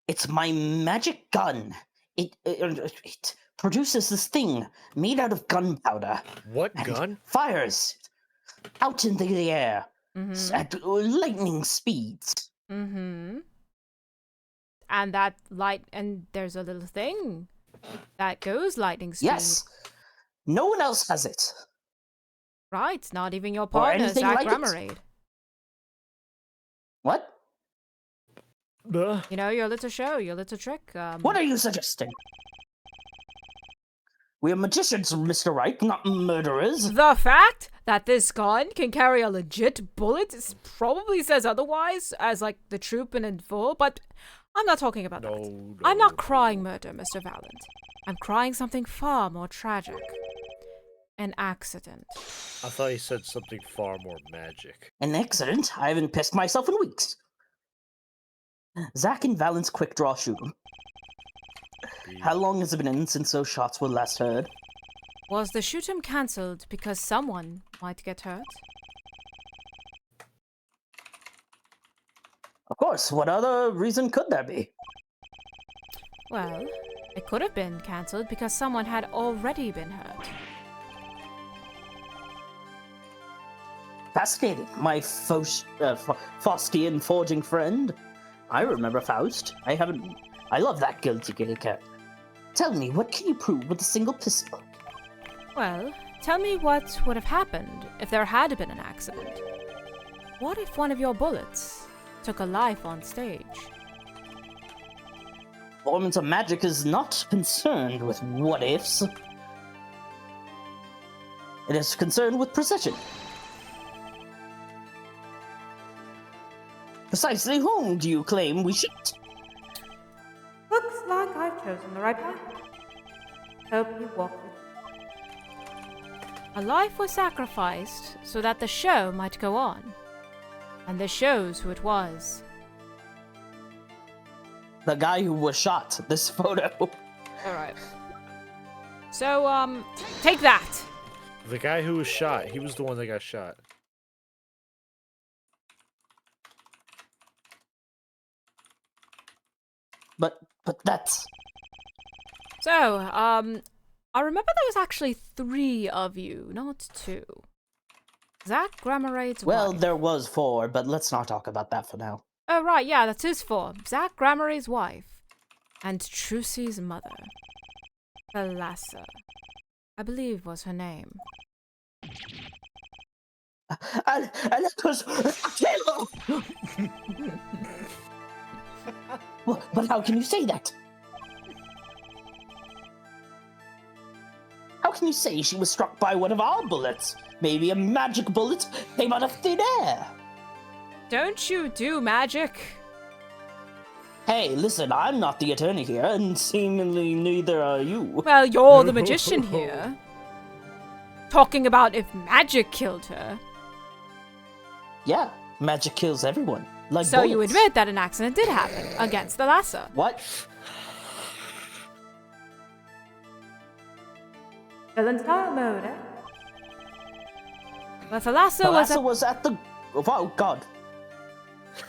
It's my magic gun. It produces this thing made out of gunpowder. What gun? Fires out into the air at lightning speeds. And that and there's a little thing that goes lightning speed. Yes. No one else has it. Right, not even your partner, Zach Gremory. What? You know, your little show, your little trick. What are you suggesting? We're magicians, Mr. Wright, not murderers. The fact that this gun can carry a legit bullet probably says otherwise, as like the troop in full, but I'm not talking about that. I'm not crying murder, Mr. Valent. I'm crying something far more tragic. An accident. I thought he said something far more magic. An accident? I haven't pissed myself in weeks. Zach and Valent's quick draw shoot 'em. How long has it been since those shots were last heard? Was the shoot 'em cancelled because someone might get hurt? Of course, what other reason could there be? Well, it could have been cancelled because someone had already been hurt. Fascinating. My Faustian forging friend. I remember Faust. I love that guilty kitty cat. Tell me, what can you prove with a single pistol? Well, tell me what would have happened if there had been an accident. What if one of your bullets took a life on stage? Performance of magic is not concerned with what-ifs. It is concerned with precision. Precisely whom do you claim we shoot? Looks like I've chosen the right path. Hope you walk it. A life was sacrificed so that the show might go on. And this shows who it was. The guy who was shot. This photo. Alright. So, take that! The guy who was shot, he was the one that got shot. But that's... So, I remember there was actually 3 of you, not 2. Zach Grammerade's Well, wife. there was 4, but let's not talk about that for now. Oh, right, yeah, that's his 4. Zach Grammerade's wife. And Trucy's mother. Thalassa, I believe was her name. And it was... But how can you say that? How can you say she was struck by one of our bullets? Maybe a magic bullet came out of thin air. Don't you do magic? Hey, listen, I'm not the attorney here, and seemingly neither are you. Well, you're the magician here. Talking about if magic killed her. Yeah, magic kills everyone. Like so bullets. You admit that an accident did happen against Thalassa. What? Villain style mode, eh? Well, Thalassa was at the... Oh, God.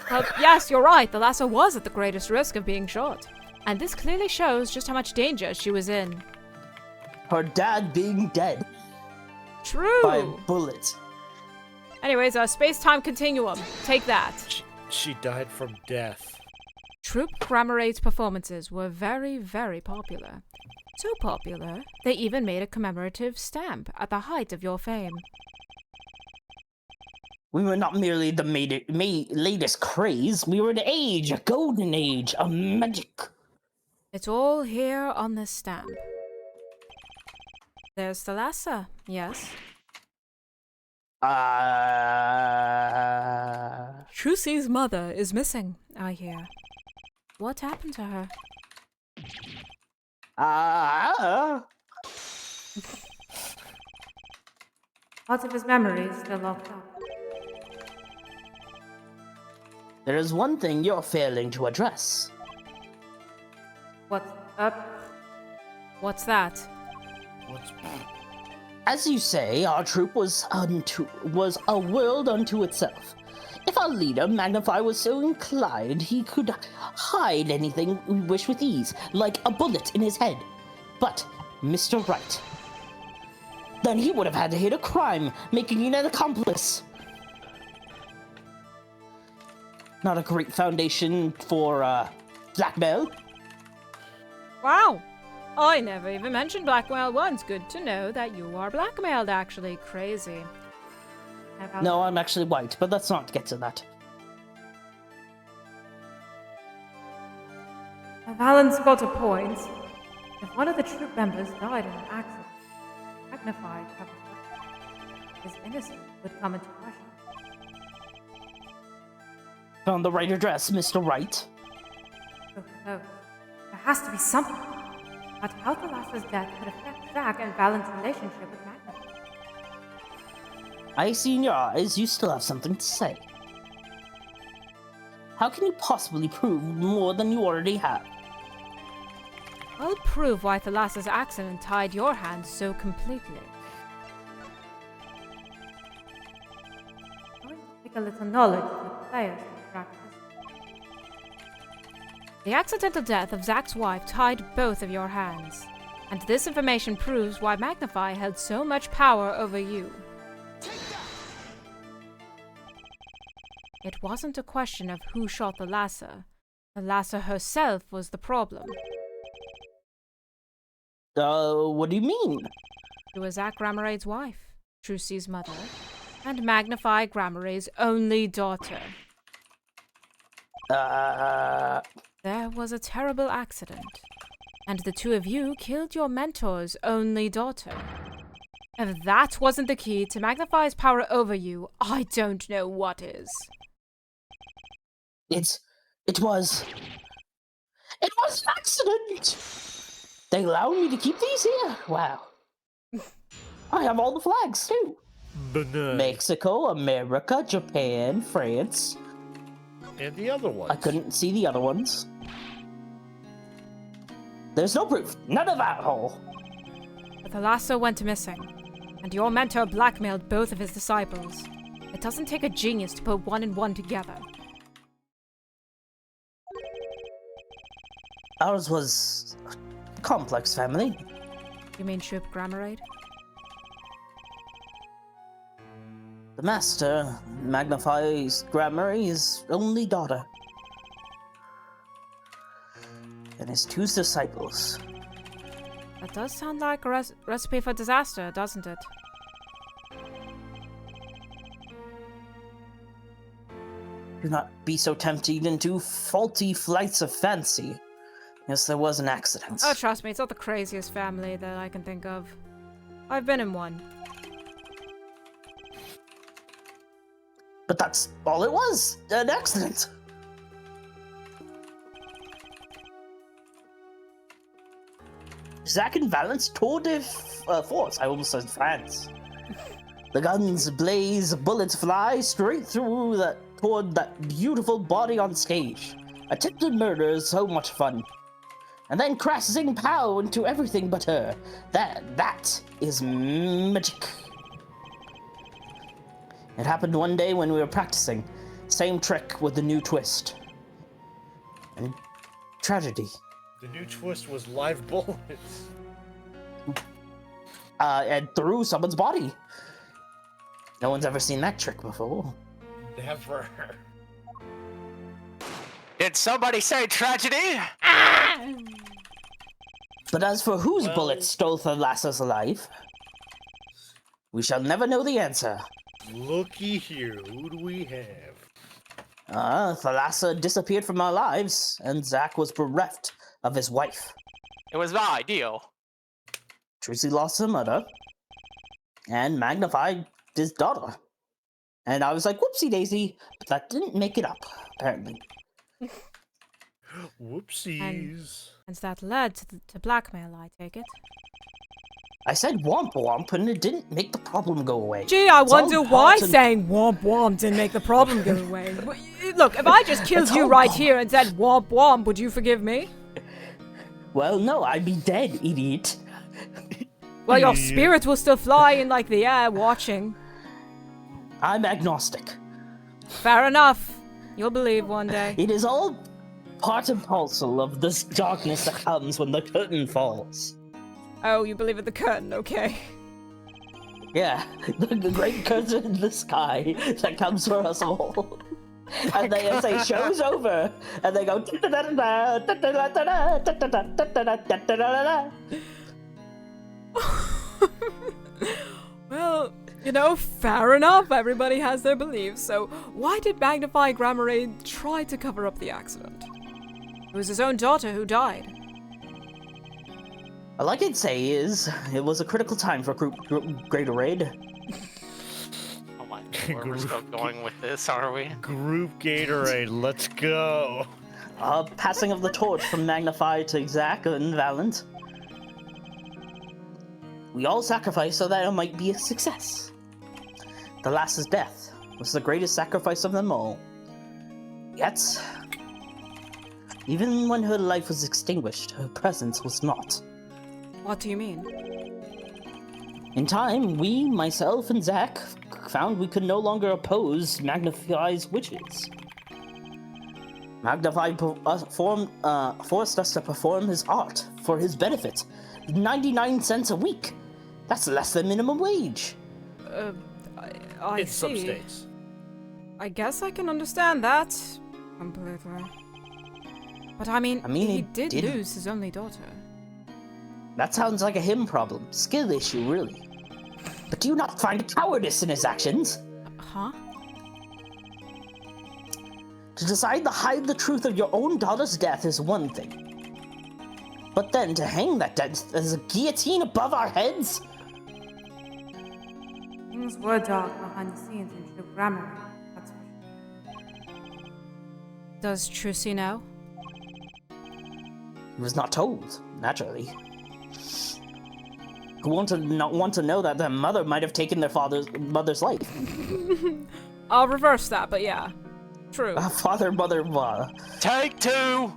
Well, yes, you're right. Thalassa was at the greatest risk of being shot. And this clearly shows just how much danger she was in. Her dad being dead. True. By a bullet. Anyways, space-time continuum. Take that. She died from death. Troop Grammerade's performances were very, very popular. So popular, they even made a commemorative stamp at the height of your fame. We were not merely the latest craze, we were the age, a golden age, of magic. It's all here on this stamp. There's Thalassa, yes. Trucy's mother is missing, I hear. What happened to her? Lots of his memories still locked up. There is one thing you're failing to address. What's up? What's that? As you say, our troop was a world unto itself. If our leader, Magnify, was so inclined, he could hide anything we wish with ease, like a bullet in his head. But, Mr. Wright, then he would have had to hit a crime, making you an accomplice. Not a great foundation for, blackmail. Wow! I never even mentioned blackmail once. Good to know that you are blackmailed, actually. Crazy. No, I'm actually white, but let's not get to that. Valent's got a point. If one of the troop members died in an accident, Magnify covered his innocence would come into question. Found the right address, Mr. Wright. Oh no, there has to be something about how the Lasso's death could affect Zack and Valen's relationship with Magnify. I see in your eyes you still have something to say. How can you possibly prove more than you already have? I'll prove why Thalassa's accident tied your hands so completely. I'm going to take a little knowledge of the players to practice. The accidental death of Zack's wife tied both of your hands, and this information proves why Magnify held so much power over you. It wasn't a question of who shot Thalassa. Thalassa herself was the problem. What do you mean? She was Zack Grammarade's wife, Trucy's mother, and Magnify Grammarade's only daughter. There was a terrible accident, and the two of you killed your mentor's only daughter. If that wasn't the key to Magnify's power over you, I don't know what is. It was an accident! They allowed me to keep these here? Wow. I have all the flags, too. Benign. Mexico, America, Japan, France. And the other ones. I couldn't see the other ones. There's no proof. None of that hole. But Thalassa went missing, and your mentor blackmailed both of his disciples. It doesn't take a genius to put one and one together. Ours was a complex family. You mean Ship Grammarade? The master magnifies Grammarade's only daughter. And his two disciples. That does sound like a recipe for disaster, doesn't it? Do not be so tempted into faulty flights of fancy. Yes, there was an accident. Oh, trust me, it's not the craziest family that I can think of. I've been in one. But that's all it was, an accident. Zack and Valence tour de force. I almost said France. The guns blaze, bullets fly straight through toward that beautiful body on stage. Attempted murder is so much fun. And then crashing pow into everything but her. That is magic. It happened one day when we were practicing. Same trick with the new twist. And tragedy. The new twist was live bullets. And through someone's body. No one's ever seen that trick before. Never. Did somebody say tragedy? But as for whose bullet stole Thalassa's alive, we shall never know the answer. Looky here, who do we have? Thalassa disappeared from our lives, and Zack was bereft of his wife. It was my ideal. Trucy lost her mother, and magnified his daughter. And I was like, whoopsie daisy, but that didn't make it up, apparently. Whoopsies. And that led to blackmail, I take it. I said womp womp, and it didn't make the problem go away. Gee, I wonder why saying womp womp didn't make the problem go away. Look, if I just killed you right here and said womp womp, would you forgive me? Well, no, I'd be dead, idiot. Well, your spirit will still fly in like the air, watching. I'm agnostic. Fair enough. You'll believe one day. It is all part and parcel of this darkness that comes when the curtain falls. Oh, you believe in the curtain, okay. Yeah, the great curtain in the sky that comes for us all. And they say, show's over. And they go... Well, you know, fair enough. Everybody has their beliefs. So why did Magnify Grammarade try to cover up the accident? It was his own daughter who died. All I can say is, it was a critical time for Gatorade. Oh my god, we're still going with this, are we? Group Gatorade, let's go. Passing of the torch from Magnify to Zach and Valent. We all sacrificed so that it might be a success. The last's death was the greatest sacrifice of them all. Yet, even when her life was extinguished, her presence was not. What do you mean? In time, we, myself and Zach, found we could no longer oppose Magnify's wishes. Magnify forced us to perform his art for his benefit. 99 cents a week. That's less than minimum wage. I In see. some states. I guess I can understand that completely. But I mean he did lose his only daughter. That sounds like a him problem. Skill issue, really. But do you not find cowardice in his actions? Huh? To decide to hide the truth of your own daughter's death is one thing. But then to hang that death as a guillotine above our heads? Things were dark behind the scenes in True Grammar, that's for sure. Does Trucy know? He was not told, naturally. Who want to not want to know that their mother might have taken their mother's life? I'll reverse that, but yeah. True. Father, mother, Take two!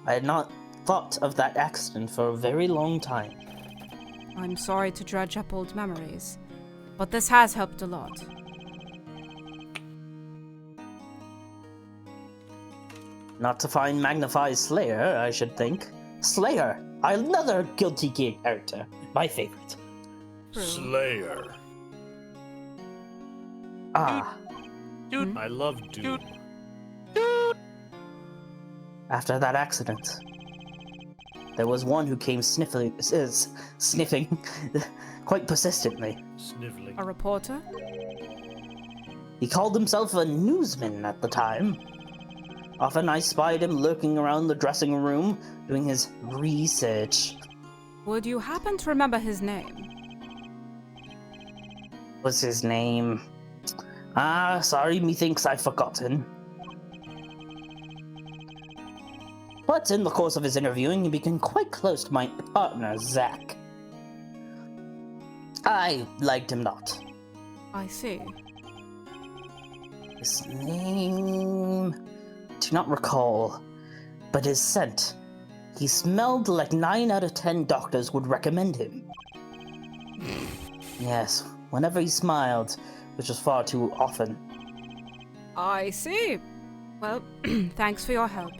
I had not thought of that accident for a very long time. I'm sorry to dredge up old memories, but this has helped a lot. Not to find Magnify's Slayer, I should think. Slayer! Another guilty character. My favorite. True. Slayer. Ah. Dude. I love Dude. After that accident, there was one who came sniffing quite persistently. Sniffling. A reporter? He called himself a newsman at the time. Often I spied him lurking around the dressing room, doing his research. Would you happen to remember his name? What's his name? Sorry, methinks I've forgotten. But in the course of his interviewing, he became quite close to my partner, Zach. I liked him not. I see. His name... do not recall, but his scent. He smelled like 9 out of 10 doctors would recommend him. Yes, whenever he smiled, which was far too often. I see. Well, thanks for your help.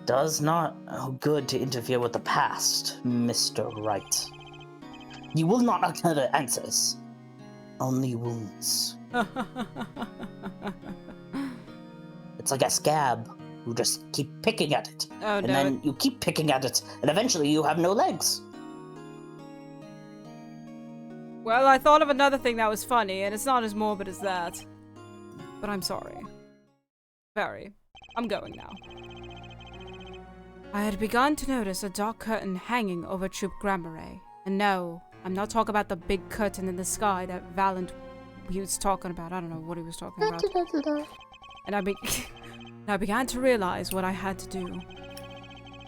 Does not good to interfere with the past, Mr. Wright. You will not uncover answers, only wounds. It's like a scab. You just keep picking at it. Oh, and no. then you keep picking at it, and eventually you have no legs. Well, I thought of another thing that was funny, and it's not as morbid as that. But I'm sorry. Very. I'm going now. I had begun to notice a dark curtain hanging over Troop Grammare. And no, I'm not talking about the big curtain in the sky that Valent was talking about. I don't know what he was talking about. And I began to realize what I had to do.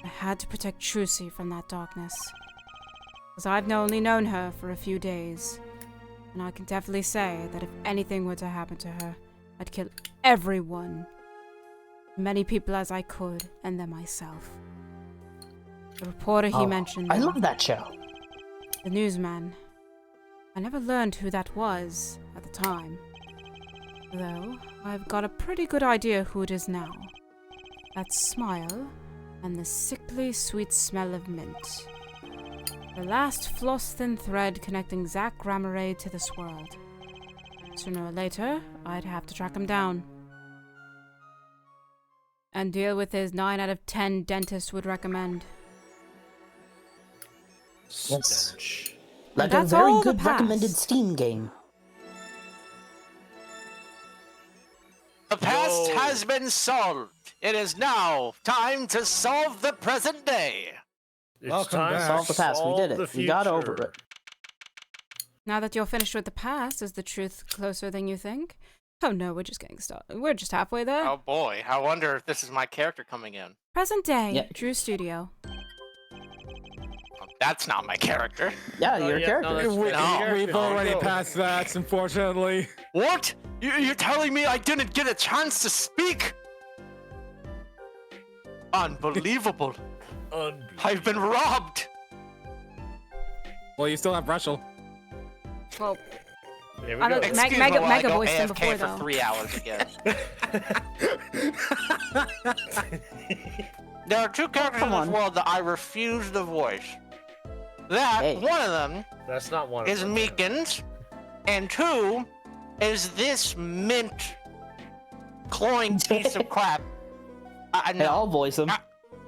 I had to protect Trucy from that darkness. Because I've only known her for a few days. And I can definitely say that if anything were to happen to her, I'd kill everyone. Many people as I could, and then myself. The reporter he mentioned... I love that show. The newsman. I never learned who that was at the time. Though, I've got a pretty good idea who it is now. That smile, and the sickly sweet smell of mint. The last floss-thin thread connecting Zach Grammare to this world. Sooner or later, I'd have to track him down. And deal with his 9 out of 10 dentist would recommend. Yes. Like a very good recommended Steam game. The past has has been solved. It is now time to solve the present day. It's time to solve the past. We did it. We got over it. Now that you're finished with the past, is the truth closer than you think? Oh no, we're just getting started. We're just halfway there. Oh boy, I wonder if this is my character coming in. Present day, Yeah. Drew Studio. Oh, that's not my character. Yeah, your character. We've already passed that, unfortunately. What? You're telling me I didn't get a chance to speak? Unbelievable. I've been robbed. Well, you still have Russell. Well, There we I go. don't- Excuse Mega me while I go voiced him AFK before, for though. 3 hours again. There are two characters in this world that I refuse to voice. One of them That's not one of is them. Meekins, and two is this mint cloying piece of crap. Hey, I'll voice him.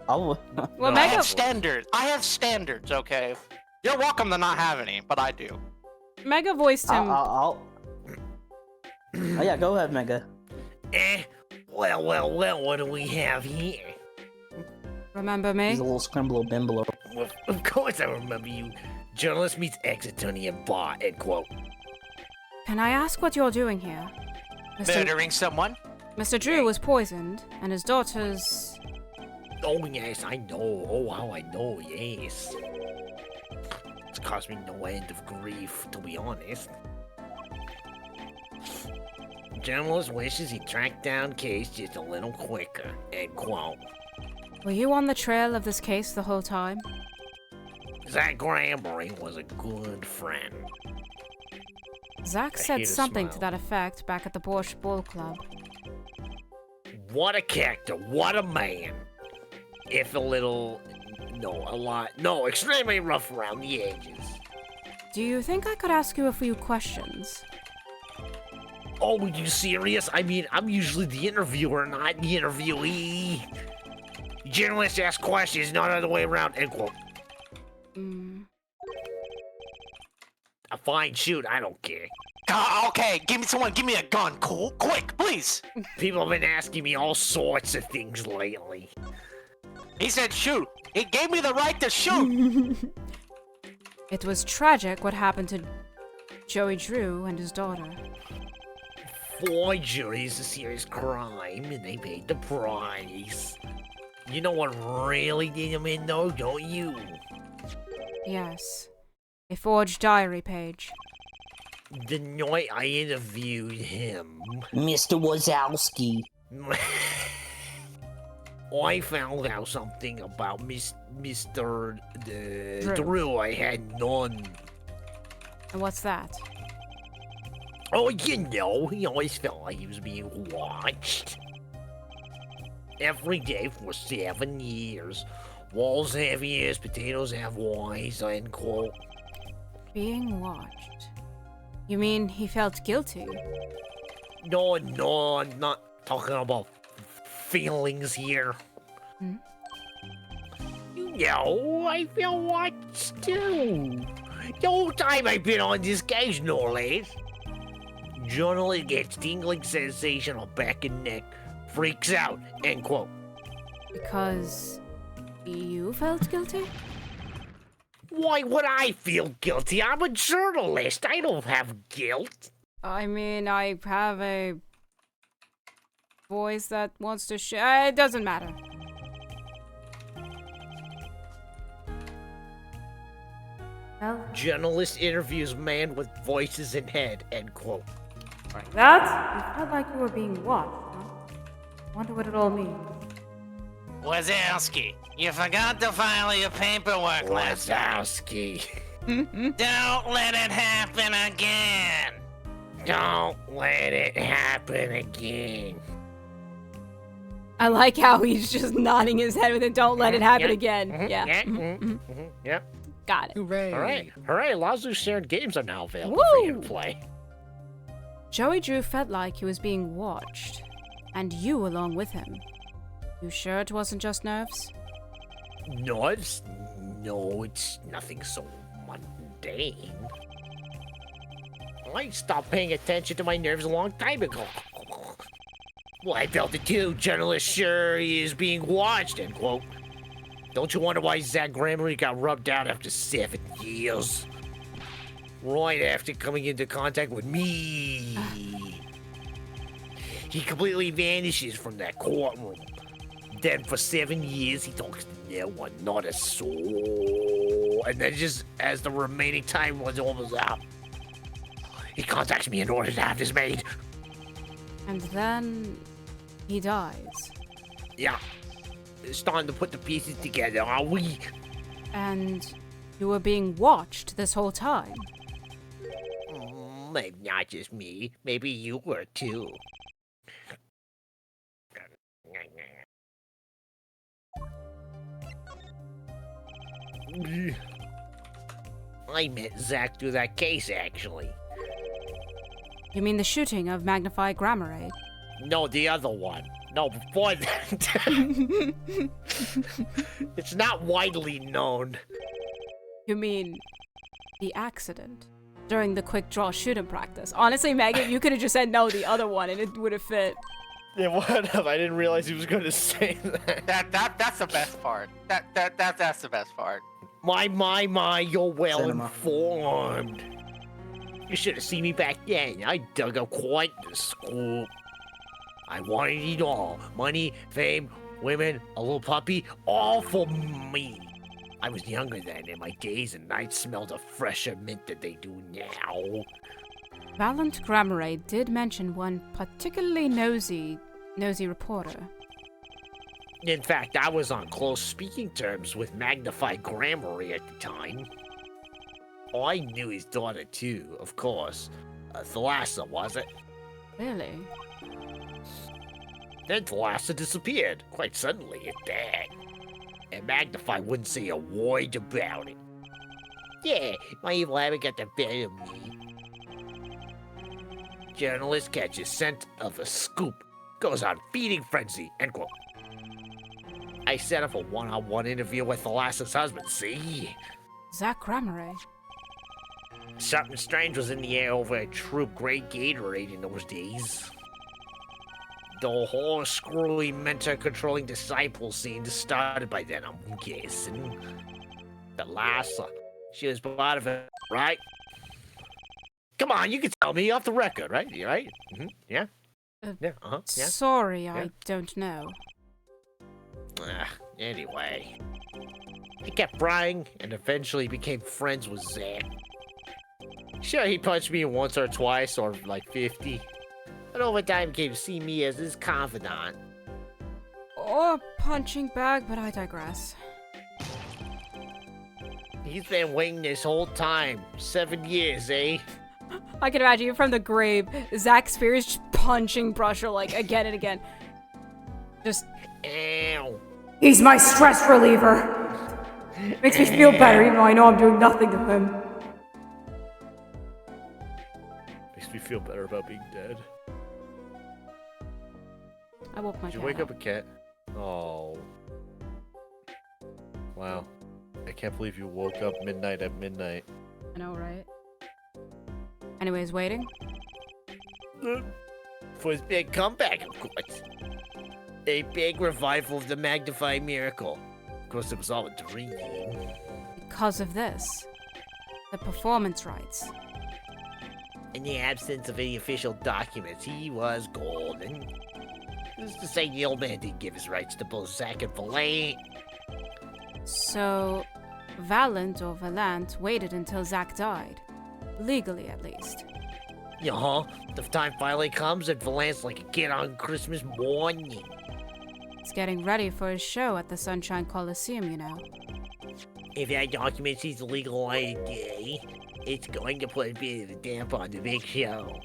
well, I Mega. have standards. I have standards, okay? You're welcome to not have any, but I do. Mega voiced him. Oh yeah, go ahead, Mega. Well, what do we have here? Remember me? He's a little scrimbler bimbler. Well, of course I remember you. Journalist meets ex-attorney at bar, end quote. Can I ask what you're doing here? Murdering someone? Mr. Drew was poisoned, and his daughter's... Oh, yes, I know. Oh, how I know, yes. It's caused me no end of grief, to be honest. Journalist wishes he tracked down case just a little quicker, end quote. Were you on the trail of this case the whole time? Zach Grambury was a good friend. Zach I said hate a something to smile. that effect back at the Borscht Bull Club. What a character, what a man. If a little, extremely rough around the edges. Do you think I could ask you a few questions? Oh, are you serious? I mean, I'm usually the interviewer, not the interviewee. Journalists ask questions, not other way around, end quote. Fine, shoot, I don't care. Okay, give me a gun, cool, quick, please. People have been asking me all sorts of things lately. He said shoot. He gave me the right to shoot. It was tragic what happened to Joey Drew and his daughter. Forgery is a serious crime, and they paid the price. You know what really did him in, though, don't you? Yes. A forged diary page. The night I interviewed him, Mr. Wazowski. I found out something about Mr. Drew. Drew I had none. And what's that? Oh, he always felt like he was being watched. Every day for 7 years. Walls have ears, potatoes have eyes, end quote. Being watched. You mean he felt guilty? No, I'm not talking about feelings here. I feel watched too. The whole time I've been on this case, no less. Journalist gets tingling sensation on back and neck, freaks out, end quote. Because you felt guilty? Why would I feel guilty? I'm a journalist. I don't have guilt. I mean, I have a voice that wants to share. It doesn't matter. Well, Journalist interviews man with voices in head, end quote. that? You felt like you were being watched, huh? Wonder what it all means. Wazowski, you forgot to file your paperwork last time. Wazowski. Don't let it happen again. Don't let it happen again. I like how he's just nodding his head with it. Don't let it happen Yeah. again. Mhm. Yeah. Yeah. Mhm. Yep. Got it. Hooray. Hooray. Lozzu shared games are now available for you to play. Joey Drew felt like he was being watched. And you along with him. You sure it wasn't just nerves? Nerves? No, it's nothing so mundane. I stopped paying attention to my nerves a long time ago. Well, I felt it too. Journalist sure he is being watched, end quote. Don't you wonder why Zach Grammarly got rubbed out after 7 years? Right after coming into contact with me. He completely vanishes from that courtroom. Then for 7 years, he talks to no one, not a soul. And then just as the remaining time was almost out, he contacts me in order to have this made. And then he dies. Yeah. It's starting to put the pieces together, are we? And you were being watched this whole time. Maybe not just me. Maybe you were too. I met Zach through that case, actually. You mean the shooting of Magnify Grammar? No, the other one. No, before that. It's not widely known. You mean the accident during the quick draw shooting practice? Honestly, Megan, you could have just said no, the other one, and it would have fit. Yeah, what up? I didn't realize he was going to say that. That's the best part. That's the best part. My, you're well informed. You should have seen me back then. I dug up quite the scoop. I wanted it all. Money, fame, women, a little puppy, all for me. I was younger then, and my days and nights smelled of fresher mint than they do now. Valiant Grammar did mention one particularly nosy reporter. In fact, I was on close speaking terms with Magnify Grammary at the time. I knew his daughter too, of course. Thalassa, was it? Really? Then Thalassa disappeared, quite suddenly at that. And Magnify wouldn't say a word about it. Yeah, my evil habit got the better of me. Journalist catches scent of a scoop, goes on feeding frenzy, end quote. I set up a one-on-one interview with Thalassa's husband, see? Zach Grammar. Something strange was in the air over at Troop Great Gatorade in those days. The whole screwy mentor-controlling disciple scene started by then, I'm guessing. Thalassa, she was part of it, right? Come on, you can tell me off the record, right? You right? Mm-hmm. Yeah? Yeah, yeah. Sorry, yeah. I don't know. Anyway. I kept prying and eventually became friends with Zach. Sure, he punched me once or twice, or like 50. But over time came to see me as his confidant. Or punching bag, but I digress. He's been waiting this whole time. 7 years, eh? I can imagine you from the grave. Zach Spears just punching Brusher like again and again. Just. Ow. He's my stress reliever. Makes me feel better, even though I know I'm doing nothing to him. Makes me feel better about being dead. I woke my Did you wake up a cat? Oh. Wow. I can't believe you woke up midnight at midnight. I know, right? Anyways, waiting? For his big comeback, of course. A big revival of the Magnify Miracle. Of course, it was all a dream. Because of this. The performance rights. In the absence of any official documents, he was golden. This is to say the old man didn't give his rights to both Zach and Valant. So, Valant or Valant waited until Zach died. Legally, at least. Yeah, the time finally comes and Valant's like a kid on Christmas morning. He's getting ready for his show at the Sunshine Coliseum, you know. If that document sees the legal light of day, it's going to put a bit of a damp on the big show.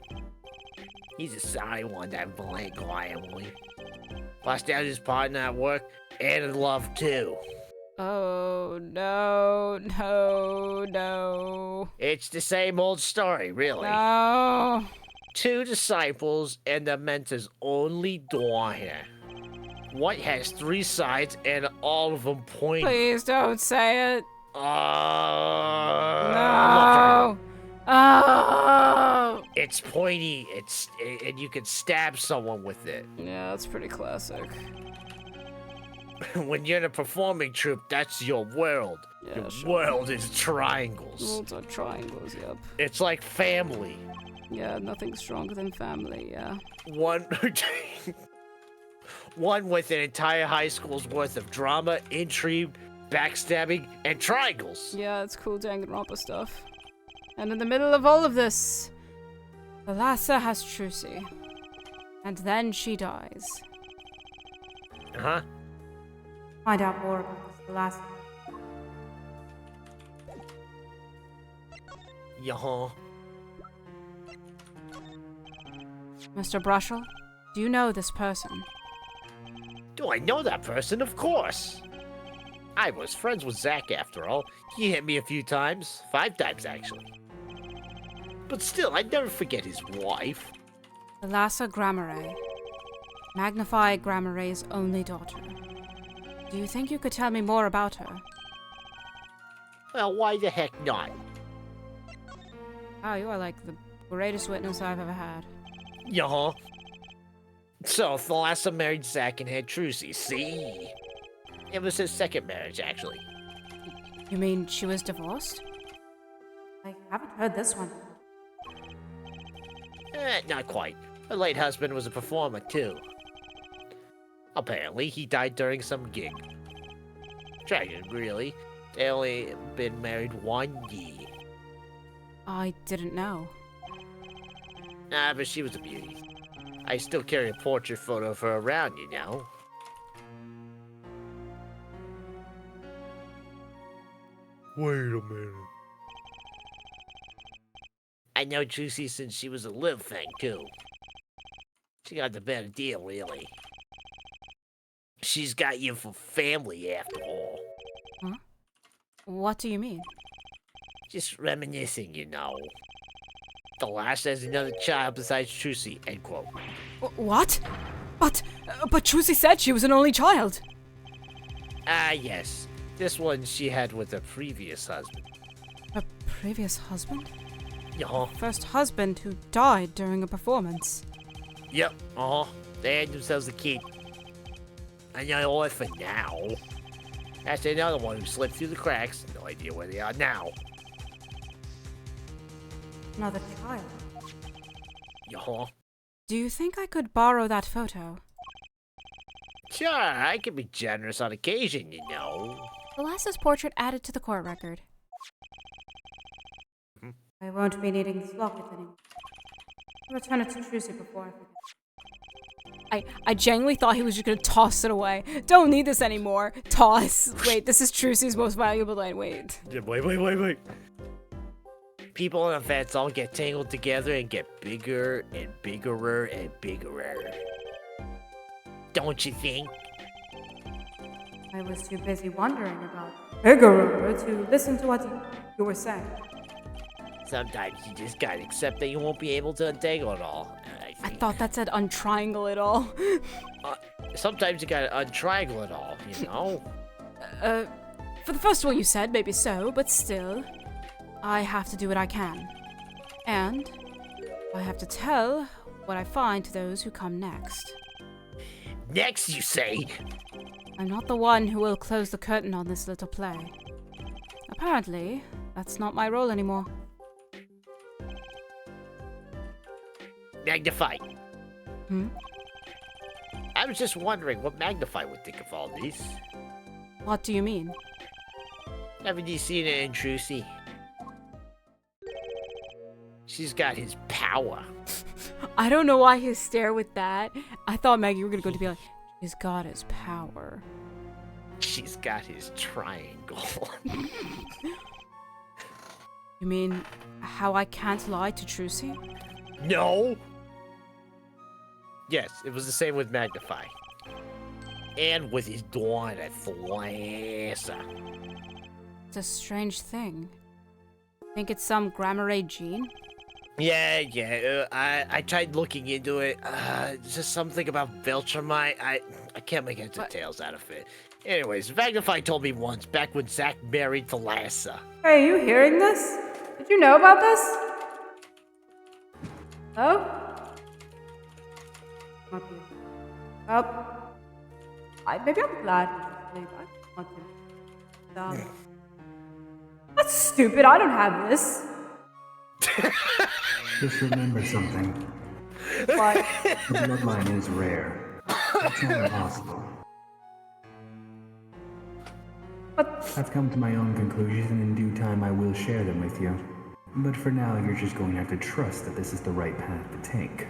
He's a sorry one, that Valant family. Lost out his partner at work and in love too. Oh, no. It's the same old story, really. No. 2 disciples and the mentor's only daughter. What has 3 sides and all of them point? Please don't say it. No. Oh! It's pointy. And you can stab someone with it. Yeah, that's pretty classic. When you're in a performing troupe, that's your world. Yeah, your sure. world is triangles. Worlds are triangles, yep. It's like family. Yeah, nothing stronger than family, yeah. One with an entire high school's worth of drama, intrigue, backstabbing, and triangles. Yeah, it's cool Danganronpa stuff. And in the middle of all of this, Thalassa has Trucy. And then she dies. Uh-huh. Find out more about this Thalassa. Yeah. Mr. Brushel, do you know this person? Do I know that person? Of course. I was friends with Zack after all. He hit me a few times. 5 times, actually. But still, I'd never forget his wife. Thalassa Grammare. Magnify Grammare's only daughter. Do you think you could tell me more about her? Well, why the heck not? Oh, you are like the greatest witness I've ever had. Yeah. So, Thalassa married Zack and had Trucy, see? It was his second marriage, actually. You mean she was divorced? I haven't heard this one. Not quite. Her late husband was a performer, too. Apparently, he died during some gig. Tragic, really. They only been married 1 year. I didn't know. But she was a beauty. I still carry a portrait photo of her around, you know. Wait a minute. I know Trucy since she was a little thing, too. She got the better deal, really. She's got you for family, after all. Huh? What do you mean? Just reminiscing, you know. Thalassa has another child besides Trucy, end quote. What? But Trucy said she was an only child. Yes. This one she had with her previous husband. Her previous husband? Yeah. First husband who died during a performance. Yep. They had themselves a kid. Another orphan now. That's another one who slipped through the cracks. No idea where they are now. Another child. Yeah. Do you think I could borrow that photo? Sure, I can be generous on occasion, you know. Thalassa's portrait added to the court record. I won't be needing this locket anymore. I'll return it to Trucy before I forget. I genuinely thought he was just gonna toss it away. Don't need this anymore. Toss. Wait, this is Trucy's most valuable line. Wait. Wait. People and events all get tangled together and get bigger and biggerer and biggerer. Don't you think? I was too busy wondering about Picaro to listen to what you were saying. Sometimes you just gotta accept that you won't be able to untangle it all. I thought that said untriangle it all. Sometimes you gotta untriangle it all, you know? For the first one you said, maybe so, but still. I have to do what I can. And I have to tell what I find to those who come next. Next, you say? I'm not the one who will close the curtain on this little play. Apparently, that's not my role anymore. Magnify. Hmm? I was just wondering what Magnify would think of all this. What do you mean? Haven't you seen it in Trucy? She's got his power. I don't know why his stare with that. I thought, Meg, you were gonna go to be like, she's got his power. She's got his triangle. You mean how I can't lie to Trucy? No! Yes, it was the same with Magnify. And with his daughter, Thalassa. It's a strange thing. Think it's some Grammare gene? Yeah. I tried looking into it. Just something about Viltrumite. I can't make heads or tails out of it. Anyways, Magnify told me once, back when Zack married Thalassa. Hey, are you hearing this? Did you know about this? Oh? Not you. Maybe I'm glad I want to. That's stupid. I don't have this. Just remember something. What? The bloodline is rare. It's not impossible. But I've come to my own conclusions, and in due time I will share them with you. But for now, you're just going to have to trust that this is the right path to take.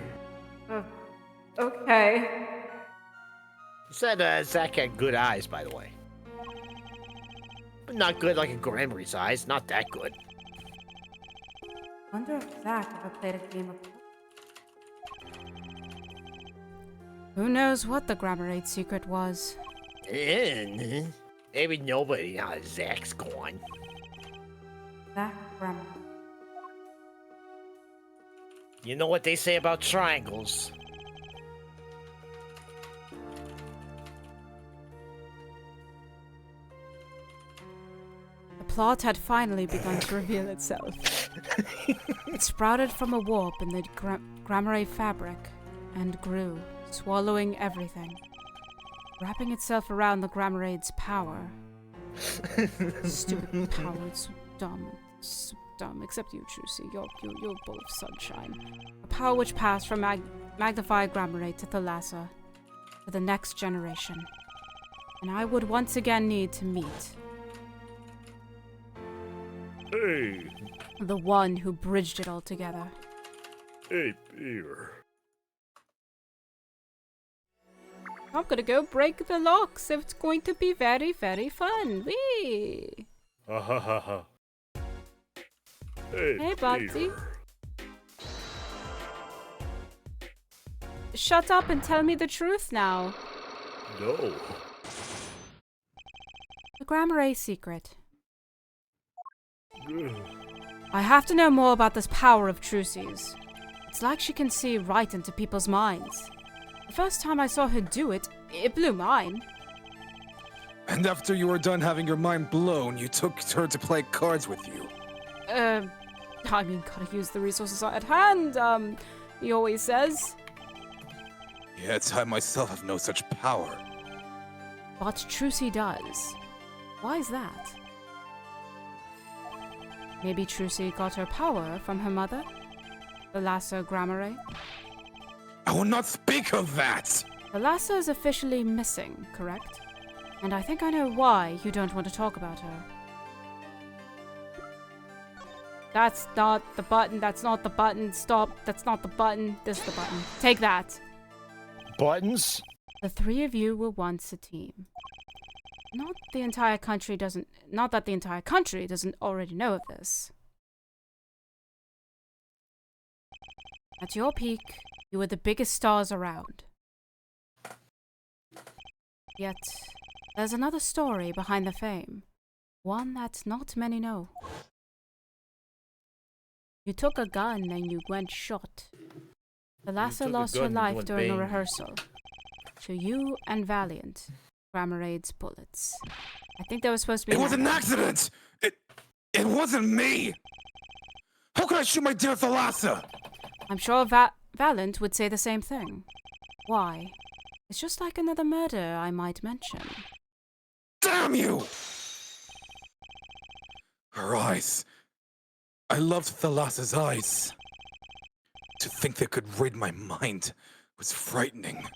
Okay. You said Zach had good eyes, by the way. But not good like a Grammary's eyes. Not that good. Wonder if Zach ever played a game of. Who knows what the Grammarade's secret was? Maybe nobody now that Zach's gone. Zach Grammar. You know what they say about triangles. The plot had finally begun to reveal itself. It sprouted from a warp in the Grammarade fabric and grew, swallowing everything, wrapping itself around the Grammarade's power. Stupid power, it's so dumb, except you, Trucy. You're full of sunshine. A power which passed from magnified Grammarade to Thalassa, to the next generation. And I would once again need to meet the one who bridged it all together. Hey, beer. I'm gonna go break the locks. It's going to be very, very fun. Whee! Ha ha ha ha. Hey, Bugsy. Shut up and tell me the truth now. No. The Grammarade secret. I have to know more about this power of Trucy's. It's like she can see right into people's minds. The first time I saw her do it, it blew mine. And after you were done having your mind blown, you took her to play cards with you. I mean, gotta use the resources at hand, he always says. Yet I myself have no such power. But Trucy does. Why is that? Maybe Trucy got her power from her mother? Thalassa Grammarade? I will not speak of that! Thalassa is officially missing, correct? And I think I know why you don't want to talk about her. That's not the button, that's not the button, stop, that's not the button, this is the button. Take that! Buttons? The three of you were once a team. Not that the entire country doesn't already know of this. At your peak, you were the biggest stars around. Yet, there's another story behind the fame. One that not many know. You took a gun and you went shot. Thalassa lost her life during a rehearsal. To you and Valiant, Grammarade's bullets. I think there was supposed to be. It was an accident! It wasn't me! How could I shoot my dear Thalassa? I'm sure Valiant would say the same thing. Why? It's just like another murder, I might mention. Damn you! Her eyes. I loved Thalassa's eyes. To think they could rid my mind was frightening.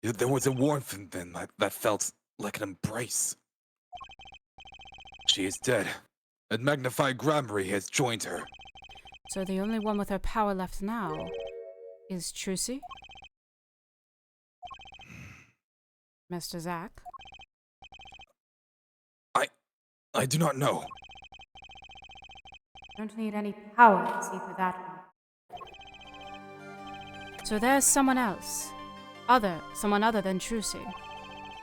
There was a warmth in them that felt like an embrace. She is dead, and Magnified Grammary has joined her. So the only one with her power left now is Trucy? Mr. Zach? I do not know. Don't need any power to see through that one. So there's someone else. Someone other than Trucy.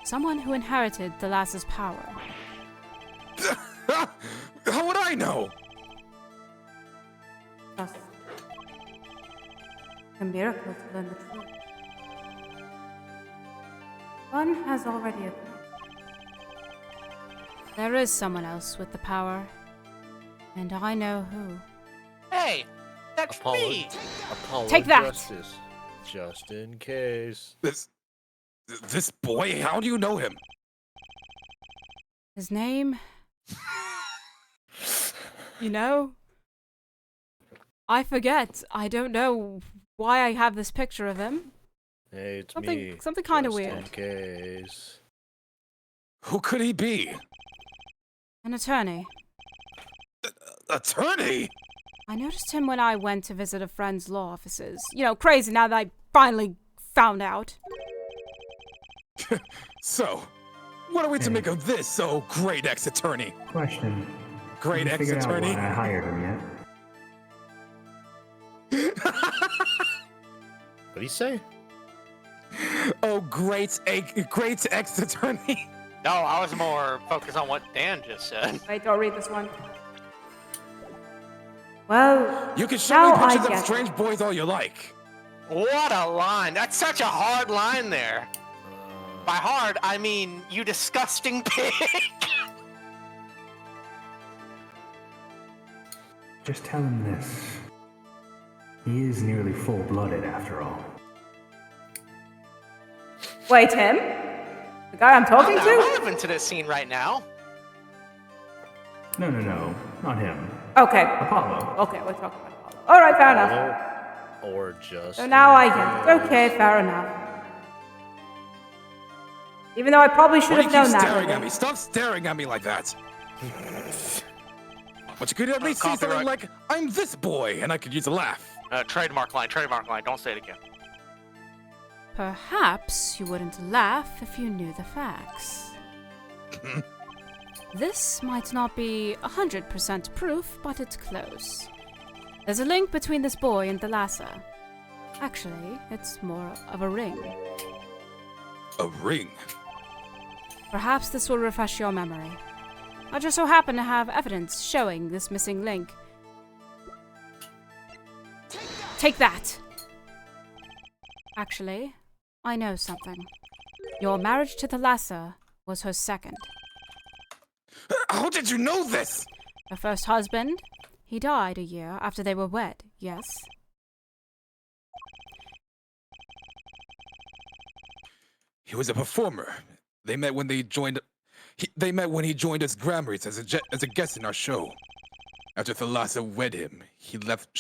Someone who inherited Thalassa's power. How would I know? Just a miracle to learn the truth. One has already occurred. There is someone else with the power. And I know who. Hey, That's me. Apollo Take that. Justice. Just in case. This boy, how do you know him? His name? You know? I forget. I don't know why I have this picture of him. Hey, it's me. Something kind of Just weird. in case. Who could he be? An attorney. Attorney? I noticed him when I went to visit a friend's law offices. You know, crazy now that I finally found out. So, what are we to make of this, oh great ex-attorney? Question. Great ex-attorney? Have you figured out why I hired him yet? What did he say? Oh, great ex-attorney. No, I was more focused on what Dan just said. Wait, don't read this one. Well, You can show me now pictures I of get strange boys all you like. What a line. That's such a hard line there. By hard, I mean you disgusting pig. Just tell him this. He is nearly full-blooded after all. Wait, him? The guy I'm talking I'm to? not relevant to this scene right now. No, not him. Okay. Apollo. Okay, we're talking about Apollo. Alright, fair enough. Or just. So now I get it. Okay, fair enough. Even though I probably should Why do have you keep known that. staring at me? Stop staring at me like that. But you could at least say something like, I'm this boy, and I could use a laugh. Trademark line. Don't say it again. Perhaps you wouldn't laugh if you knew the facts. This might not be 100% proof, but it's close. There's a link between this boy and the lasser. Actually, it's more of a ring. A ring? Perhaps this will refresh your memory. I just so happen to have evidence showing this missing link. Take that! Actually, I know something. Your marriage to the lasser was her second. How did you know this? Her first husband, he died a year after they were wed, yes? He was a performer. They met when he joined us Grammys as a guest in our show. After Thalassa wed him, she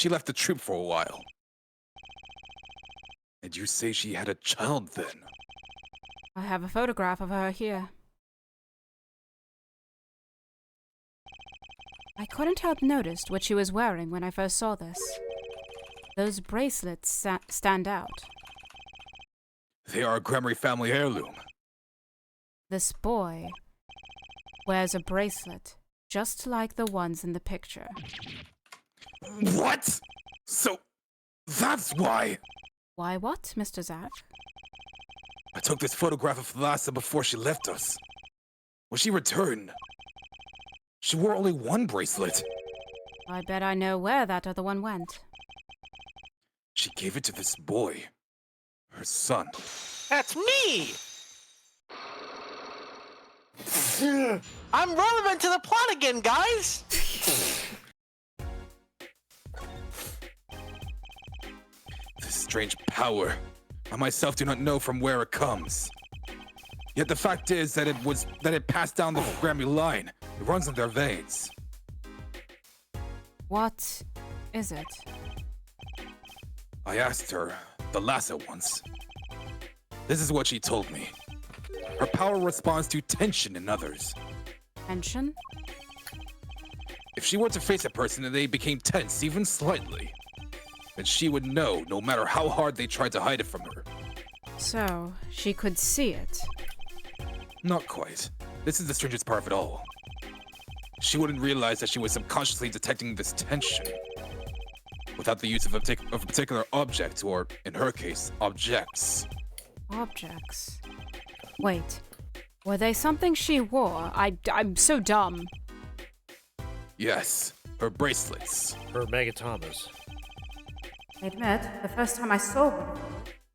left the troupe for a while. And you say she had a child then? I have a photograph of her here. I couldn't help notice what she was wearing when I first saw this. Those bracelets stand out. They are a Grammy family heirloom. This boy wears a bracelet just like the ones in the picture. What? So, that's why. Why what, Mr. Zach? I took this photograph of Thalassa before she left us. When she returned, she wore only one bracelet. I bet I know where that other one went. She gave it to this boy, her son. That's me! I'm relevant to the plot again, guys! This strange power, I myself do not know from where it comes. Yet the fact is that it passed down the Grammy line. It runs in their veins. What is it? I asked her, Thalassa once. This is what she told me. Her power responds to tension in others. Tension? If she were to face a person and they became tense even slightly, then she would know no matter how hard they tried to hide it from her. So, she could see it. Not quite. This is the strangest part of it all. She wouldn't realize that she was subconsciously detecting this tension without the use of a particular object, or, in her case, objects. Objects? Wait, were they something she wore? I'm so dumb. Yes, her bracelets. Her megatamas. I admit, the first time I saw one,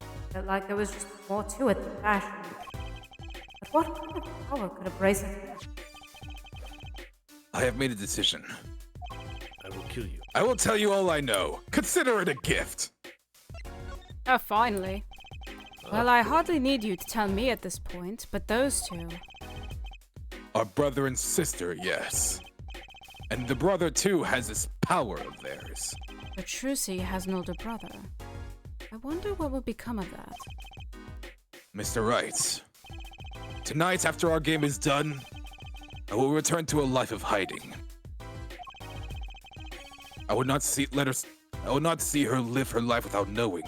it felt like there was just more to it than fashion. But what kind of power could a bracelet have? I have made a decision. I will kill you. I will tell you all I know. Consider it a gift. Oh, finally. Well, I hardly need you to tell me at this point, but those two... Our brother and sister, yes. And the brother, too, has this power of theirs. But Trilogy has an older brother. I wonder what will become of that. Mr. Wright, tonight, after our game is done, I will return to a life of hiding. I would not see her live her life without knowing.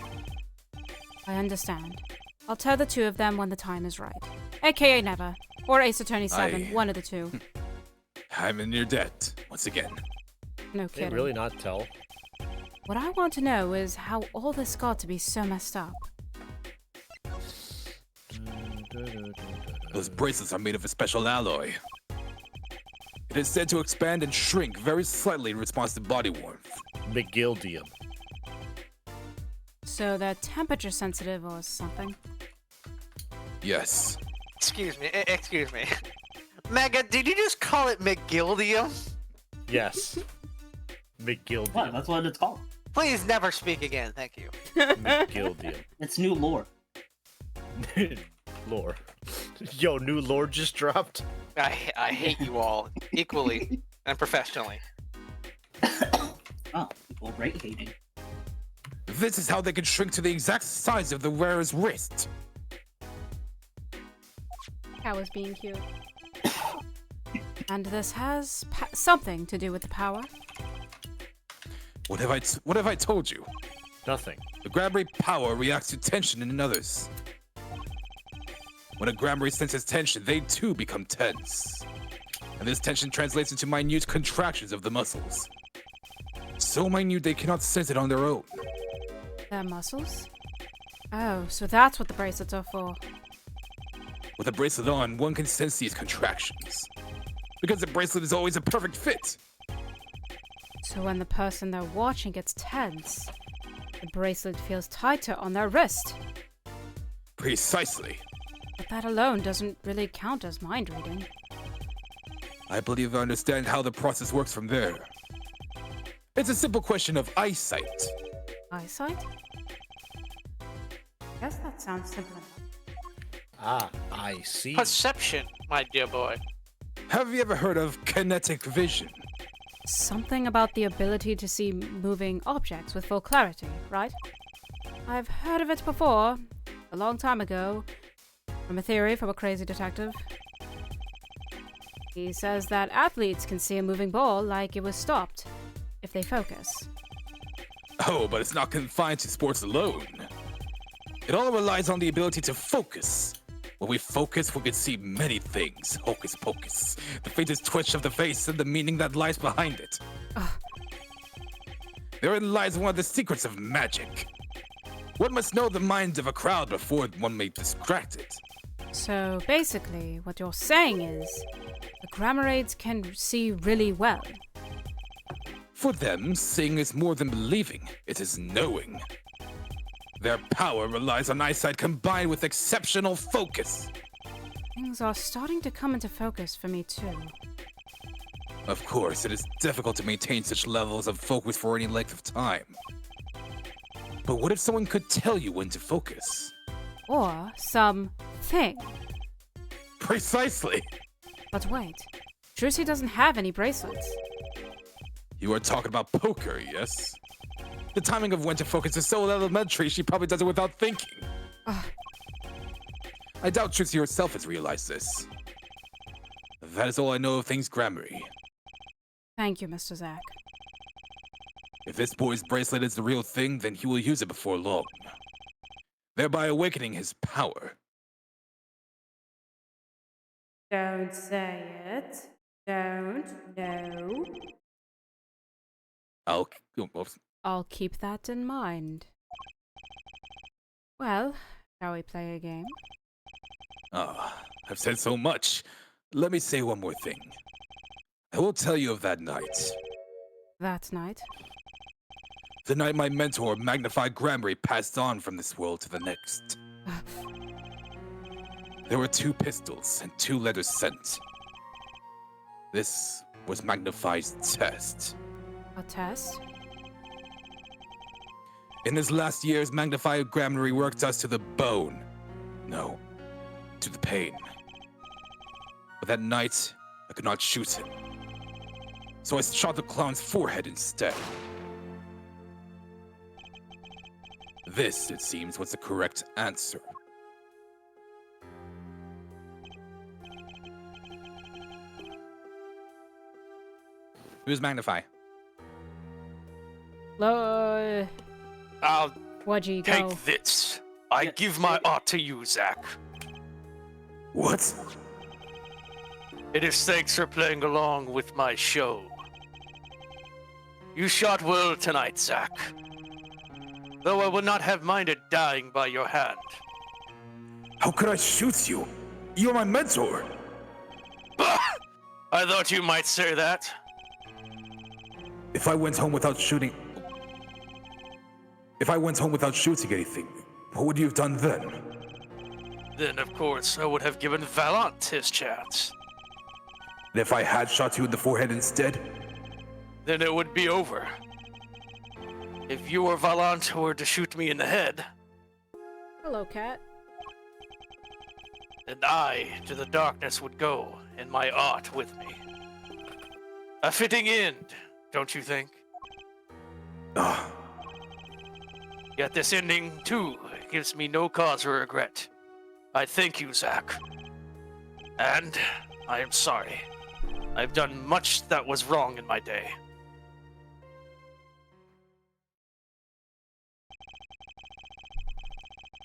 I understand. I'll tell the two of them when the time is right. AKA never. Or Ace Attorney 7, one of the two. I'm in your debt, once again. No kidding. They really not tell? What I want to know is how all this got to be so messed up. Those bracelets are made of a special alloy. It is said to expand and shrink very slightly in response to body warmth. McGildium. So they're temperature sensitive or something? Yes. Excuse me. Mega, did you just call it McGildium? Yes. McGildium. What? That's what it's called. Please never speak again, thank you. McGildium. It's new lore. Lore. Yo, new lore just dropped. I hate you all equally and professionally. Oh, people rate hating. This is how they can shrink to the exact size of the wearer's wrist. That was being cute. And this has something to do with the power? What have I told you? Nothing. The Grammarly power reacts to tension in others. When a Grammarly senses tension, they too become tense. And this tension translates into minute contractions of the muscles. So minute they cannot sense it on their own. Their muscles? Oh, so that's what the bracelets are for. With a bracelet on, one can sense these contractions. Because the bracelet is always a perfect fit. So when the person they're watching gets tense, the bracelet feels tighter on their wrist. Precisely. But that alone doesn't really count as mind reading. I believe I understand how the process works from there. It's a simple question of eyesight. Eyesight? I guess that sounds simple enough. Ah, I see. Perception, my dear boy. Have you ever heard of kinetic vision? Something about the ability to see moving objects with full clarity, right? I've heard of it before, a long time ago, from a theory from a crazy detective. He says that athletes can see a moving ball like it was stopped, if they focus. Oh, but it's not confined to sports alone. It all relies on the ability to focus. When we focus, we can see many things. Hocus pocus. The faintest twitch of the face and the meaning that lies behind it. Therein lies one of the secrets of magic. One must know the mind of a crowd before one may distract it. So basically, what you're saying is, the Grammarades can see really well. For them, seeing is more than believing. It is knowing. Their power relies on eyesight combined with exceptional focus. Things are starting to come into focus for me too. Of course, it is difficult to maintain such levels of focus for any length of time. But what if someone could tell you when to focus? Or something. Precisely. But wait, Trilogy doesn't have any bracelets. You are talking about poker, yes? The timing of when to focus is so elementary, she probably does it without thinking. I doubt Trilogy herself has realized this. That is all I know of things Grammarly. Thank you, Mr. Zack. If this boy's bracelet is the real thing, then he will use it before long, thereby awakening his power. Don't say it. Don't. No. I'll keep that in mind. Well, shall we play a game? I've said so much. Let me say one more thing. I will tell you of that night. That night? The night my mentor, Magnified Grammarly, passed on from this world to the next. There were 2 pistols and 2 letters sent. This was Magnified's test. A test? In his last years, Magnified Gramarye worked us to the bone. No, to the pain. But that night, I could not shoot him. So I shot the clown's forehead instead. This, it seems, was the correct answer. Who's Magnify? Where'd you go? Take this. I give my art to you, Zack. What? It is thanks for playing along with my show. You shot well tonight, Zack. Though I would not have minded dying by your hand. How could I shoot you? You're my mentor. I thought you might say that. If I went home without shooting anything, what would you have done then? Then, of course, I would have given Meganaunt his chance. And if I had shot you in the forehead instead? Then it would be over. If you or Meganaunt were to shoot me in the head... Hello, cat. Then I, to the darkness, would go, and my art with me. A fitting end, don't you think? Yet this ending, too, gives me no cause for regret. I thank you, Zack. And I am sorry. I've done much that was wrong in my day.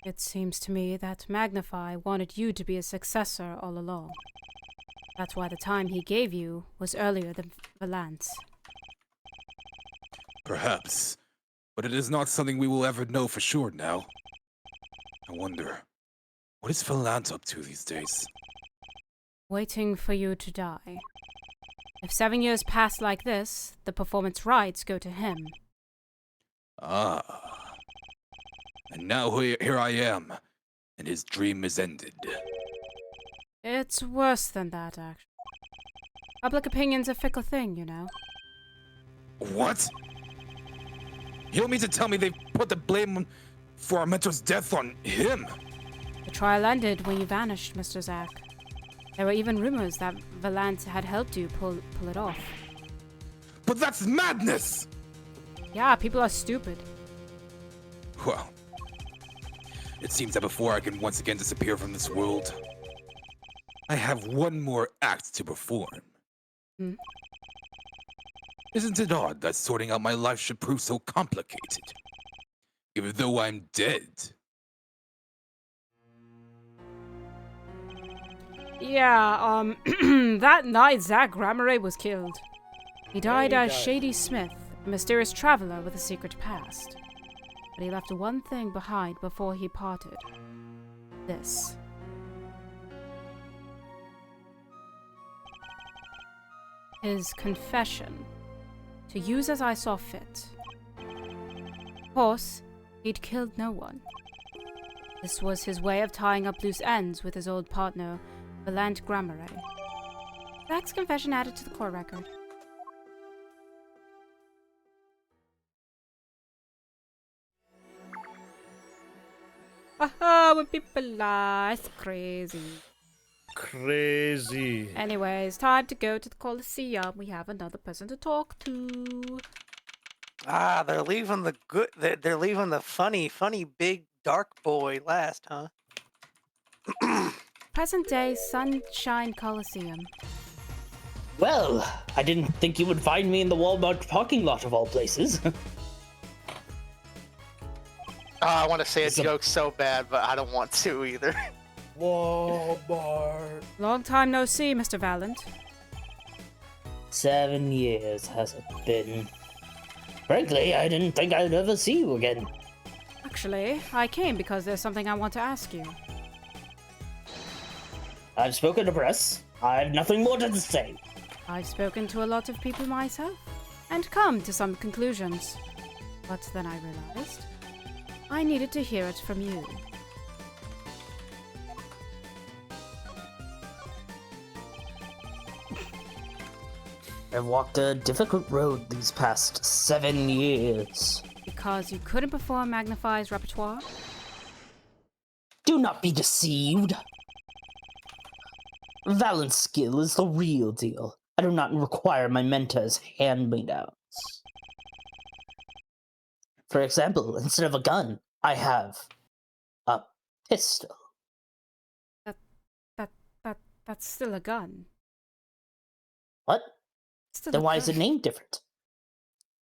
It seems to me that Magnify wanted you to be a successor all along. That's why the time he gave you was earlier than Valance. Perhaps, but it is not something we will ever know for sure now. I wonder, what is Valance up to these days? Waiting for you to die. If 7 years pass like this, the performance rights go to him. Ah. And now here I am, and his dream is ended. It's worse than that, actually. Public opinion's a fickle thing, you know. What? You don't mean to tell me they put the blame for our mentor's death on him? The trial ended when you vanished, Mr. Zack. There were even rumors that Valance had helped you pull it off. But that's madness! Yeah, people are stupid. Well, it seems that before I can once again disappear from this world, I have one more act to perform. Hmm? Isn't it odd that sorting out my life should prove so complicated? Even though I'm dead. Yeah, that night Zack Gramarye was killed. He died as Shady Smith, a mysterious traveler with a secret past. But he left one thing behind before he parted. This. His confession. To use as I saw fit. Of course, he'd killed no one. This was his way of tying up loose ends with his old partner, Meganaunt Gramarye. Zack's confession added to the court record. Haha, when people lie, it's crazy. Crazy. Anyways, time to go to the Coliseum. We have another person to talk to. Ah, they're leaving the good. They're leaving the funny big dark boy last, huh? Present day Sunshine Coliseum. Well, I didn't think you would find me in the Walmart parking lot of all places. I want to say a joke so bad, but I don't want to either. Walmart. Long time no see, Mr. Valent. 7 years has it been? Frankly, I didn't think I'd ever see you again. Actually, I came because there's something I want to ask you. I've spoken to press. I've nothing more to say. I've spoken to a lot of people myself, and come to some conclusions. But then I realized I needed to hear it from you. I've walked a difficult road these past 7 years. Because you couldn't perform Magnify's repertoire? Do not be deceived. Valent's skill is the real deal. I do not require my mentor's hand-me-downs. For example, instead of a gun, I have a pistol. That's still a gun. What? Still Then why is it named different?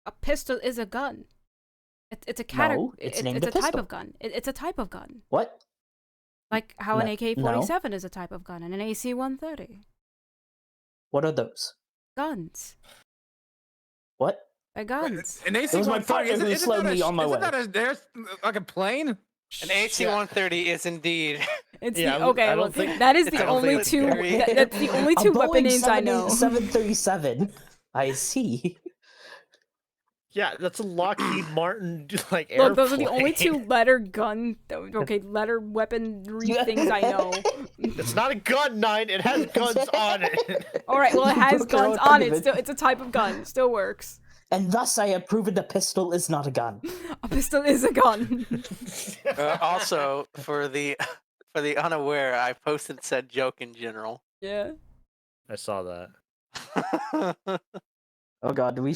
A pistol is a gun. It's a category. No, it's named a a pistol. type of gun. It's a type of gun. What? Like how an AK-47 No. is a type of gun and an AC-130. What are those? Guns. What? They're guns. An It was my partner who slowed me on my way. Isn't that like a plane? An AC-130 is indeed. It's Yeah, okay. I don't Well, think- that is I the don't only think it's two. very- That's the only A two Boeing weapon names I know. 737. I see. Yeah, that's a Lockheed Martin like airplane. Look, those are the only two letter gun. Okay, letter weaponry things I know. It's not a gun, 9. It has guns on it. All right. Well, it has Just throw guns it on into it. Still, it's a type of gun. Still works. And thus I have proven the pistol is not a gun. A pistol is a gun. Also, for the unaware, I posted said joke in general. Yeah. I saw that. Oh god, do we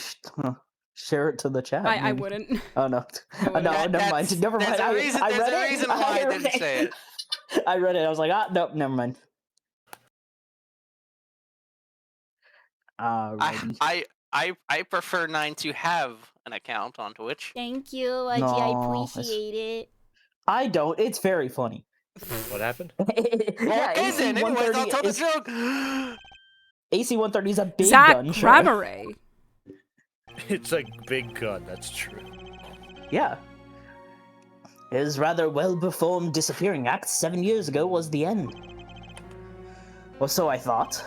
share it to the chat? I maybe? wouldn't. Oh no. No, never mind. Never mind. There's a reason, I read there's a it. reason why I didn't say it. I read it. I was like, nope, never mind. I prefer 9 to have an account on Twitch. Thank you, Lozzu. I appreciate it. I don't. It's very funny. What happened? Yeah, Isn't? Anyways, I'll tell the joke. AC-130 is a big Zach gun. Sure. Grammare. It's a big gun, that's true. Yeah. His rather well-performed disappearing act 7 years ago was the end. Or so I thought.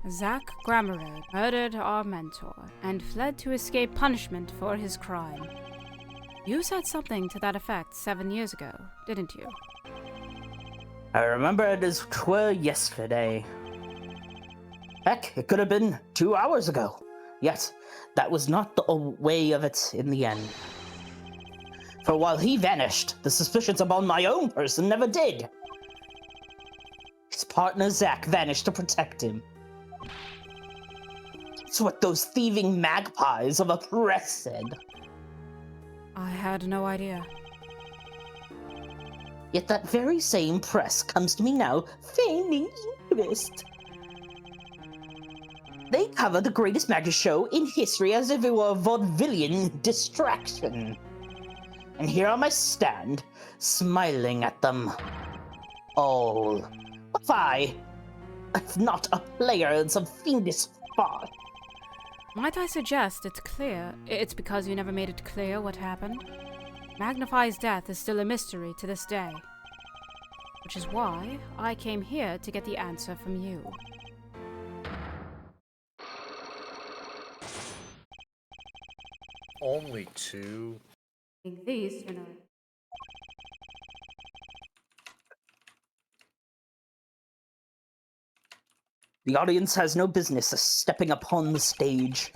Zach Grammare murdered our mentor and fled to escape punishment for his crime. You said something to that effect 7 years ago, didn't you? I remember it as 'twere yesterday. Heck, it could have been 2 hours ago. Yet, that was not the way of it in the end. For while he vanished, the suspicions upon my own person never did. His partner Zach vanished to protect him. It's what those thieving magpies of a press said. I had no idea. Yet that very same press comes to me now, feigning interest. They cover the greatest magic show in history as if it were a vaudevillian distraction. And here I stand, smiling at them. All. What if not a player in some fiendish spot? Might I suggest it's because you never made it clear what happened? Magnify's death is still a mystery to this day. Which is why I came here to get the answer from you. Only 2? I think these, The audience has no business stepping upon the stage,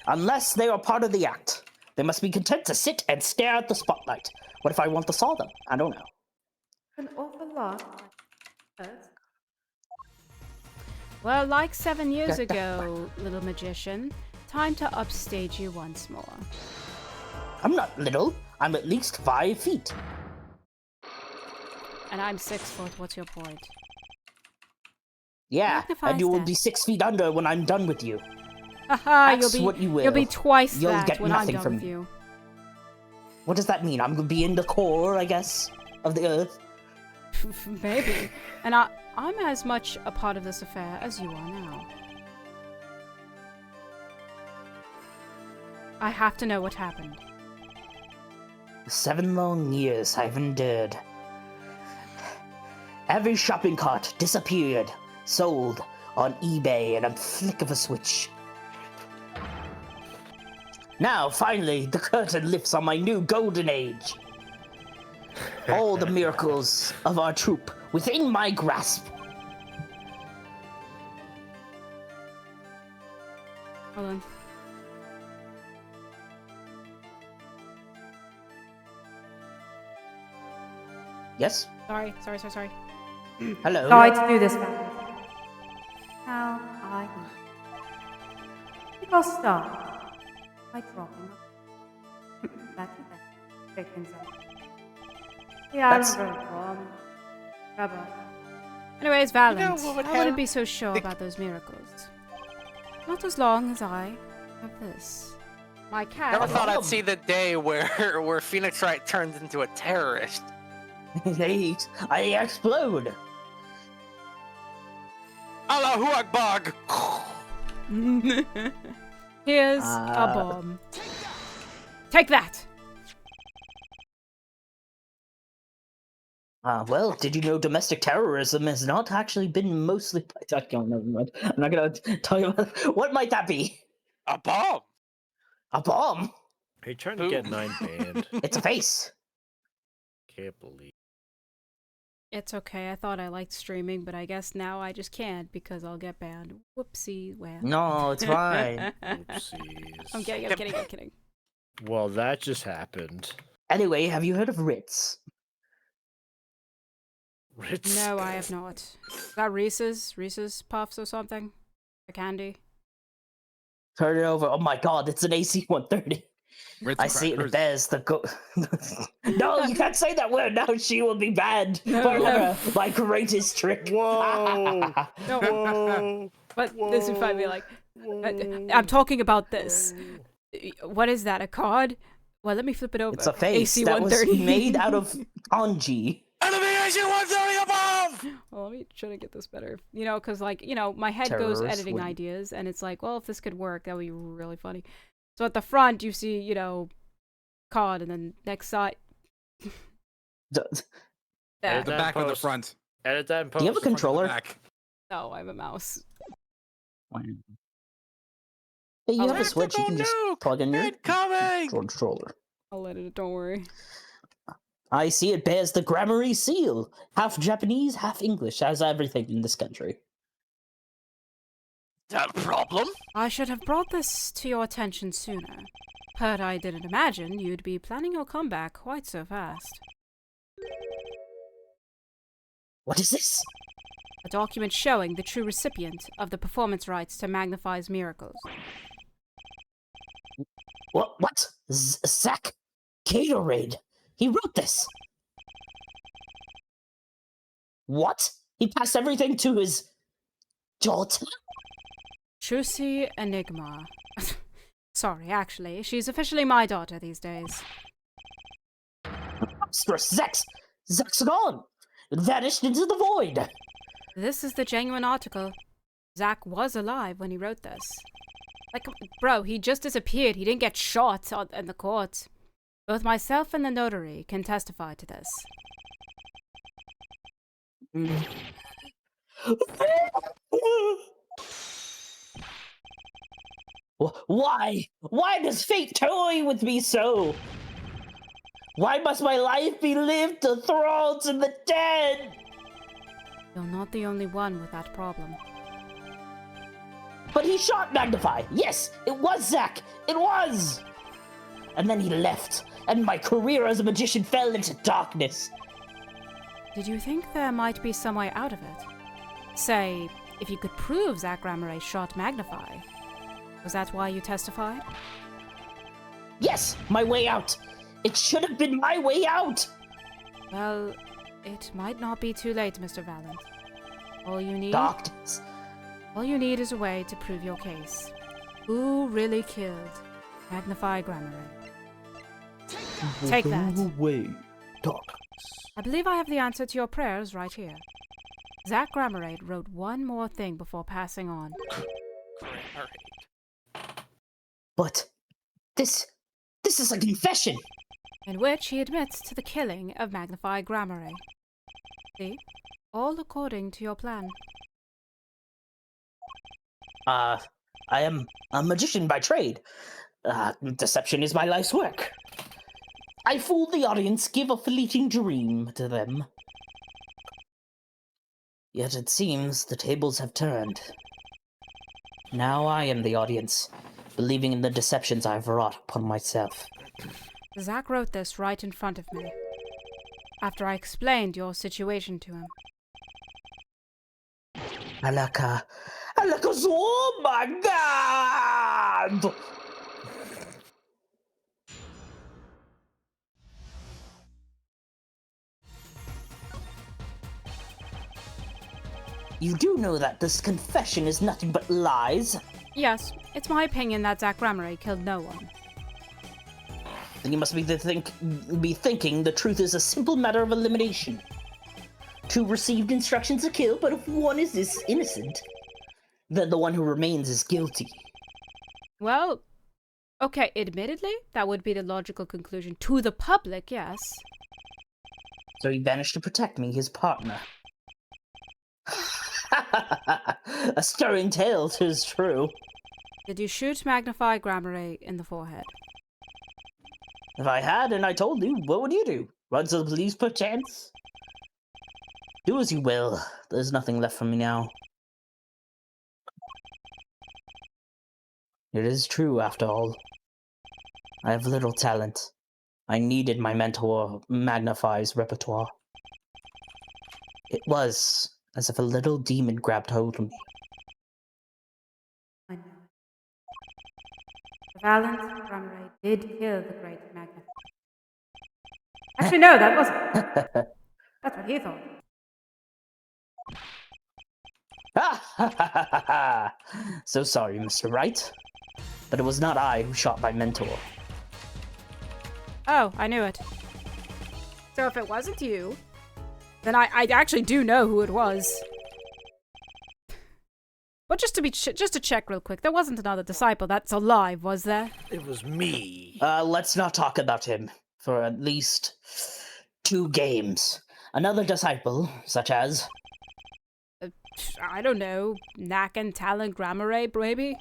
unless they are part of the act. They must be content to sit and stare at the spotlight. What if I want to saw them? I don't know. An awful lot. Well, like 7 years ago, little magician, time to upstage you once more. I'm not little. I'm at least 5 feet. And I'm 6 foot. What's your point? Yeah, Magnifies and you will that. be 6 feet under when I'm done with you. Haha, Ask what you will. You'll be twice You'll that get when I'm nothing done from with me. you. What does that mean? I'm gonna be in the core, I guess, of the earth. Maybe. And I'm as much a part of this affair as you are now. I have to know what happened. 7 long years I've endured. Every shopping cart disappeared, sold on eBay in a flick of a switch. Now, finally, the curtain lifts on my new golden age. All the miracles of our troupe within my grasp. Hold on. Yes? Sorry. Hello? Sorry to do this, man. Now, I think I'll start by dropping that chickens out. Yeah, That's- I'm very calm. Rubber. Anyways, Valent, You know what would I wouldn't help? be so sure about those miracles. Not as long as I have this. My cat. Never thought I'd see the day where Phoenix Wright turns into a terrorist. I explode! Allahu Akbar! Here's a bomb. Take that! Well, did you know domestic terrorism has not actually been mostly... I don't know. I'm not gonna tell you about... What might that be? A bomb! A bomb? Are you trying to get 9 banned? It's a face. Can't believe. It's okay, I thought I liked streaming, but I guess now I just can't because I'll get banned. Whoopsie, well. No, it's fine. Oopsies. I'm kidding. Well, that just happened. Anyway, have you heard of Ritz? Ritz. No, I have not. Is that Reese's Puffs or something? A candy? Turn it over. Oh my god, it's an AC-130. Ritz I see it crackers. bears the go. No, you can't say that word. Now she will be banned No. for my greatest trick. Whoa! No. Whoa! But this would find me like, I'm talking about this. What is that, a card? Well, let me flip it over. It's a face AC that was 130. made out of kanji. Enemy AC-130 above! Well, let me try to get this better. You know, because, like, you know, my head goes Terrorist editing win. ideas, and it's like, well, if this could work, that would be really funny. So at the front, you see, you know, card, and then next side. Edit The that back or the post. front? Edit that and Do you have a post. controller? Back. No, I have a mouse. Hey, you Oh, have a Switch. You can just nuke! plug in your Incoming! controller. I'll edit it, don't worry. I see it bears the Grammary seal. Half Japanese, half English, as everything in this country. That a problem? I should have brought this to your attention sooner. But I didn't imagine you'd be planning your comeback quite so fast. What is this? A document showing the true recipient of the performance rights to Magnify's miracles. What? Zach Gatorade. He wrote this. What? He passed everything to his daughter? Trucy Enigma. Sorry, actually, she's officially my daughter these days. Zach's gone. It vanished into the void. This is the genuine article. Zach was alive when he wrote this. Like, bro, he just disappeared. He didn't get shot in the court. Both myself and the notary can testify to this. Why? Why does fate toy with me so? Why must my life be lived to thrones and the dead? You're not the only one with that problem. But he shot Magnify. Yes, it was Zach. It was. And then he left, and my career as a magician fell into darkness. Did you think there might be some way out of it? Say, if you could prove Zach Rameray shot Magnify. Was that why you testified? Yes, my way out. It should have been my way out. Well, it might not be too late, Mr. Valent. All you need... Darkness. All you need is a way to prove your case. Who really killed Magnify Grammary? Take that. Wait, I believe I have the answer to your prayers right here. Zach Gramerade wrote one more thing before passing on. But this is a confession. In which he admits to the killing of Magnify Grammary. See? All according to your plan. I am a magician by trade. Deception is my life's work. I fool the audience, give a fleeting dream to them. Yet it seems the tables have turned. Now I am the audience, believing in the deceptions I've wrought upon myself. Zack wrote this right in front of me, after I explained your situation to him. Alaka, oh my god! You do know that this confession is nothing but lies? Yes, it's my opinion that Zack Gramery killed no one. Then you must be thinking the truth is a simple matter of elimination. 2 received instructions to kill, but if one is innocent, then the one who remains is guilty. Well, okay, admittedly, that would be the logical conclusion to the public, yes. So he vanished to protect me, his partner. A stirring tale, 'tis true. Did you shoot Magnify Gramery in the forehead? If I had and I told you, what would you do? Run to the police perchance? Do as you will. There's nothing left for me now. It is true, after all. I have little talent. I needed my mentor Magnify's repertoire. It was as if a little demon grabbed hold of me. I know. Valent Gramery did kill the great Magnify. Actually, no, that wasn't. That's what he thought. So sorry, Mr. Wright. But it was not I who shot my mentor. Oh, I knew it. So if it wasn't you, then I actually do know who it was. But just to check real quick, there wasn't another disciple that's alive, was there? It was me. Let's not talk about him for at least 2 games. Another disciple, such as... I don't know, Knack and Talent Gramery, maybe?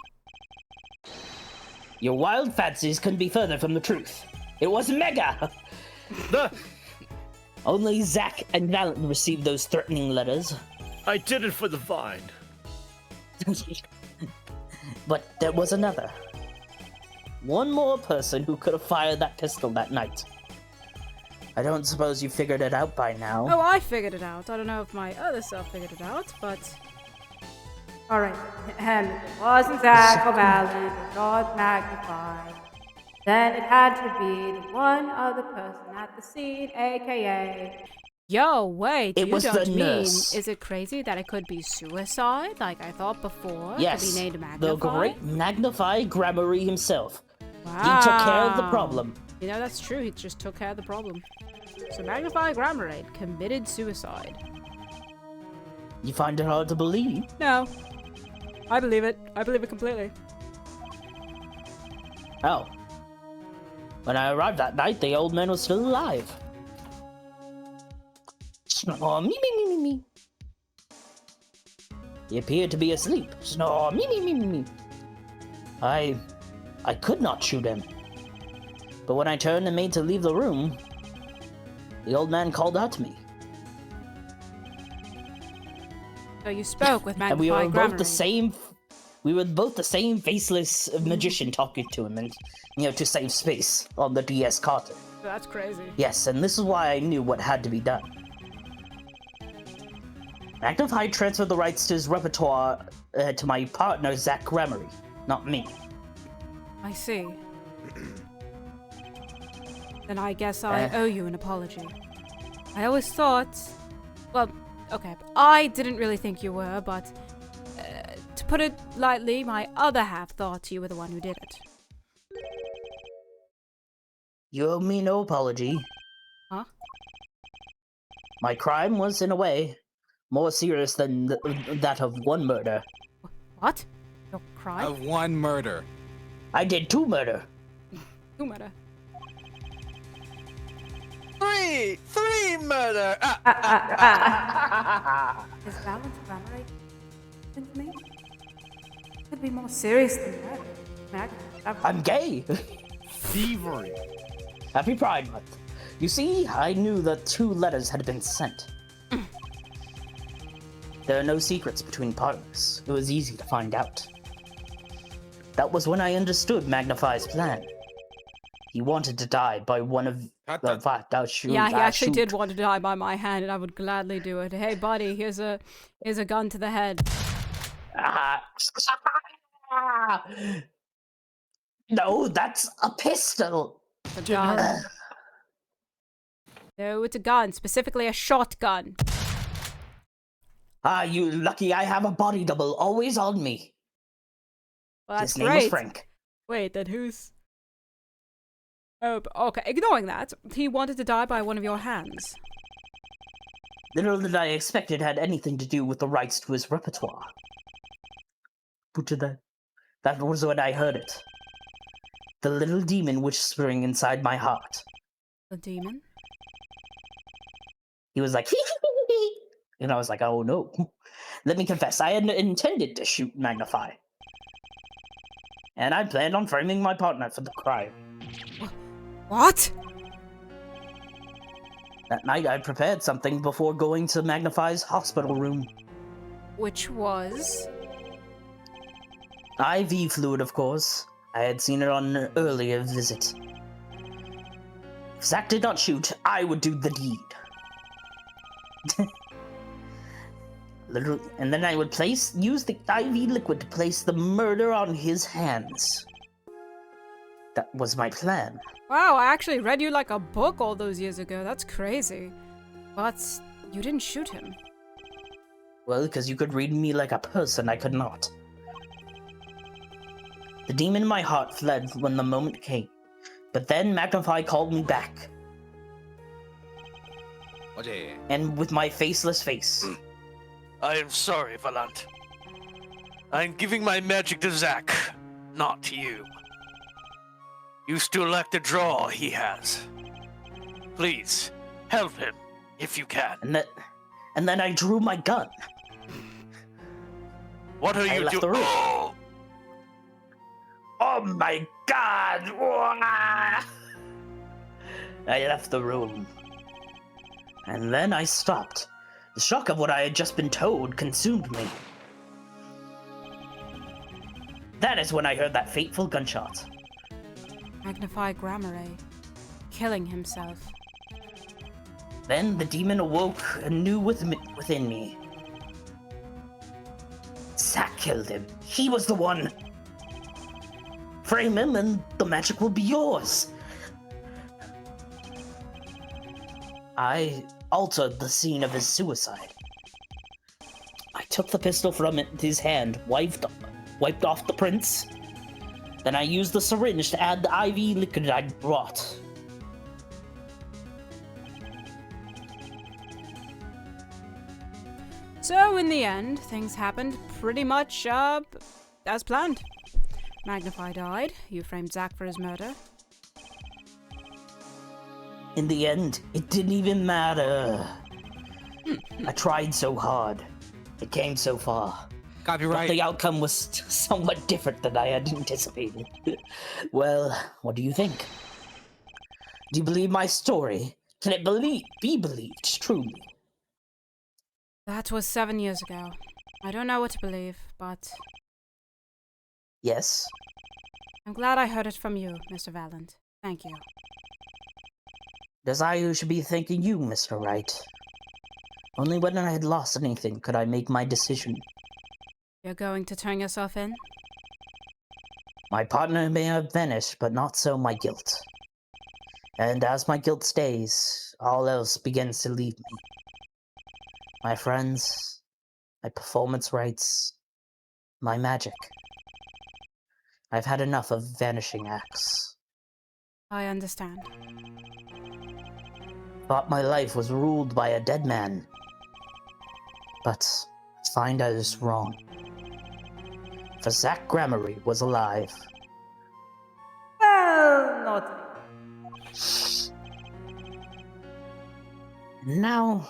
Your wild fancies couldn't be further from the truth. It was Mega! Only Zack and Valent received those threatening letters. I did it for the vine. But there was another. One more person who could have fired that pistol that night. I don't suppose you figured it out by now. Oh, I figured it out. I don't know if my other self figured it out, but... Alright, and it wasn't Zack or Valent or not Magnified. Then it had to be the one other person at the scene, aka... Yo, wait, it you was don't the mean... nurse. Is it crazy that it could be suicide, like I thought before? Yes, to be named Magnify? the great Magnify Gramery himself. Wow. He took care of the problem. You know, that's true, he just took care of the problem. So Magnify Gramery committed suicide. You find it hard to believe? No. I believe it. I believe it completely. Oh. When I arrived that night, the old man was still alive. Snore, me. He appeared to be asleep. Snore, me. I could not shoot him. But when I turned and made to leave the room, the old man called out to me. So you spoke with Magnify And we were both the Gramery. same. We were both the same faceless magician talking to him, and to save space on the DS Carter. That's crazy. Yes, and this is why I knew what had to be done. Magnify transferred the rights to his repertoire to my partner Zack Gramery, not me. I see. Then I guess I owe you an apology. I always thought... Well, okay, I didn't really think you were, but... to put it lightly, my other half thought you were the one who did it. You owe me no apology. Huh? My crime was, in a way, more serious than that of one murder. What? Your crime? Of 1 murder. I did 2 murder. 2 murder. 3 murder! Is Valent Gramery to me? Could be more serious than that. I'm gay! Thievery. Happy Pride Month. You see, I knew that 2 letters had been sent. There are no secrets between partners. It was easy to find out. That was when I understood Magnify's plan. He wanted to die by one of the fact I'll shoot. Yeah, he actually did want to die by my hand, and I would gladly do it. Hey, buddy, here's a gun to the head. No, that's a pistol. A gun. No, it's a gun, specifically a shotgun. You lucky I have a body double always on me. Well, that's His name great. was Frank. Wait, then who's... Oh, okay, ignoring that, he wanted to die by one of your hands. Little did I expect it had anything to do with the rights to his repertoire. But that was when I heard it. The little demon whispering inside my heart. The demon? He was like, and I was like, oh no. Let me confess, I had intended to shoot Magnify. And I planned on framing my partner for the crime. What? That night I prepared something before going to Magnify's hospital room. Which was? IV fluid, of course. I had seen it on an earlier visit. If Zack did not shoot, I would do the deed. Literally, and then I would use the IV liquid to place the murder on his hands. That was my plan. Wow, I actually read you like a book all those years ago. That's crazy. But you didn't shoot him. Well, because you could read me like a person, I could not. The demon in my heart fled when the moment came. But then Magnify called me back. And with my faceless face. I am sorry, Valant. I am giving my magic to Zack, not to you. You still lack the draw he has. Please, help him, if you can. And then I drew my gun. What are you doing? Oh my god! I left the room. And then I stopped. The shock of what I had just been told consumed me. That is when I heard that fateful gunshot. Magnify Grammare, killing himself. Then the demon awoke anew within me. Zack killed him. He was the one. Frame him and the magic will be yours. I altered the scene of his suicide. I took the pistol from his hand, wiped off the prints. Then I used the syringe to add the IV liquid I brought. So, in the end, things happened pretty much, as planned. Magnify died, you framed Zack for his murder. In the end, it didn't even matter. I tried so hard. It came so far. Copyright. But the outcome was somewhat different than I had anticipated. Well, what do you think? Do you believe my story? Can it be believed truly? That was 7 years ago. I don't know what to believe, but... Yes? I'm glad I heard it from you, Mr. Valant. Thank you. It is I who should be thanking you, Mr. Wright. Only when I had lost anything could I make my decision. You're going to turn yourself in? My partner may have vanished, but not so my guilt. And as my guilt stays, all else begins to leave me. My friends, my performance rights, my magic. I've had enough of vanishing acts. I understand. Thought my life was ruled by a dead man. But I find I was wrong. For Zack Grammare was alive. Well, not. Now,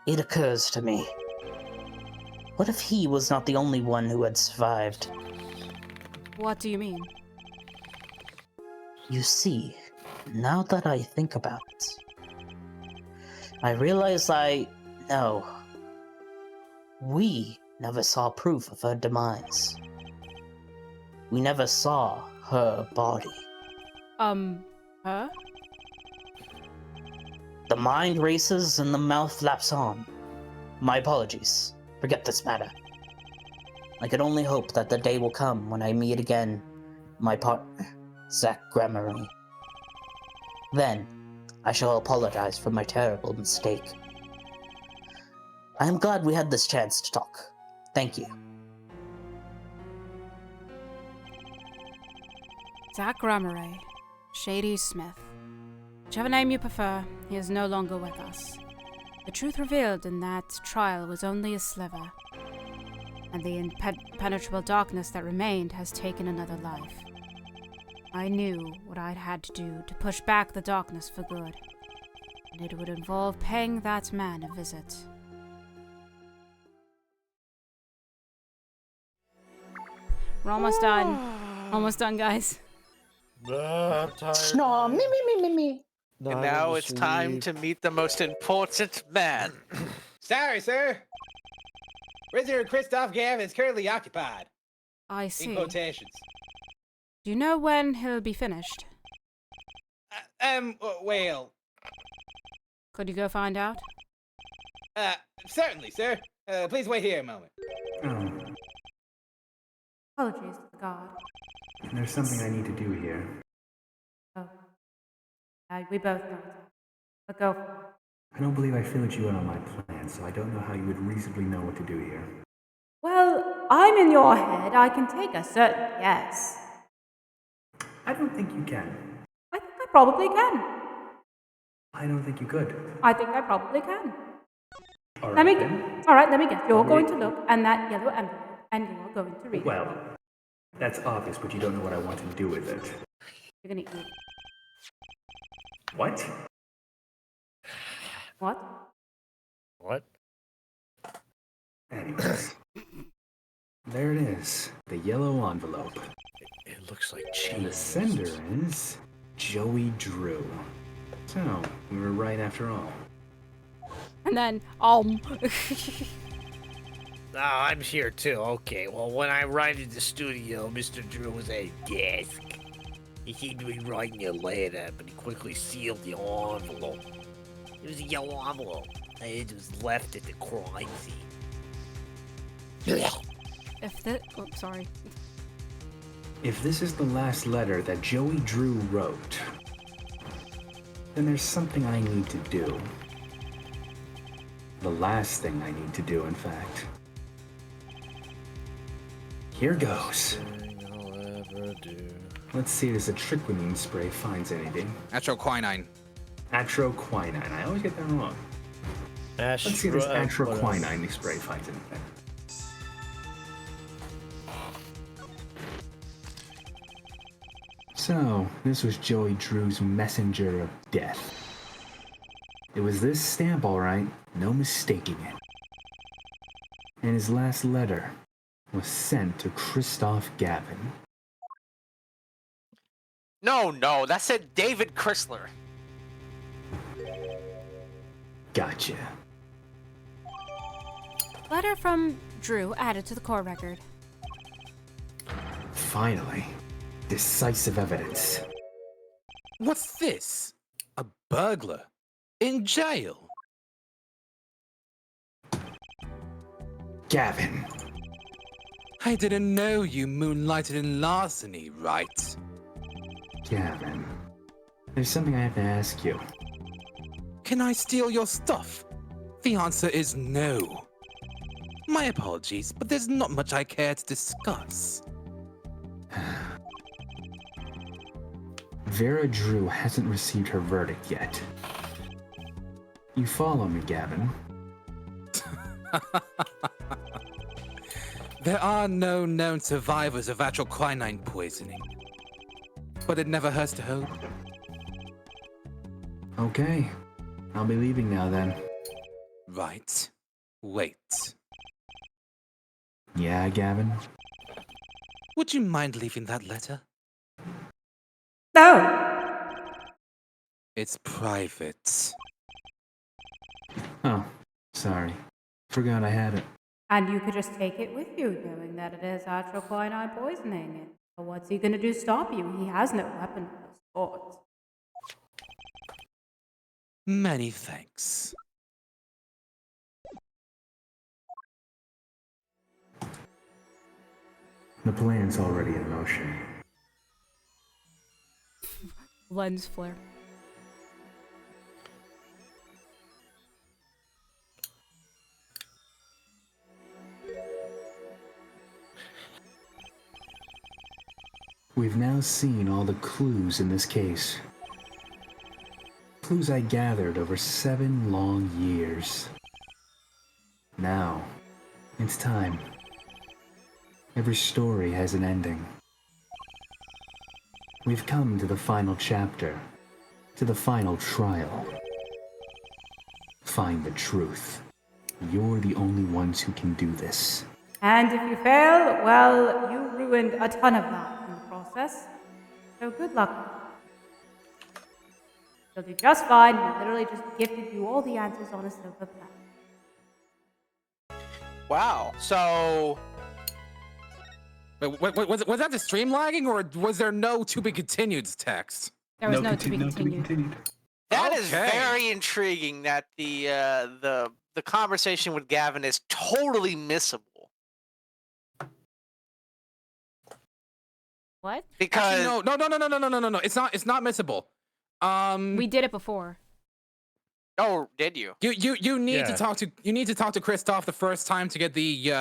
it occurs to me. What if he was not the only one who had survived? What do you mean? You see, now that I think about it, I realize we never saw proof of her demise. we never saw her body. Her? The mind races and the mouth flaps on. My apologies. Forget this matter. I can only hope that the day will come when I meet again my partner, Zach Gramarye. Then, I shall apologize for my terrible mistake. I am glad we had this chance to talk. Thank you. Zach Gramarye, Shady Smith. Whichever name you prefer, he is no longer with us. The truth revealed in that trial was only a sliver, and the impenetrable darkness that remained has taken another life. I knew what I'd had to do to push back the darkness for good, and it would involve paying that man a visit. We're almost done. Almost done, guys. I'm tired. Snaw, me. And now it's time to meet the most important man. Sorry, sir. Wizard Christoph Gavin is currently occupied. I see. In quotations. Do you know when he'll be finished? Well. Could you go find out? Certainly, sir. Please wait here a moment. Oh, Apologies to the god. there's something I need to do here. Oh. We both know it. But go for it. I don't believe I filled you in on my plan, so I don't know how you would reasonably know what to do here. Well, I'm in your head. I can take a certain guess. I don't think you can. I think I probably can. I don't think you could. I think I probably can. All Let me right, then. All right, let me guess. You're going to look at that yellow envelope, and you're going to read it. Well, that's obvious, but you don't know what I want to do with it. You're gonna eat. What? What? What? Anyways. There it is. The yellow envelope. It looks like cheese. And the sender is Joey Drew. So, we were right after all. And then, I'm here too. Okay, well, when I arrived at the studio, Mr. Drew was at his desk. He seemed to be writing a letter, but he quickly sealed the envelope. It was a yellow envelope, and it was left at the crime scene. Sorry. If this is the last letter that Joey Drew wrote, then there's something I need to do. The last thing I need to do, in fact. Here goes. Let's see if this atriquinine spray finds anything. Atroquinine. Atroquinine. I always get that wrong. Let's see if this atroquinine spray finds anything. So, this was Joey Drew's messenger of death. It was this stamp, all right. No mistaking it. And his last letter was sent to Christoph Gavin. No, that said David Chrysler. Gotcha. Letter from Drew added to the core record. Finally. Decisive evidence. What's this? A burglar? In jail? Gavin. I didn't know you moonlighted in larceny, right? Gavin. There's something I have to ask you. Can I steal your stuff? The answer is no. My apologies, but there's not much I care to discuss. Vera Drew hasn't received her verdict yet. You follow me, Gavin? There are no known survivors of atroquinine poisoning. But it never hurts to hope. Okay. I'll be leaving now then. Right. Wait. Yeah, Gavin? Would you mind leaving that letter? No! It's private. Oh, sorry. Forgot I had it. And you could just take it with you, knowing that it is atroquinine poisoning. But what's he gonna do to stop you? He has no weapon of sort. Many thanks. The plan's already in motion. Lens flare. We've now seen all the clues in this case. Clues I gathered over 7 long years. Now, it's time. Every story has an ending. We've come to the final chapter, to the final trial. Find the truth. You're the only ones who can do this. And if you fail, well, you ruined a ton of that in the process. So good luck. You'll do just fine. We literally just gifted you all the answers on a silver platter. Wow. So. Wait, was that the stream lagging, or was there no to be continued text? There was no to be continued. That is very intriguing. That the conversation with Gavin is totally missable. What? Because Actually, no. It's not missable. We did it before. Oh, did you? You need to talk to Christoph the first time to get the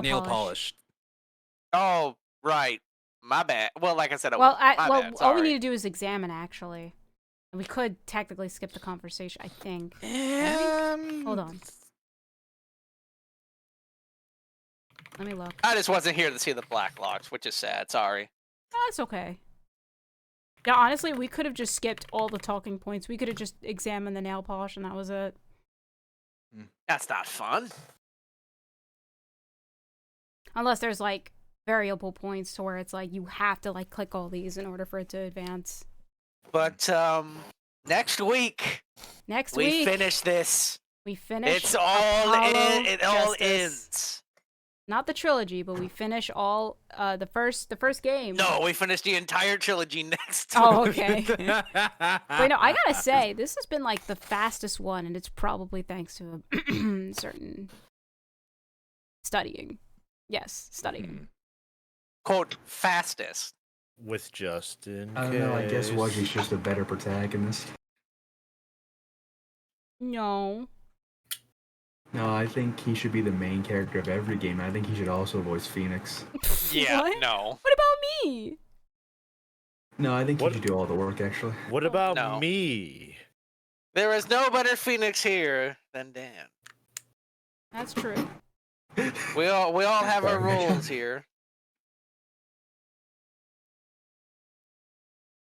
nail polish. Oh, right. My bad. Well, like I said, all we need to do is examine, actually. And we could technically skip the conversation, I think. Hold on. Let me look. I just wasn't here to see the black locks, which is sad. Sorry. That's okay. Yeah, honestly, we could have just skipped all the talking points. We could have just examined the nail polish, and that was it. That's not fun. Unless there's, like, variable points to where it's like you have to like click all these in order for it to advance. But next week we finish this. We finish. It's all in. It all ends. Not the trilogy, but we finish all the first game. No, we finish the entire trilogy next. Oh, okay. Wait, no, I gotta say this has been like the fastest one, and it's probably thanks to a certain studying. Yes, studying. Quote, fastest. With Justin. I don't know, I guess Wudgy's just a better protagonist. No. No, I think he should be the main character of every game. I think he should also voice Phoenix. Yeah, what? No. What about me? No, I think he should do all the work, actually. What about me? There is no better Phoenix here than Dan. That's true. We all have our roles here.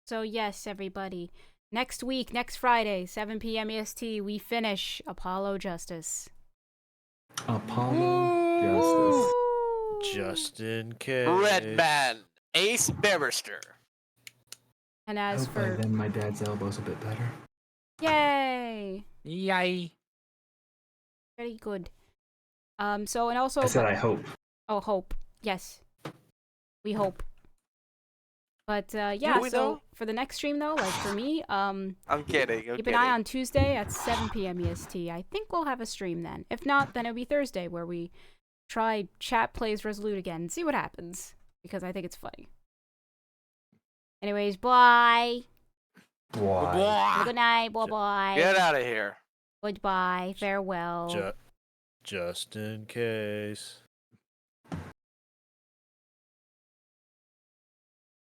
So yes, everybody. Next week, next Friday, 7 p.m. EST, we finish Apollo Justice. Apollo Justice. Just in case. Red Man, Ace Barrister. And as by for then my dad's elbow's a bit better. Yay! Yay! Very good. So and also I said I hope. Oh, hope. Yes. We hope. But yeah, so for the next stream though, like for me, I'm kidding. Keep an eye on Tuesday at 7 p.m. EST. I think we'll have a stream then. If not, then it'll be Thursday where we try Chat Plays Resolute again and see what happens. Because I think it's funny. Anyways, bye. Bye. Good night. Bye-bye. Get out of here. Goodbye. Farewell. Just in case.